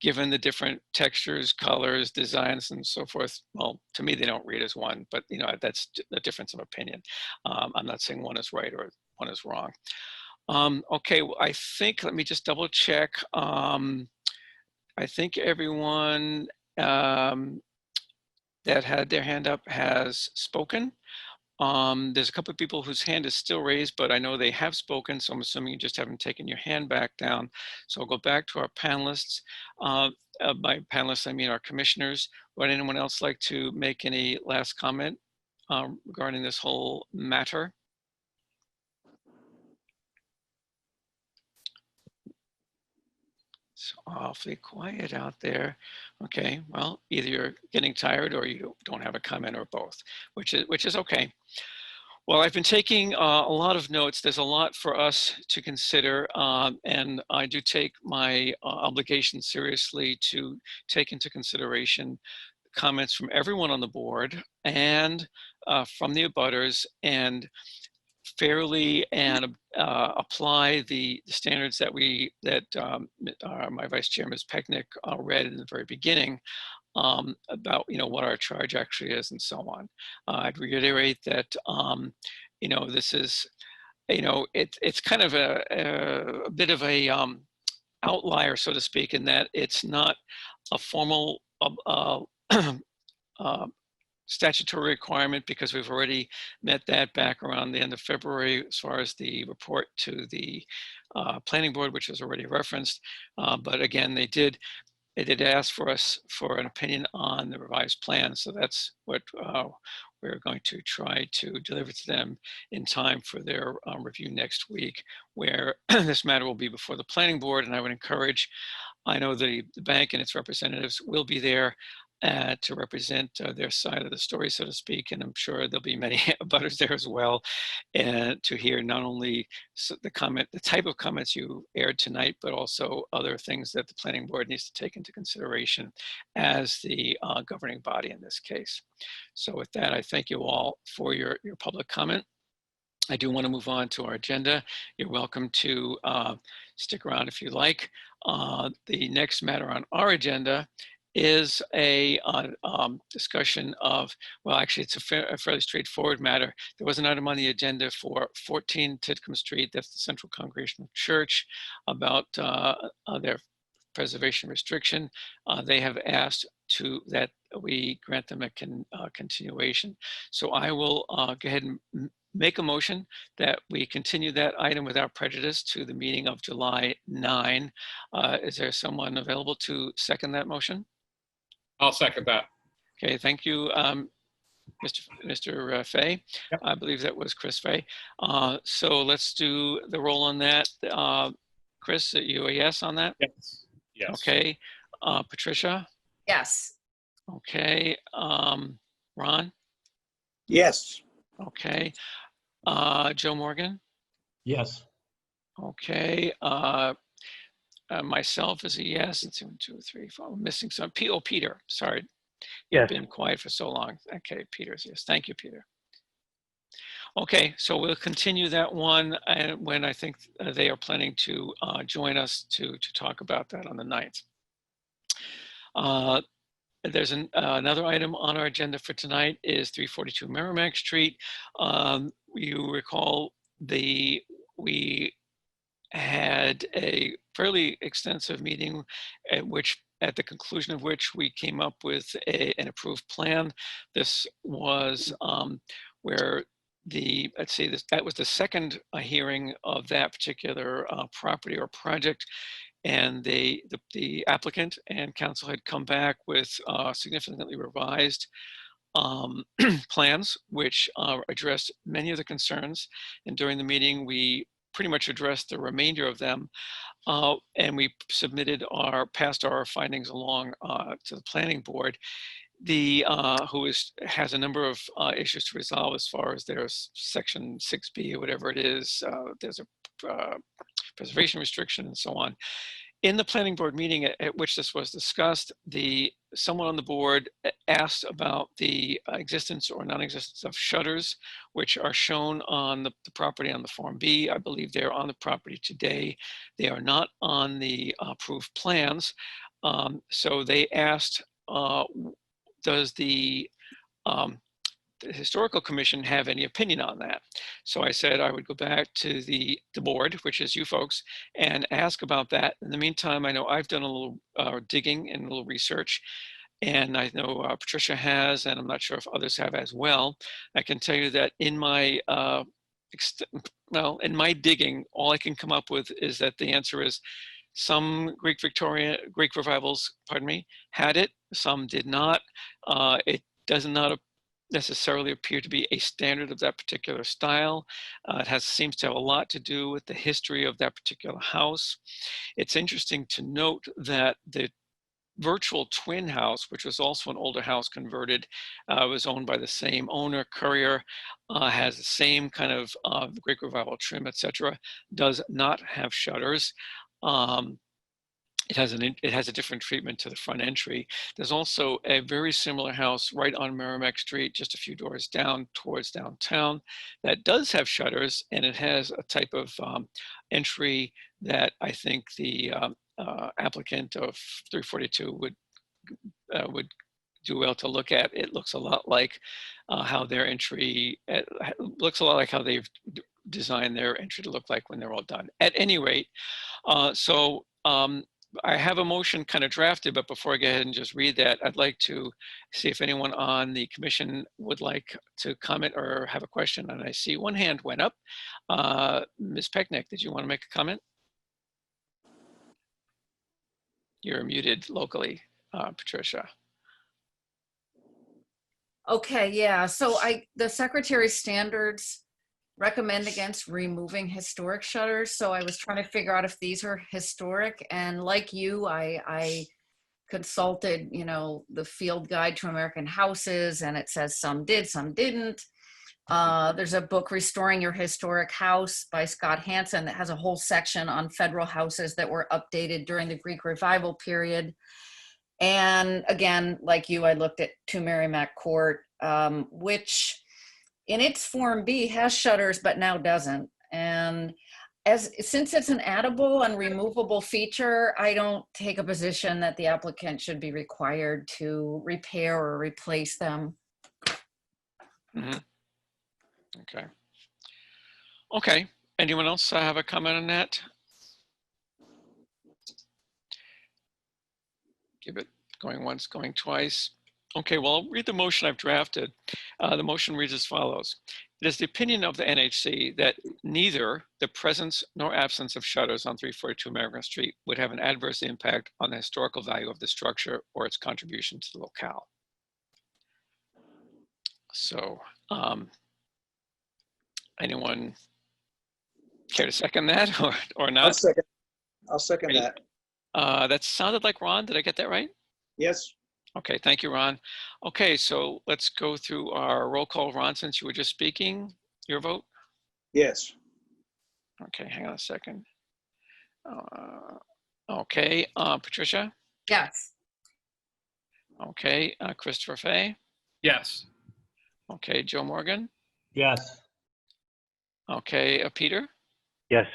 Speaker 2: given the different textures, colors, designs, and so forth, well, to me, they don't read as one, but that's a difference of opinion. I'm not saying one is right or one is wrong. Okay, well, I think, let me just double check. I think everyone that had their hand up has spoken. There's a couple of people whose hand is still raised, but I know they have spoken, so I'm assuming you just haven't taken your hand back down. So I'll go back to our panelists. By panelists, I mean our commissioners. Would anyone else like to make any last comment regarding this whole matter? It's awfully quiet out there. Okay, well, either you're getting tired or you don't have a comment, or both, which is okay. Well, I've been taking a lot of notes. There's a lot for us to consider, and I do take my obligation seriously to take into consideration comments from everyone on the board and from the abutters, and fairly and apply the standards that my Vice Chair, Ms. Pecknick, read in the very beginning about what our charge actually is and so on. I'd reiterate that this is it's kind of a bit of a outlier, so to speak, in that it's not a formal statutory requirement, because we've already met that back around the end of February as far as the report to the planning board, which was already referenced. But again, they did ask for us for an opinion on the revised plan. So that's what we're going to try to deliver to them in time for their review next week, where this matter will be before the planning board. And I would encourage, I know the bank and its representatives will be there to represent their side of the story, so to speak. And I'm sure there'll be many abutters there as well, and to hear not only the type of comments you aired tonight, but also other things that the planning board needs to take into consideration as the governing body in this case. So with that, I thank you all for your public comment. I do want to move on to our agenda. You're welcome to stick around if you like. The next matter on our agenda is a discussion of, well, actually it's a fairly straightforward matter. There was an item on the agenda for 14 Titcomb Street, that's the Central Congregational Church, about their preservation restriction. They have asked that we grant them a continuation. So I will go ahead and make a motion that we continue that item without prejudice to the meeting of July 9. Is there someone available to second that motion?
Speaker 5: I'll second that.
Speaker 2: Okay, thank you, Mr. Fay.
Speaker 5: Yep.
Speaker 2: I believe that was Chris Fay. So let's do the roll on that. Chris, are you a yes on that?
Speaker 5: Yes. Yes.
Speaker 2: Okay. Patricia?
Speaker 4: Yes.
Speaker 2: Okay. Ron?
Speaker 8: Yes.
Speaker 2: Okay. Joe Morgan?
Speaker 7: Yes.
Speaker 2: Okay. Myself is a yes. It's 1, 2, 3, 4. I'm missing some. Oh, Peter. Sorry.
Speaker 6: Yes.
Speaker 2: You've been quiet for so long. Okay, Peter's yes. Thank you, Peter. Okay, so we'll continue that one when I think they are planning to join us to talk about that on the 9th. There's another item on our agenda for tonight is 342 Merrimack Street. You recall we had a fairly extensive meeting at the conclusion of which we came up with an approved plan. This was where that was the second hearing of that particular property or project. And the applicant and council had come back with significantly revised plans, which addressed many of the concerns. And during the meeting, we pretty much addressed the remainder of them. And we passed our findings along to the planning board, who has a number of issues to resolve as far as their section 6B or whatever it is. There's a preservation restriction and so on. In the planning board meeting at which this was discussed, someone on the board asked about the existence or non-existence of shutters, which are shown on the property on the Form B. I believe they're on the property today. They are not on the approved plans. So they asked, does the Historical Commission have any opinion on that? So I said I would go back to the board, which is you folks, and ask about that. In the meantime, I know I've done a little digging and a little research, and I know Patricia has, and I'm not sure if others have as well. I can tell you that in my digging, all I can come up with is that the answer is some Greek revivals, had it, some did not. It does not necessarily appear to be a standard of that particular style. It seems to have a lot to do with the history of that particular house. It's interesting to note that the virtual twin house, which was also an older house converted, was owned by the same owner, Currier, has the same kind of Greek Revival trim, etc., does not have shutters. it has a different treatment to the front entry. There's also a very similar house right on Merrimack Street, just a few doors down towards downtown, that does have shutters, and it has a type of entry that I think the applicant of 342 would do well to look at. It looks a lot like how their entry looks a lot like how they've designed their entry to look like when they're all done. At any rate, I have a motion kind of drafted, but before I go ahead and just read that, I'd like to see if anyone on the commission would like to comment or have a question. And I see one hand went up. Ms. Pecknick, did you want to make a comment? You're muted locally, Patricia.
Speaker 4: Okay, yeah, so the Secretary's standards recommend against removing historic shutters. So I was trying to figure out if these are historic, and like you, I consulted, you know, the Field Guide to American Houses, and it says some did, some didn't. There's a book, Restoring Your Historic House by Scott Hansen, that has a whole section on federal houses that were updated during the Greek Revival period. And again, like you, I looked at 2 Merrimack Court, which in its Form B has shutters, but now doesn't. And since it's an addable and removable feature, I don't take a position that the applicant should be required to repair or replace them.
Speaker 2: Mm-hmm. Okay. Okay. Anyone else have a comment on that? Give it going once, going twice. Okay, well, I'll read the motion I've drafted. The motion reads as follows. It is the opinion of the NHC that neither the presence nor absence of shutters on 342 American Street would have an adverse impact on the historical value of the structure or its contribution to the locale. So, anyone care to second that or not?
Speaker 8: I'll second that.
Speaker 2: That sounded like Ron. Did I get that right?
Speaker 8: Yes.
Speaker 2: Okay, thank you, Ron. Okay, so let's go through our roll call. Ron, since you were just speaking, your vote?
Speaker 8: Yes.
Speaker 2: Okay, hang on a second. Okay, Patricia?
Speaker 4: Yes.
Speaker 2: Okay, Christopher Fay?
Speaker 5: Yes.
Speaker 2: Okay, Joe Morgan?
Speaker 7: Yes.
Speaker 2: Okay, Peter?
Speaker 6: Yes.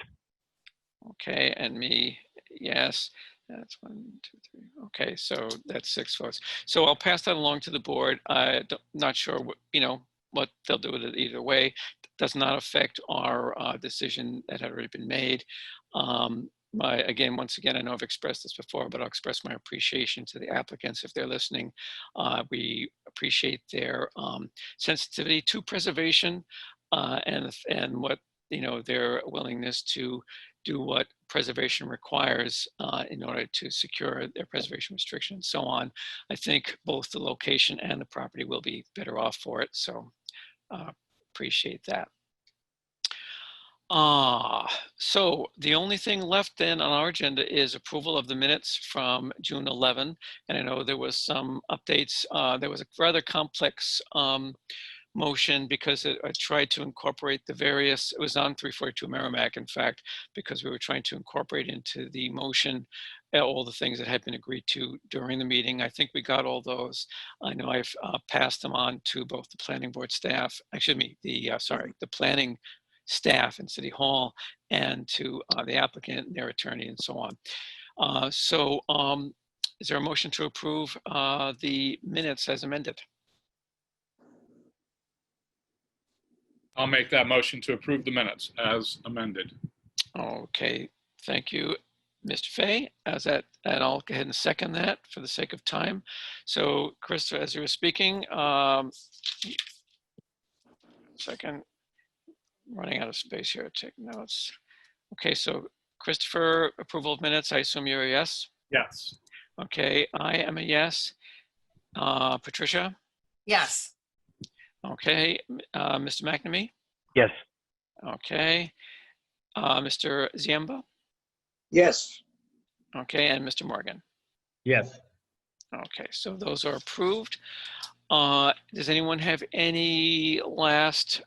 Speaker 2: Okay, and me, yes. That's 1, 2, 3. Okay, so that's 6 votes. So I'll pass that along to the board. I'm not sure what, what they'll do with it either way. It does not affect our decision that had already been made. Once again, I know I've expressed this before, but I'll express my appreciation to the applicants if they're listening. We appreciate their sensitivity to preservation and what, their willingness to do what preservation requires in order to secure their preservation restriction and so on. I think both the location and the property will be better off for it. So appreciate that. So the only thing left then on our agenda is approval of the minutes from June 11. And I know there was some updates. There was a rather complex motion because I tried to incorporate the various, it was on 342 Merrimack, in fact, because we were trying to incorporate into the motion all the things that had been agreed to during the meeting. I think we got all those. I know I've passed them on to both the planning board staff, the planning staff in City Hall, and to the applicant and their attorney and so on. Is there a motion to approve the minutes as amended?
Speaker 5: I'll make that motion to approve the minutes as amended.
Speaker 2: Okay, thank you, Mr. Fay. And I'll go ahead and second that for the sake of time. So, Christopher, as you were speaking, second, running out of space here to take notes. Okay, so Christopher, approval of minutes, I assume you're a yes?
Speaker 5: Yes.
Speaker 2: Okay, I am a yes. Patricia?
Speaker 4: Yes.
Speaker 2: Okay, Mr. McNamee?
Speaker 6: Yes.
Speaker 2: Okay, Mr. Ziemba?
Speaker 8: Yes.
Speaker 2: Okay, and Mr. Morgan?
Speaker 7: Yes.
Speaker 2: Okay, so those are approved. Does anyone have any last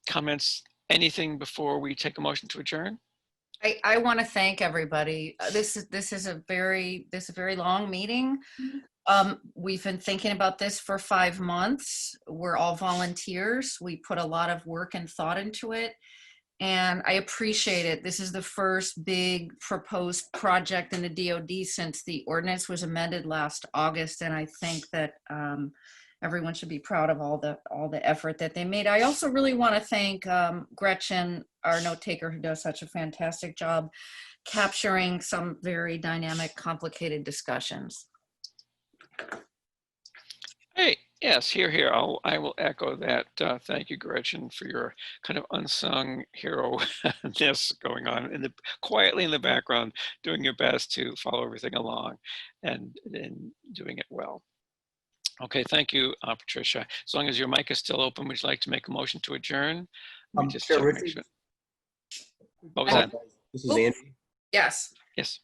Speaker 2: comments, anything before we take a motion to adjourn?
Speaker 4: I want to thank everybody. This is a very long meeting. We've been thinking about this for 5 months. We're all volunteers. We put a lot of work and thought into it, and I appreciate it. This is the first big proposed project in the DoD since the ordinance was amended last August, and I think that everyone should be proud of all the effort that they made. I also really want to thank Gretchen, our note taker, who does such a fantastic job capturing some very dynamic, complicated discussions.
Speaker 2: Hey, yes, here. I will echo that. Thank you, Gretchen, for your kind of unsung hero-ness going on quietly in the background, doing your best to follow everything along and doing it well. Okay, thank you, Patricia. As long as your mic is still open, would you like to make a motion to adjourn? Let me just check, make sure. What was that?
Speaker 1: This is Andy.
Speaker 4: Yes.
Speaker 2: Yes.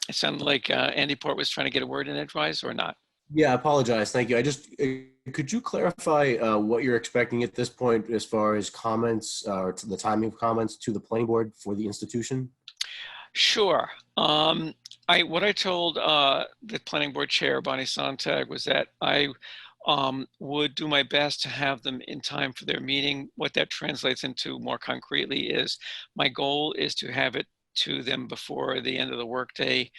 Speaker 2: It sounded like Andy Port was trying to get a word in edgewise, or not?
Speaker 1: Yeah, I apologize. Thank you. Could you clarify what you're expecting at this point as far as comments or to the timing of comments to the planning board for the institution?
Speaker 2: Sure. What I told the planning board chair, Bonnie Sontag, was that I would do my best to have them in time for their meeting. What that translates into more concretely is my goal is to have it to them before the end of the workday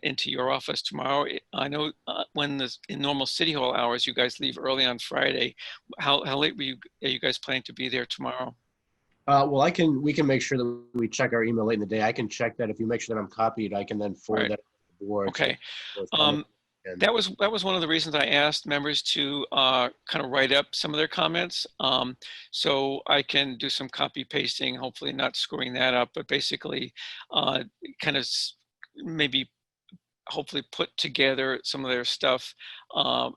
Speaker 2: into your office tomorrow. I know in normal City Hall hours, you guys leave early on Friday. How late are you guys planning to be there tomorrow?
Speaker 1: Well, we can make sure that we check our email late in the day. I can check that. If you make sure that I'm copied, I can then forward that to the board.
Speaker 2: Okay. That was one of the reasons I asked members to kind of write up some of their comments, so I can do some copy pasting, hopefully not screwing that up, but basically kind of maybe hopefully put together some of their stuff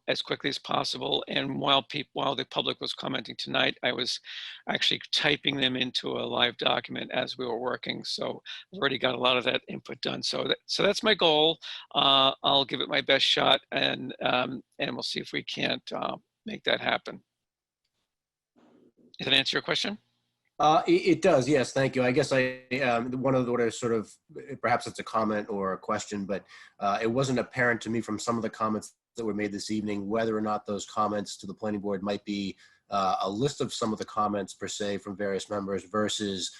Speaker 2: as quickly as possible. And while the public was commenting tonight, I was actually typing them into a live document as we were working. So I've already got a lot of that input done. So that's my goal. I'll give it my best shot, and we'll see if we can't make that happen. Does that answer your question?
Speaker 1: It does, yes, thank you. I guess one of the what I sort of, perhaps it's a comment or a question, but it wasn't apparent to me from some of the comments that were made this evening whether or not those comments to the planning board might be a list of some of the comments per se from various members versus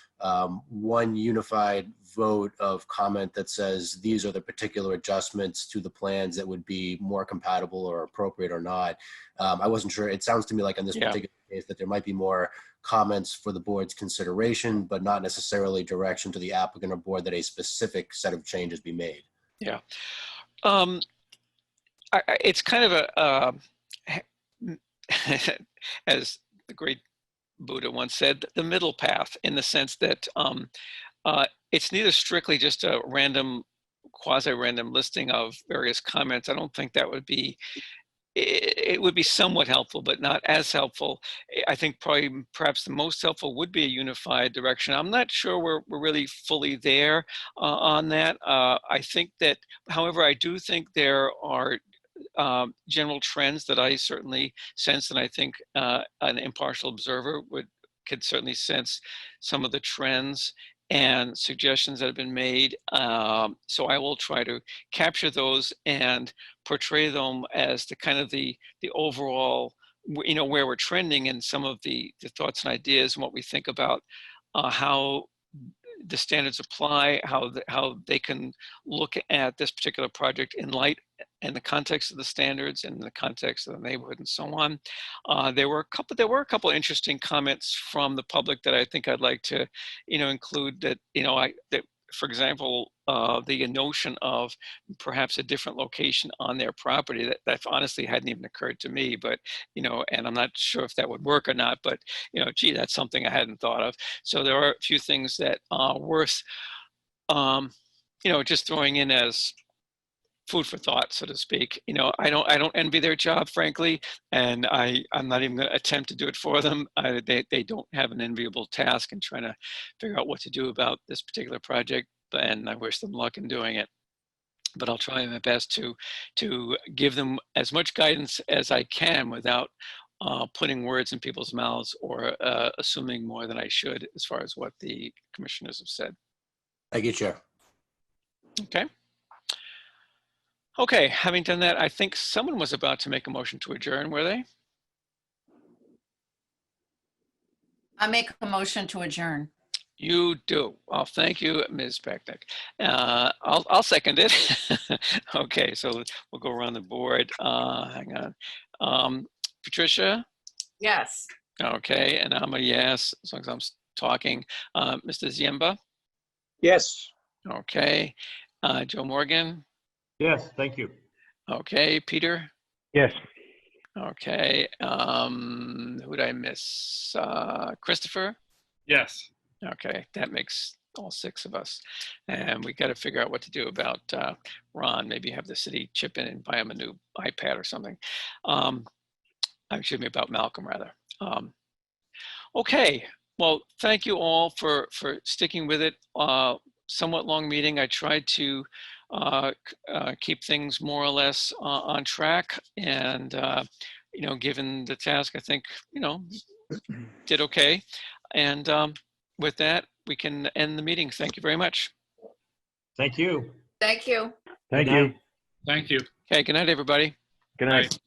Speaker 1: one unified vote of comment that says these are the particular adjustments to the plans that would be more compatible or appropriate or not. I wasn't sure. It sounds to me like in this particular case that there might be more comments for the board's consideration, but not necessarily direction to the applicant or board that a specific set of changes be made.
Speaker 2: Yeah. It's kind of as the great Buddha once said, the middle path, in the sense that it's neither strictly just a random, quasi-random listing of various comments. I don't think that would be, it would be somewhat helpful, but not as helpful. I think perhaps the most helpful would be a unified direction. I'm not sure we're really fully there on that. I think that, however, I do think there are general trends that I certainly sense, and I think an impartial observer could certainly sense some of the trends and suggestions that have been made. So I will try to capture those and portray them as the kind of the overall, where we're trending, and some of the thoughts and ideas and what we think about how the standards apply, how they can look at this particular project in light and the context of the standards and the context of the neighborhood and so on. There were a couple interesting comments from the public that I think I'd like to, include that, for example, the notion of perhaps a different location on their property that honestly hadn't even occurred to me, but, and I'm not sure if that would work or not, but, gee, that's something I hadn't thought of. So there are a few things that are worth, just throwing in as food for thought, so to speak. I don't envy their job, frankly, and I'm not even going to attempt to do it for them. They don't have an enviable task in trying to figure out what to do about this particular project, and I wish them luck in doing it. But I'll try my best to give them as much guidance as I can without putting words in people's mouths or assuming more than I should as far as what the commissioners have said.
Speaker 1: Thank you, Chair.
Speaker 2: Okay. Okay, having done that, I think someone was about to make a motion to adjourn, were they?
Speaker 4: I make a motion to adjourn.
Speaker 2: You do. Well, thank you, Ms. Becknick. I'll second it. Okay, so we'll go around the board. Hang on. Patricia?
Speaker 4: Yes.
Speaker 2: Okay, and I'm a yes, as long as I'm talking. Mr. Ziemba?
Speaker 8: Yes.
Speaker 2: Okay. Joe Morgan?
Speaker 7: Yes, thank you.
Speaker 2: Okay. Peter?
Speaker 6: Yes.
Speaker 2: Okay. Who did I miss? Christopher?
Speaker 5: Yes.
Speaker 2: Okay, that makes all 6 of us. And we got to figure out what to do about Ron. Maybe have the city chip in and buy him a new iPad or something. Excuse me, about Malcolm rather. Okay, well, thank you all for sticking with it. Somewhat long meeting. I tried to keep things more or less on track, and you know, given the task, I think, you know, did okay. And with that, we can end the meeting. Thank you very much.
Speaker 7: Thank you.
Speaker 4: Thank you.
Speaker 6: Thank
Speaker 7: Good
Speaker 6: you.
Speaker 7: night.
Speaker 5: Thank you.
Speaker 2: Okay, good night, everybody.
Speaker 6: Good night.